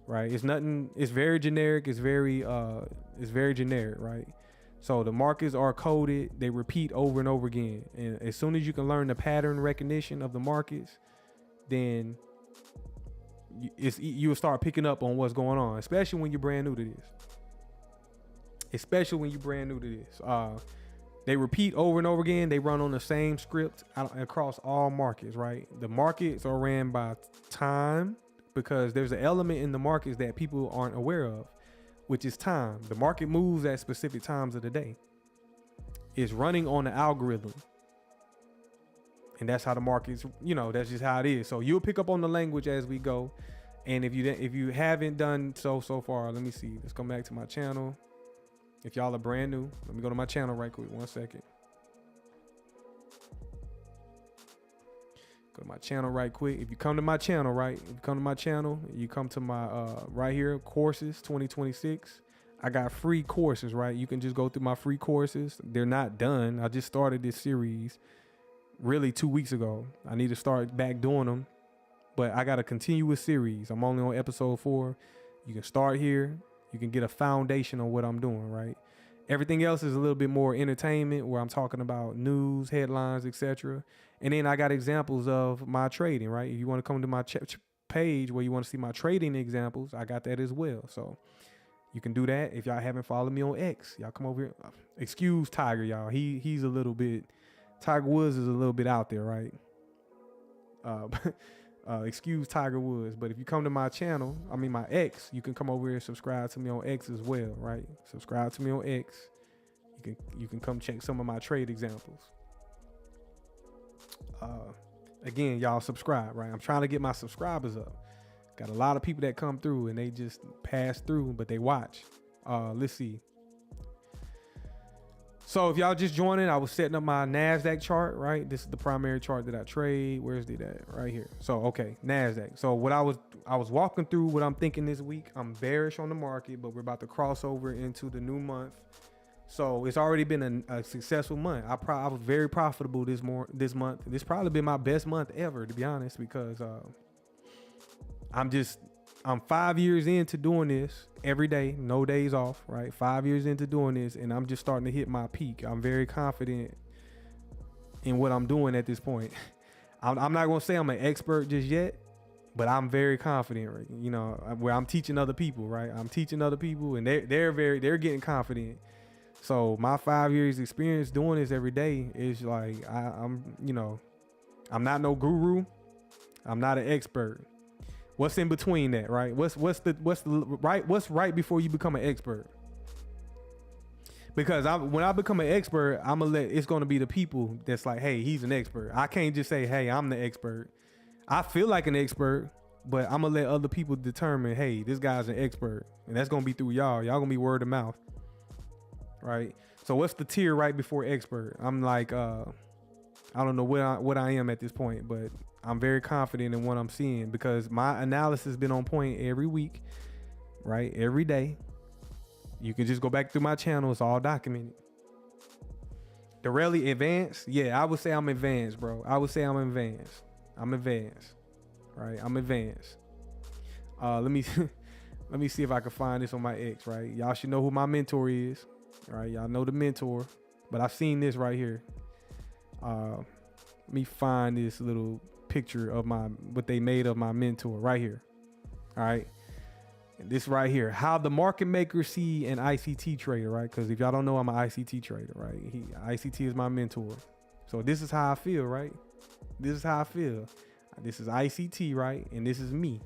right? It's nothing. It's very generic. It's very generic, right? So the markets are coded. They repeat over and over again. And as soon as you can learn the pattern recognition of the markets, then you will start picking up on what's going on, especially when you're brand new to this. They repeat over and over again. They run on the same script across all markets, right? The markets are ran by time because there's an element in the markets that people aren't aware of, which is time. The market moves at specific times of the day. It's running on the algorithm. And that's how the markets, that's just how it is. So you'll pick up on the language as we go. And if you haven't done so far, let me see. Let's come back to my channel. If y'all are brand new, let me go to my channel right quick. 1 second. Go to my channel right quick. If you come to my channel, you come to my right here, courses 2026. I got free courses, right? You can just go through my free courses. They're not done. I just started this series really 2 weeks ago. I need to start back doing them, but I got a continuous series. I'm only on episode 4. You can start here. You can get a foundation on what I'm doing, right? Everything else is a little bit more entertainment, where I'm talking about news, headlines, etc. And then I got examples of my trading, right? If you want to come to my page where you want to see my trading examples, I got that as well. So you can do that. If y'all haven't followed me on X, y'all come over here. Excuse Tiger, y'all. He's a little bit, Tiger Woods is a little bit out there, right? Excuse Tiger Woods, but if you come to my channel, my X, you can come over here and subscribe to me on X as well, right? Subscribe to me on X. You can come check some of my trade examples. Again, y'all subscribe, right? I'm trying to get my subscribers up. Got a lot of people that come through and they just pass through, but they watch. Let's see. So if y'all just joining, I was setting up my NASDAQ chart, right? This is the primary chart that I trade. Where's it at? Right here. So, okay, NASDAQ. So what I was walking through what I'm thinking this week. I'm bearish on the market, but we're about to cross over into the new month. So it's already been a successful month. I was very profitable this month. This probably been my best month ever, to be honest, because I'm 5 years into doing this every day, no days off, right? 5 years into doing this, and I'm just starting to hit my peak. I'm very confident in what I'm doing at this point. I'm not gonna say I'm an expert just yet, but I'm very confident, right? Where I'm teaching other people, right? I'm teaching other people, and they're getting confident. So my 5 years experience doing this every day is like I'm not no guru. I'm not an expert. What's in between that, right? What's right before you become an expert? Because when I become an expert, it's gonna be the people that's like, hey, he's an expert. I can't just say, hey, I'm the expert. I feel like an expert, but I'm gonna let other people determine, hey, this guy's an expert, and that's gonna be through y'all. Y'all gonna be word of mouth, right? So what's the tier right before expert? I'm like, I don't know what I am at this point, but I'm very confident in what I'm seeing because my analysis has been on point every week, right? Every day. You can just go back through my channel. It's all documented. The really advanced? Yeah, I would say I'm advanced, bro. I would say I'm advanced. I'm advanced, right? I'm advanced. Let me see if I can find this on my X, right? Y'all should know who my mentor is, right? Y'all know the mentor, but I've seen this right here. Let me find this little picture of what they made of my mentor right here. All right. And this right here, how the market makers see an ICT trader, right? Because if y'all don't know, I'm an ICT trader, right? ICT is my mentor. So this is how I feel, right? This is how I feel. This is ICT, right? And this is me.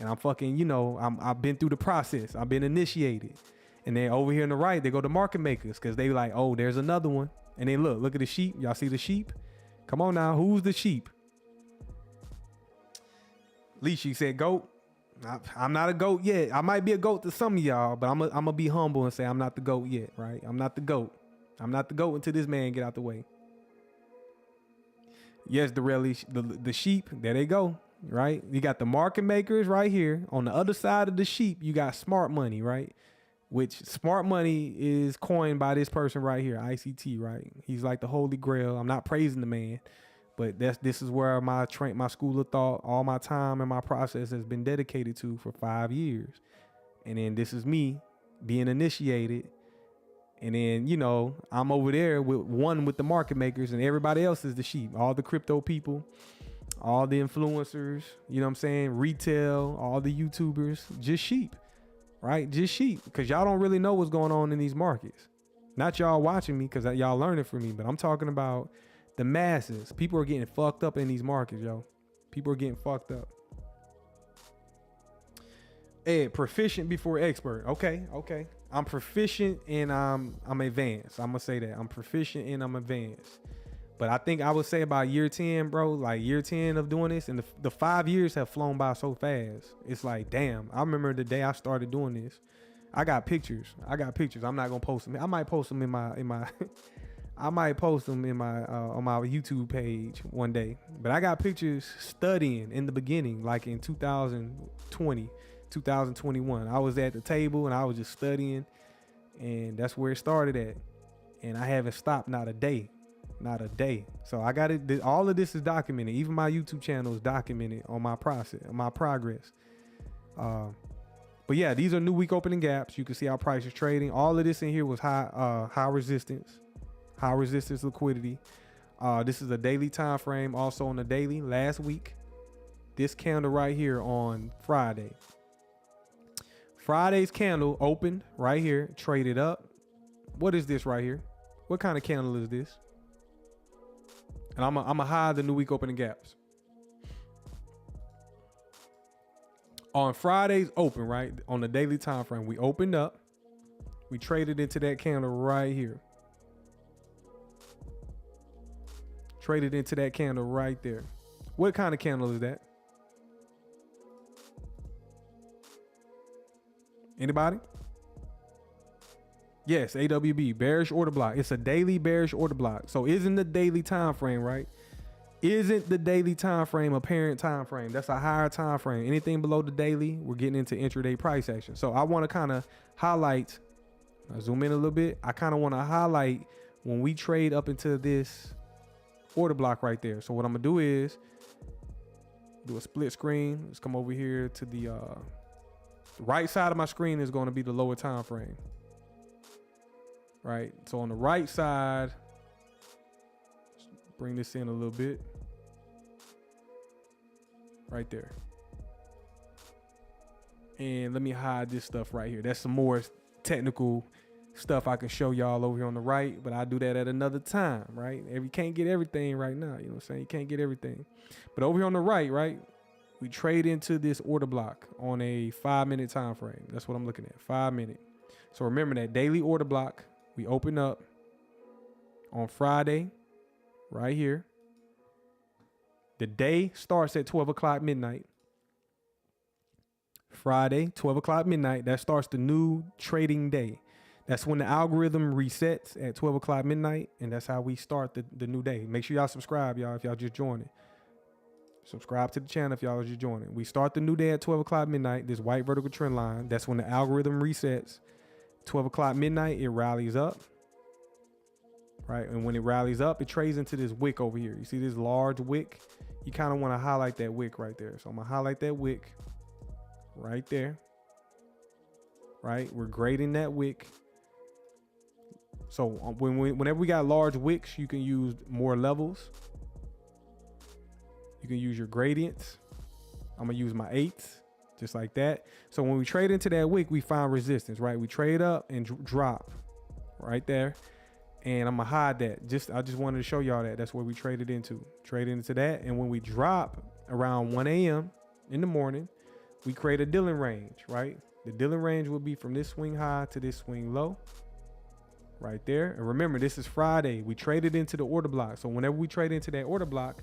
And I'm fucking, I've been through the process. I've been initiated. And then over here on the right, they go to market makers because they like, oh, there's another one. And then look at the sheep. Y'all see the sheep? Come on now. Who's the sheep? Leashy said goat. I'm not a goat yet. I might be a goat to some of y'all, but I'm gonna be humble and say I'm not the goat yet, right? I'm not the goat. I'm not the goat until this man get out the way. Yes, the sheep, there they go, right? You got the market makers right here. On the other side of the sheep, you got smart money, right? Which smart money is coined by this person right here, ICT, right? He's like the holy grail. I'm not praising the man, But this is where my school of thought, all my time and my process has been dedicated to for 5 years. And then this is me being initiated. And then, you know, I'm over there with the market makers, and everybody else is the sheep. All the crypto people, all the influencers, you know what I'm saying? Retail, all the YouTubers, just sheep, right? Just sheep. Because y'all don't really know what's going on in these markets. Not y'all watching me because y'all learning from me, but I'm talking about the masses. People are getting fucked up in these markets, yo. People are getting fucked up. Ed, proficient before expert. Okay. I'm proficient and I'm advanced. I'm gonna say that. I'm proficient and I'm advanced. But I think I would say about year 10, bro, like year 10 of doing this, and the 5 years have flown by so fast. It's like, damn, I remember the day I started doing this. I got pictures. I'm not gonna post them. I might post them in my I might post them in my on my YouTube page one day. But I got pictures studying in the beginning, like in 2020. 2021. I was at the table and I was just studying, and that's where it started at. And I haven't stopped, not a day. So I got it. All of this is documented. Even my YouTube channel is documented on my process, on my progress. But yeah, these are new week opening gaps. You can see how price is trading. All of this in here was high resistance liquidity. This is a daily time frame. Also on the daily last week, this candle right here on Friday. Friday's candle opened right here, traded up. What is this right here? What kind of candle is this? And I'm gonna hide the new week opening gaps. On Friday's open, right? On the daily time frame, we opened up. We traded into that candle right here. Traded into that candle right there. What kind of candle is that? Anybody? Yes, AWB, bearish order block. It's a daily bearish order block. So isn't the daily time frame, right? Isn't the daily time frame a parent time frame? That's a higher time frame. Anything below the daily, we're getting into intraday price action. So I want to kind of highlight, zoom in a little bit. I kind of want to highlight when we trade up into this order block right there. So what I'm gonna do is do a split screen. Let's come over here to the right side of my screen is going to be the lower time frame. Right. So on the right side, bring this in a little bit. Right there. And let me hide this stuff right here. That's some more technical stuff I can show y'all over here on the right, but I'll do that at another time, right? You can't get everything right now. You know what I'm saying? You can't get everything. But over here on the right, we trade into this order block on a 5-minute time frame. That's what I'm looking at, 5 minute. So remember that daily order block, we open up on Friday, right here. The day starts at 12 o'clock midnight. Friday, 12 o'clock midnight, that starts the new trading day. That's when the algorithm resets at 12 o'clock midnight, and that's how we start the new day. Make sure y'all subscribe, y'all, if y'all just joining. Subscribe to the channel if y'all are just joining. We start the new day at 12 o'clock midnight, this white vertical trend line. That's when the algorithm resets. 12 o'clock midnight, it rallies up, right? And when it rallies up, it trades into this wick over here. You see this large wick? You kind of want to highlight that wick right there. So I'm going to highlight that wick right there, right? We're grading that wick. So whenever we got large wicks, you can use more levels. You can use your gradients. I'm gonna use my 8s, just like that. So when we trade into that wick, we find resistance, right? We trade up and drop right there. And I'm gonna hide that. I just wanted to show y'all that. That's where we traded into. Traded into that. And when we drop around 1 a.m. in the morning, we create a Dilling range, right? The Dilling range will be from this swing high to this swing low. Right there. And remember, this is Friday. We traded into the order block. So whenever we trade into that order block,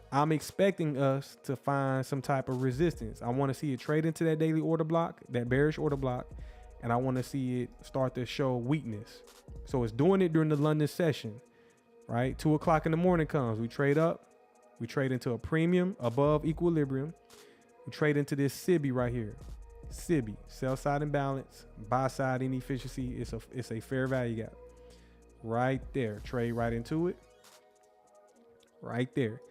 I'm expecting us to find some type of resistance. I want to see it trade into that daily order block, that bearish order block, and I want to see it start to show weakness. So it's doing it during the London session, right? 2 o'clock in the morning comes. We trade up. We trade into a premium above equilibrium. We trade into this SIBI right here. SIBI, sell side imbalance, buy side inefficiency. It's a fair value gap. Right there, trade right into it. right there.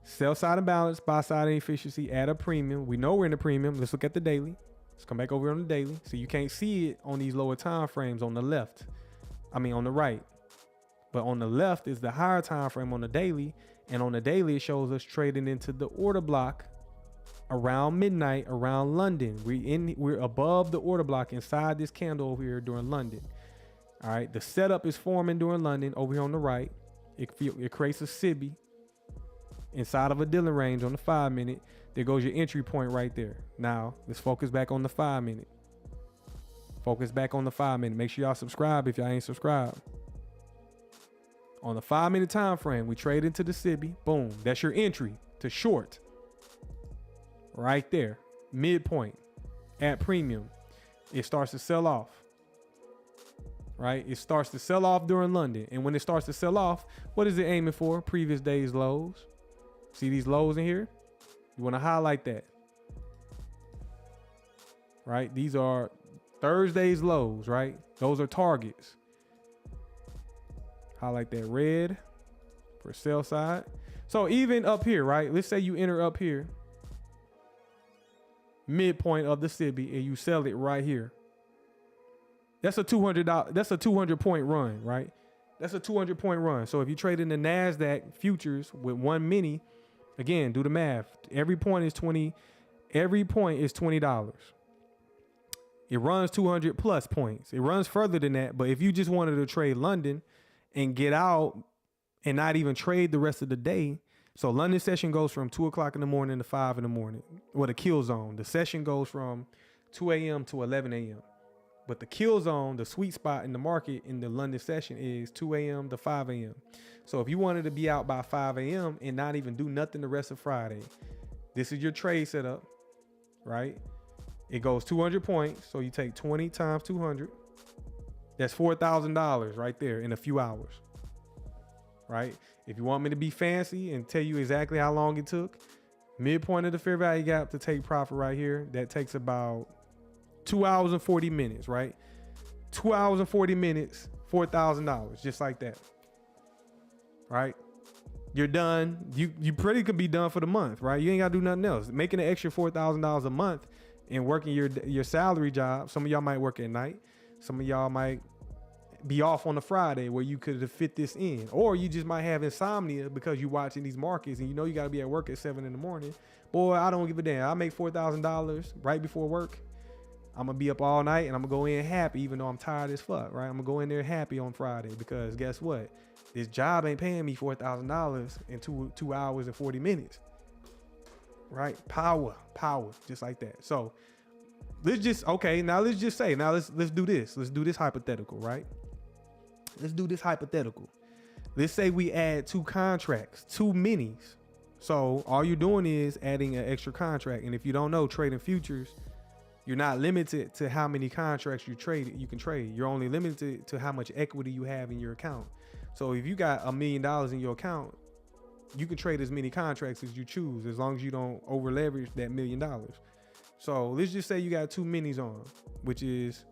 Sell side imbalance, buy side inefficiency, add a premium. We know we're in the premium. Let's look at the daily. Let's come back over on the daily. So you can't see it on these lower time frames on the left. On the right. But on the left is the higher time frame on the daily. And on the daily, it shows us trading into the order block around midnight, around London. We're above the order block inside this candle over here during London. All right. The setup is forming during London over here on the right. It creates a SIBI inside of a Dillon range on the 5 minute. There goes your entry point right there. Now let's focus back on the 5 minute. Focus back on the 5 minute. Make sure y'all subscribe if y'all ain't subscribed. On the 5 minute time frame, we trade into the SIBI. Boom. That's your entry to short. Right there. Midpoint. At premium. It starts to sell off. Right? It starts to sell off during London. And when it starts to sell off, what is it aiming for? Previous day's lows. See these lows in here? You want to highlight that. Right? These are Thursday's lows, right? Those are targets. Highlight that red for sell side. So even up here, right? Let's say you enter up here, midpoint of the SIBI, and you sell it right here. That's a $200. That's a 200-point run, right? That's a 200-point run. So if you trade in the NASDAQ futures with 1 mini, again, do the math. Every point is $20. Every point is $20. It runs 200 plus points. It runs further than that. But if you just wanted to trade London and get out and not even trade the rest of the day. So London session goes from 2 o'clock in the morning to 5 in the morning. Well, the kill zone. The session goes from 2 a.m. to 11 a.m. But the kill zone, the sweet spot in the market in the London session is 2 a.m. to 5 a.m. So if you wanted to be out by 5 a.m. and not even do nothing the rest of Friday, this is your trade setup, right? It goes 200 points. So you take 20 times 200. That's $4,000 right there in a few hours, right? If you want me to be fancy and tell you exactly how long it took, midpoint of the fair value gap to take profit right here, that takes about 2 hours and 40 minutes, right? 2 hours and 40 minutes, $4,000, just like that, right? You're done. You pretty could be done for the month, right? You ain't got to do nothing else. Making an extra $4,000 a month and working your salary job. Some of y'all might work at night. Some of y'all might be off on a Friday where you could have fit this in. Or you just might have insomnia because you're watching these markets and you know you got to be at work at 7 in the morning. Boy, I don't give a damn. I make $4,000 right before work. I'm going to be up all night and I'm going to go in happy even though I'm tired as fuck, right? I'm going to go in there happy on Friday because guess what? This job ain't paying me $4,000 in 2 hours and 40 minutes, right? Power, just like that. So let's just do this. Let's do this hypothetical, right? Let's do this hypothetical. Let's say we add 2 contracts, 2 minis. So all you're doing is adding an extra contract. And if you don't know, trading futures, you're not limited to how many contracts you can trade. You're only limited to how much equity you have in your account. So if you got $1 million in your account, you can trade as many contracts as you choose, as long as you don't over leverage that $1 million. So let's just say you got 2 minis on, which is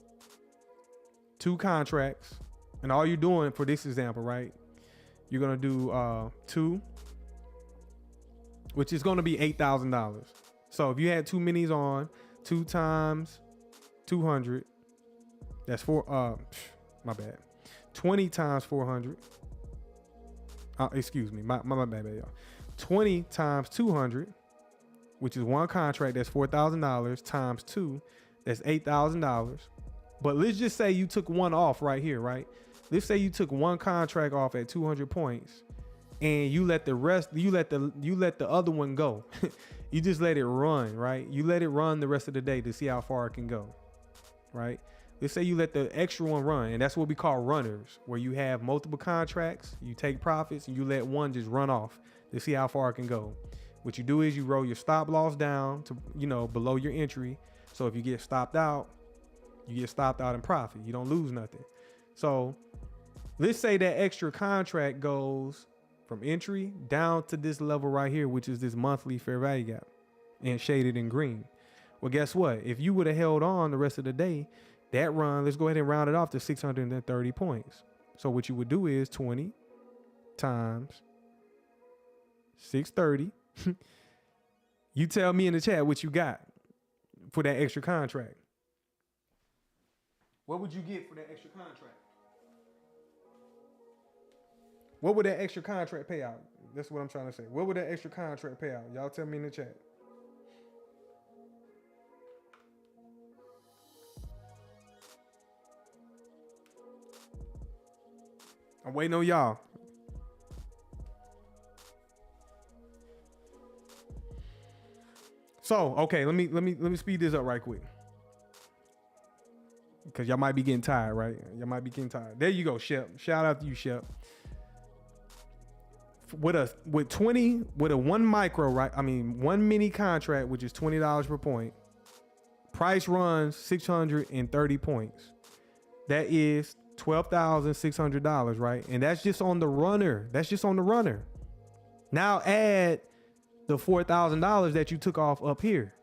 2 contracts. And all you're doing for this example, right? You're going to do 2, which is going to be $8,000. So if you had 2 minis on, 2 times 200, that's my bad. 20 times 400. Excuse me, my bad, y'all. 20 times 200, which is 1 contract, that's $4,000 times 2, that's $8,000. But let's just say you took 1 off right here, right? Let's say you took 1 contract off at 200 points and you let the other one go. You just let it run, right? You let it run the rest of the day to see how far it can go, right? Let's say you let the extra one run, and that's what we call runners, where you have multiple contracts, you take profits, and you let one just run off to see how far it can go. What you do is you roll your stop loss down to, below your entry. So if you get stopped out, you get stopped out in profit. You don't lose nothing. So let's say that extra contract goes from entry down to this level right here, which is this monthly fair value gap and shaded in green. Well, guess what? If you would have held on the rest of the day, that run, let's go ahead and round it off to 630 points. So what you would do is 20 times 630. You tell me in the chat what you got for that extra contract. What would you get for that extra contract? What would that extra contract pay out? That's what I'm trying to say. What would that extra contract pay out? Y'all tell me in the chat. I'm waiting on y'all. So, okay, let me speed this up right quick. Because y'all might be getting tired, right? Y'all might be getting tired. There you go, Shep. Shout out to you, Shep. With a 1 micro, right? I mean, 1 mini contract, which is $20 per point. Price runs 630 points. That is $12,600, right? And that's just on the runner. That's just on the runner. Now add the $4,000 that you took off up here.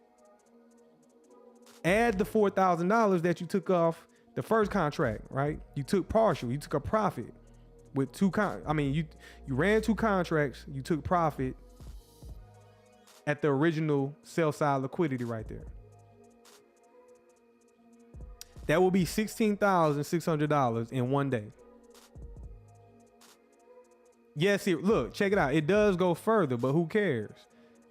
Add the $4,000 that you took off the first contract, right? You took partial. You took a profit with you ran 2 contracts. You took profit at the original sell side liquidity right there. That will be $16,600 in 1 day. Yes, look, check it out. It does go further, but who cares?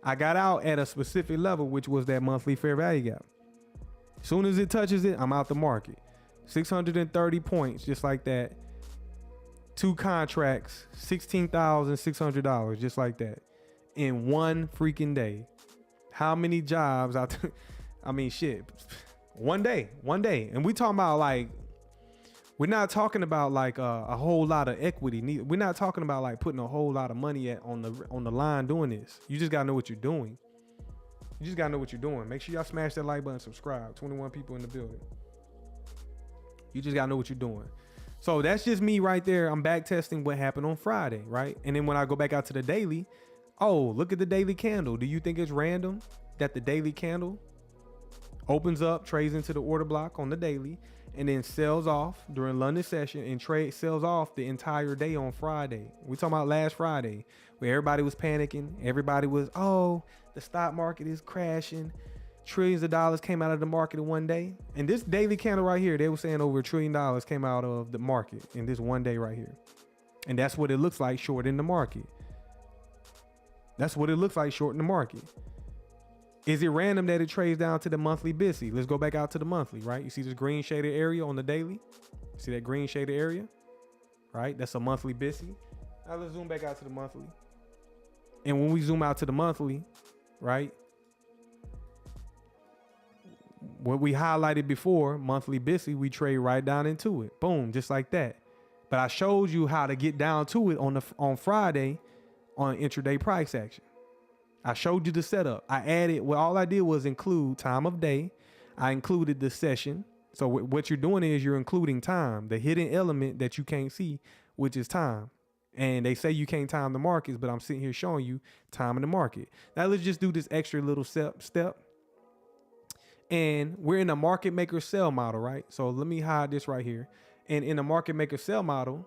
I got out at a specific level, which was that monthly fair value gap. As soon as it touches it, I'm out the market. 630 points, just like that. 2 contracts, $16,600, just like that, in 1 freaking day. How many jobs I mean, shit. 1 day, and we talking about like, we're not talking about like a whole lot of equity. We're not talking about like putting a whole lot of money on the line doing this. You just gotta know what you're doing. You just gotta know what you're doing. Make sure y'all smash that like button, subscribe. 21 people in the building. You just gotta know what you're doing. So that's just me right there. I'm back testing what happened on Friday, right? And then when I go back out to the daily, oh, look at the daily candle. Do you think it's random that the daily candle opens up, trades into the order block on the daily, and then sells off during London session and sells off the entire day on Friday? We talking about last Friday, where everybody was panicking. Everybody was, oh, the stock market is crashing. Trillions of dollars came out of the market in 1 day. And this daily candle right here, they were saying over $1 trillion came out of the market in this 1 day right here. And that's what it looks like short in the market. That's what it looks like short in the market. Is it random that it trades down to the monthly BISI? Let's go back out to the monthly, right? You see this green shaded area on the daily? See that green shaded area? Right? That's a monthly BISI. Now let's zoom back out to the monthly. And when we zoom out to the monthly, right? What we highlighted before, monthly BISI, we trade right down into it. Boom, just like that. But I showed you how to get down to it on Friday on intraday price action. I showed you the setup. I added, well, all I did was include time of day. I included the session. So what you're doing is you're including time, the hidden element that you can't see, which is time. And they say you can't time the markets, but I'm sitting here showing you time in the market. Now let's just do this extra little step. And we're in a market maker sell model, right? So let me hide this right here. And in a market maker sell model,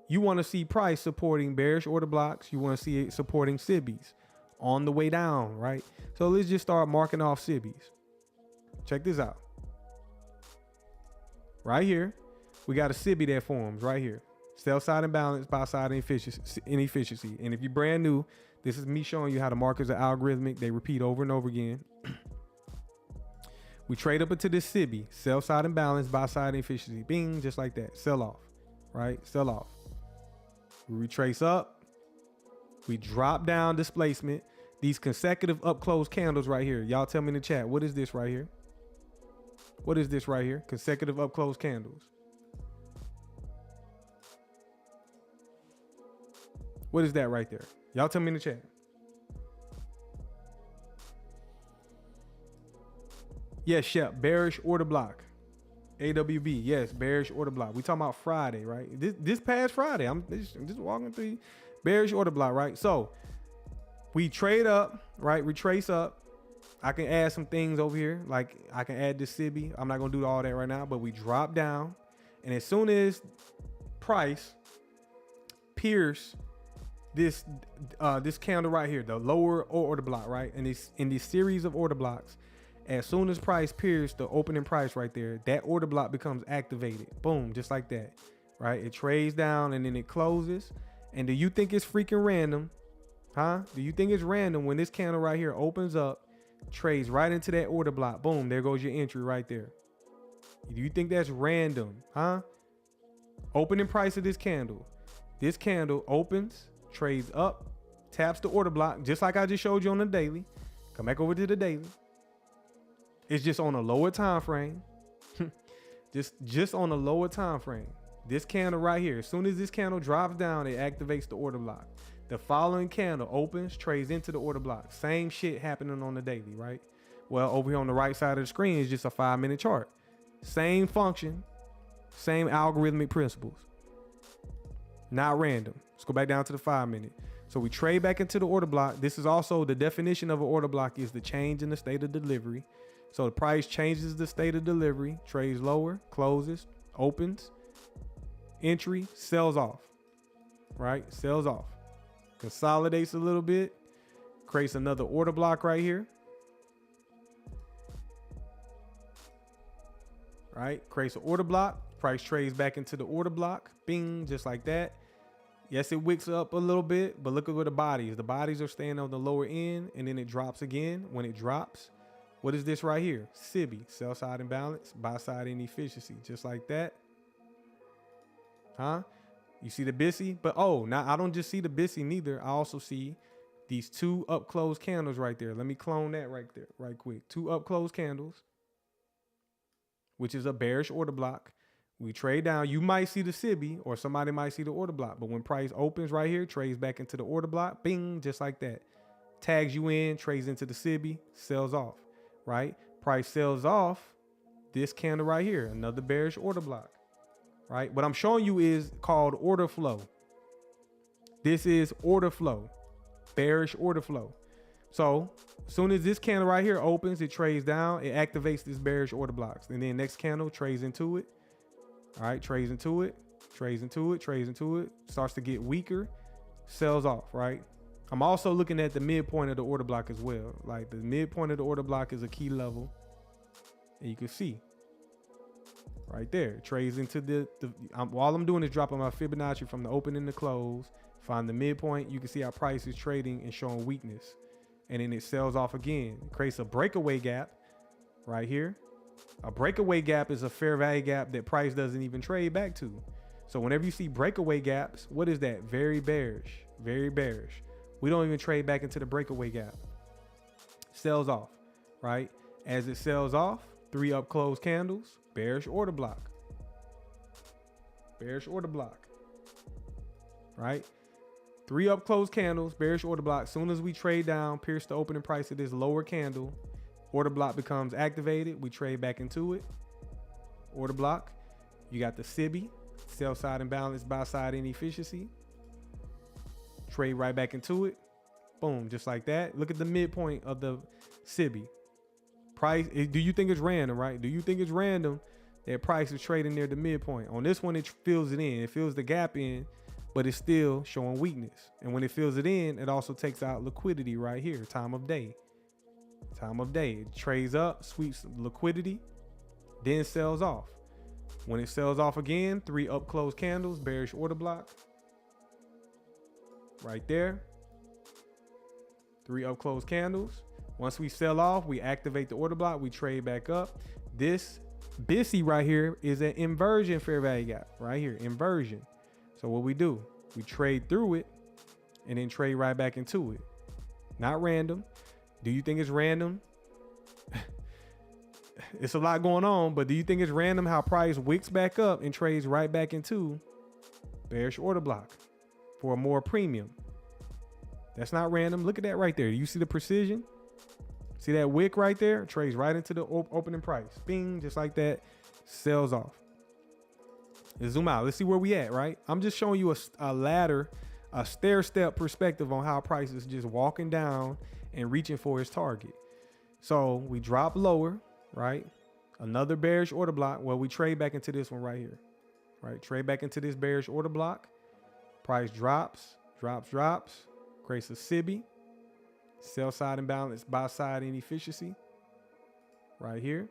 you want to see price supporting bearish order blocks. You want to see it supporting SIBIs on the way down, right? So let's just start marking off SIBIs. Check this out. Right here, we got a SIBI that forms right here. Sell side imbalance, buy side inefficiency. And if you're brand new, this is me showing you how the markets are algorithmic. They repeat over and over again. We trade up into this SIBI, sell side imbalance, buy side inefficiency. Bing, just like that. Sell off, right? Sell off. We retrace up. We drop down displacement. These consecutive up close candles right here. Y'all tell me in the chat, what is this right here? What is this right here? Consecutive up close candles. What is that right there? Y'all tell me in the chat. Yes, Shep, bearish order block. AWB, yes, bearish order block. We talking about Friday, right? This past Friday, I'm just walking through bearish order block, right? So we trade up, right? Retrace up. I can add some things over here, like I can add this SIBI. I'm not gonna do all that right now, but we drop down, and as soon as price pierce this this candle right here, the lower order block, right? And this in this series of order blocks, as soon as price pierces the opening price right there, that order block becomes activated. Boom, just like that, right? It trades down and then it closes. And do you think it's freaking random? Huh? Do you think it's random when this candle right here opens up, trades right into that order block? Boom, there goes your entry right there. Do you think that's random? Huh? Opening price of this candle. This candle opens, trades up, taps the order block, just like I just showed you on the daily. Come back over to the daily. It's just on a lower time frame. just on a lower time frame. This candle right here, as soon as this candle drops down, it activates the order block. The following candle opens, trades into the order block. Same shit happening on the daily, right? Well, over here on the right side of the screen is just a 5-minute chart. Same function, same algorithmic principles. Not random. Let's go back down to the 5-minute. So we trade back into the order block. This is also the definition of an order block is the change in the state of delivery. So the price changes the state of delivery, trades lower, closes, opens, entry, sells off, right? Sells off, consolidates a little bit, creates another order block right here, right? Creates an order block, price trades back into the order block, bing, just like that. Yes, it wicks up a little bit, but look at where the bodies. The bodies are staying on the lower end, and then it drops again. When it drops, what is this right here? SIBI, sell side imbalance, buy side inefficiency, just like that. Huh? You see the BISI? But oh, now I don't just see the BISI neither. I also see these 2 up close candles right there. Let me clone that right there, right quick. 2 up close candles, which is a bearish order block. We trade down. You might see the SIBI or somebody might see the order block. But when price opens right here, trades back into the order block, bing, just like that. Tags you in, trades into the SIBI, sells off, right? Price sells off this candle right here, another bearish order block. Right? What I'm showing you is called order flow. This is order flow, bearish order flow. So as soon as this candle right here opens, it trades down, it activates this bearish order blocks. And then next candle trades into it. All right, trades into it, trades into it, trades into it, starts to get weaker, sells off, right? I'm also looking at the midpoint of the order block as well. Like the midpoint of the order block is a key level. And you can see right there, trades into all I'm doing is dropping my Fibonacci from the opening to close, find the midpoint. You can see how price is trading and showing weakness. And then it sells off again, creates a breakaway gap right here. A breakaway gap is a fair value gap that price doesn't even trade back to. So whenever you see breakaway gaps, what is that? Very bearish, very bearish. We don't even trade back into the breakaway gap. Sells off, right? As it sells off, 3 up close candles, bearish order block. Bearish order block. Right? 3 up close candles, bearish order block. Soon as we trade down, pierce the opening price of this lower candle, order block becomes activated. We trade back into it. Order block. You got the SIBI, sell side imbalance, buy side inefficiency. Trade right back into it. Boom, just like that. Look at the midpoint of the SIBI. Price, do you think it's random, right? Do you think it's random that price is trading near the midpoint? On this one, it fills it in. It fills the gap in, but it's still showing weakness. And when it fills it in, it also takes out liquidity right here, time of day. Time of day. It trades up, sweeps liquidity, then sells off. When it sells off again, 3 up close candles, bearish order block. Right there. 3 up close candles. Once we sell off, we activate the order block, we trade back up. This BISI right here is an inversion fair value gap right here, inversion. So what we do, we trade through it and then trade right back into it. Not random. Do you think it's random? It's a lot going on, but do you think it's random how price wicks back up and trades right back into bearish order block for a more premium? That's not random. Look at that right there. You see the precision? See that wick right there? Trades right into the opening price. Bing, just like that. Sells off. Let's zoom out. Let's see where we at, right? I'm just showing you a ladder, a stair-step perspective on how price is just walking down and reaching for its target. So we drop lower, right? Another bearish order block. Well, we trade back into this one right here, right? Trade back into this bearish order block. Price drops, drops, creates a SIBI, sell side imbalance, buy side inefficiency, right here,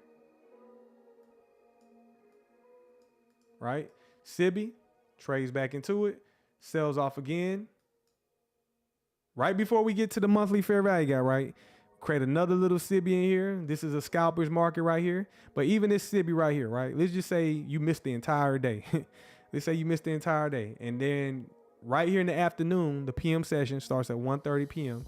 right? SIBI, trades back into it, sells off again. Right before we get to the monthly fair value gap, right? Create another little SIBI in here. This is a scalper's market right here. But even this SIBI right here, right? Let's just say you missed the entire day. Let's say you missed the entire day. And then right here in the afternoon, the PM session starts at 1:30 p.m.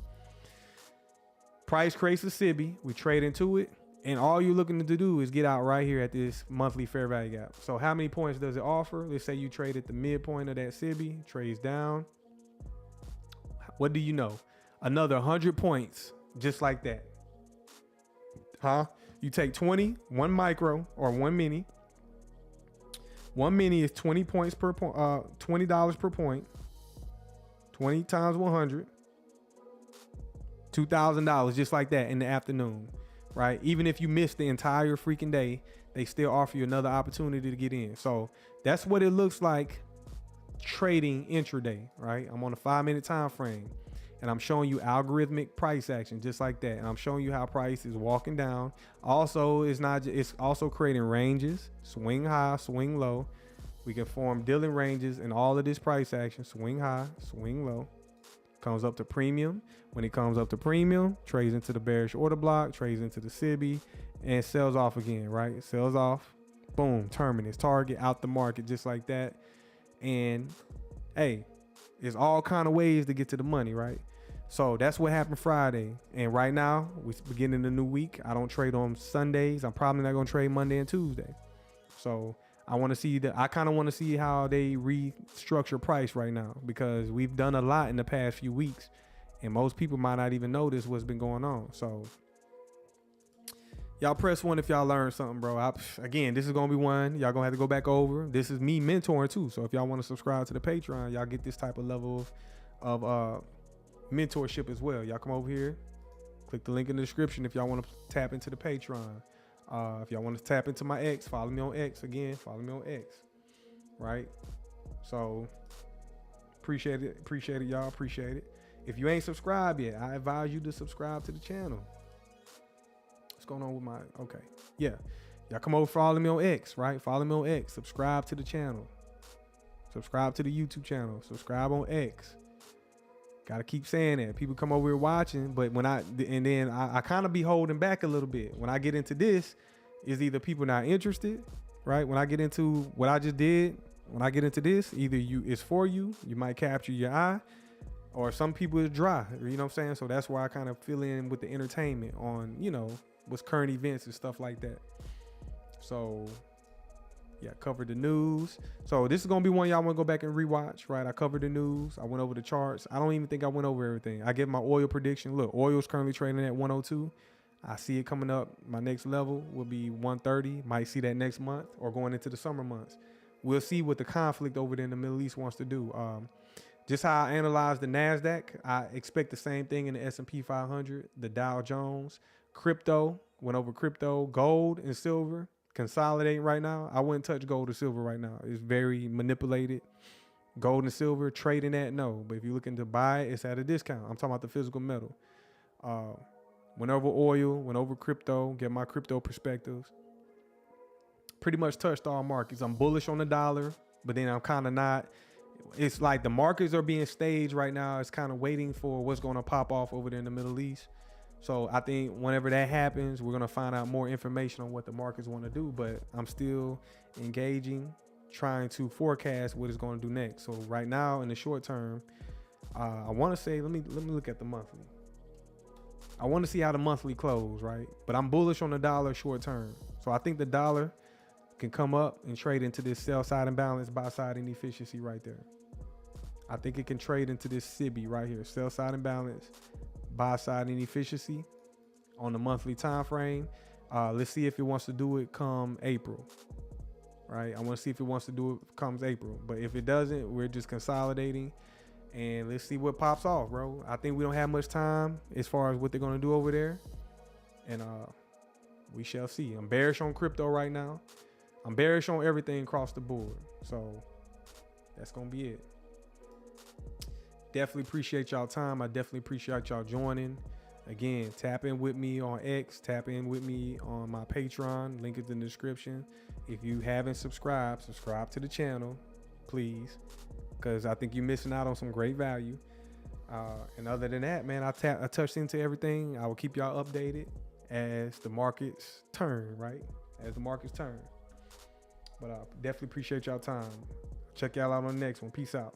Price creates a SIBI. We trade into it. And all you're looking to do is get out right here at this monthly fair value gap. So how many points does it offer? Let's say you trade at the midpoint of that SIBI, trades down. What do you know? Another 100 points, just like that. Huh? You take 20, one micro or one mini. One mini is 20 points per point, $20 per point. 20 times 100. $2,000, just like that in the afternoon, right? Even if you miss the entire freaking day, they still offer you another opportunity to get in. So that's what it looks like trading intraday, right? I'm on a 5-minute time frame and I'm showing you algorithmic price action just like that. And I'm showing you how price is walking down. Also, it's also creating ranges, swing high, swing low. We can form dealing ranges in all of this price action, swing high, swing low. Comes up to premium. When it comes up to premium, trades into the bearish order block, trades into the SIBI, and sells off again, right? Sells off, boom, terminus, target, out the market, just like that. And hey, there's all kind of ways to get to the money, right? So that's what happened Friday. And right now, we're beginning the new week. I don't trade on Sundays. I'm probably not gonna trade Monday and Tuesday. So I want to see I kind of want to see how they restructure price right now, because we've done a lot in the past few weeks and most people might not even notice what's been going on. So y'all press 1 if y'all learned something, bro. Again, this is going to be one y'all going to have to go back over. This is me mentoring too. So if y'all want to subscribe to the Patreon, y'all get this type of level of mentorship as well. Y'all come over here, click the link in the description if y'all want to tap into the Patreon. If y'all want to tap into my X, follow me on X. Again, follow me on X. Right? So appreciate it, y'all. Appreciate it. If you ain't subscribed yet, I advise you to subscribe to the channel. What's going on with my, okay. Yeah. Y'all come over, follow me on X, right? Follow me on X. Subscribe to the channel. Subscribe to the YouTube channel. Subscribe on X. Gotta keep saying that. People come over here watching, but when I kind of be holding back a little bit. When I get into this, is either people not interested, right? When I get into what I just did, when I get into this, either it's for you might capture your eye, or some people is dry, you know what I'm saying? So that's why I kind of fill in with the entertainment on, what's current events and stuff like that. So yeah, covered the news. So this is gonna be one y'all wanna go back and rewatch, right? I covered the news. I went over the charts. I don't even think I went over everything. I get my oil prediction. Look, oil's currently trading at 102. I see it coming up. My next level will be 130. Might see that next month or going into the summer months. We'll see what the conflict over there in the Middle East wants to do. Just how I analyze the NASDAQ, I expect the same thing in the S&P 500, the Dow Jones, crypto, went over crypto, gold and silver, consolidating right now. I wouldn't touch gold or silver right now. It's very manipulated. Gold and silver, trading at, no. But if you're looking to buy it, it's at a discount. I'm talking about the physical metal. Went over oil, went over crypto, get my crypto perspectives. Pretty much touched all markets. I'm bullish on the dollar, but then I'm kind of not. It's like the markets are being staged right now. It's kind of waiting for what's going to pop off over there in the Middle East. So I think whenever that happens, we're going to find out more information on what the markets want to do. But I'm still engaging, trying to forecast what it's going to do next. So right now in the short term, I want to say, let me look at the monthly. I want to see how the monthly close, right? But I'm bullish on the dollar short term. So I think the dollar can come up and trade into this sell side imbalance, buy side inefficiency right there. I think it can trade into this SIBI right here, sell side imbalance, buy side inefficiency on the monthly time frame. Let's see if it wants to do it come April, right? I want to see if it wants to do it comes April. But if it doesn't, we're just consolidating and let's see what pops off, bro. I think we don't have much time as far as what they're going to do over there. And we shall see. I'm bearish on crypto right now. I'm bearish on everything across the board. So that's going to be it. Definitely appreciate y'all time. I definitely appreciate y'all joining. Again, tap in with me on X, tap in with me on my Patreon, link is in the description. If you haven't subscribed, subscribe to the channel, please, because I think you're missing out on some great value. And other than that, man, I touched into everything. I will keep y'all updated as the markets turn, right? As the markets turn. But I definitely appreciate y'all time. Check y'all out on the next one. Peace out.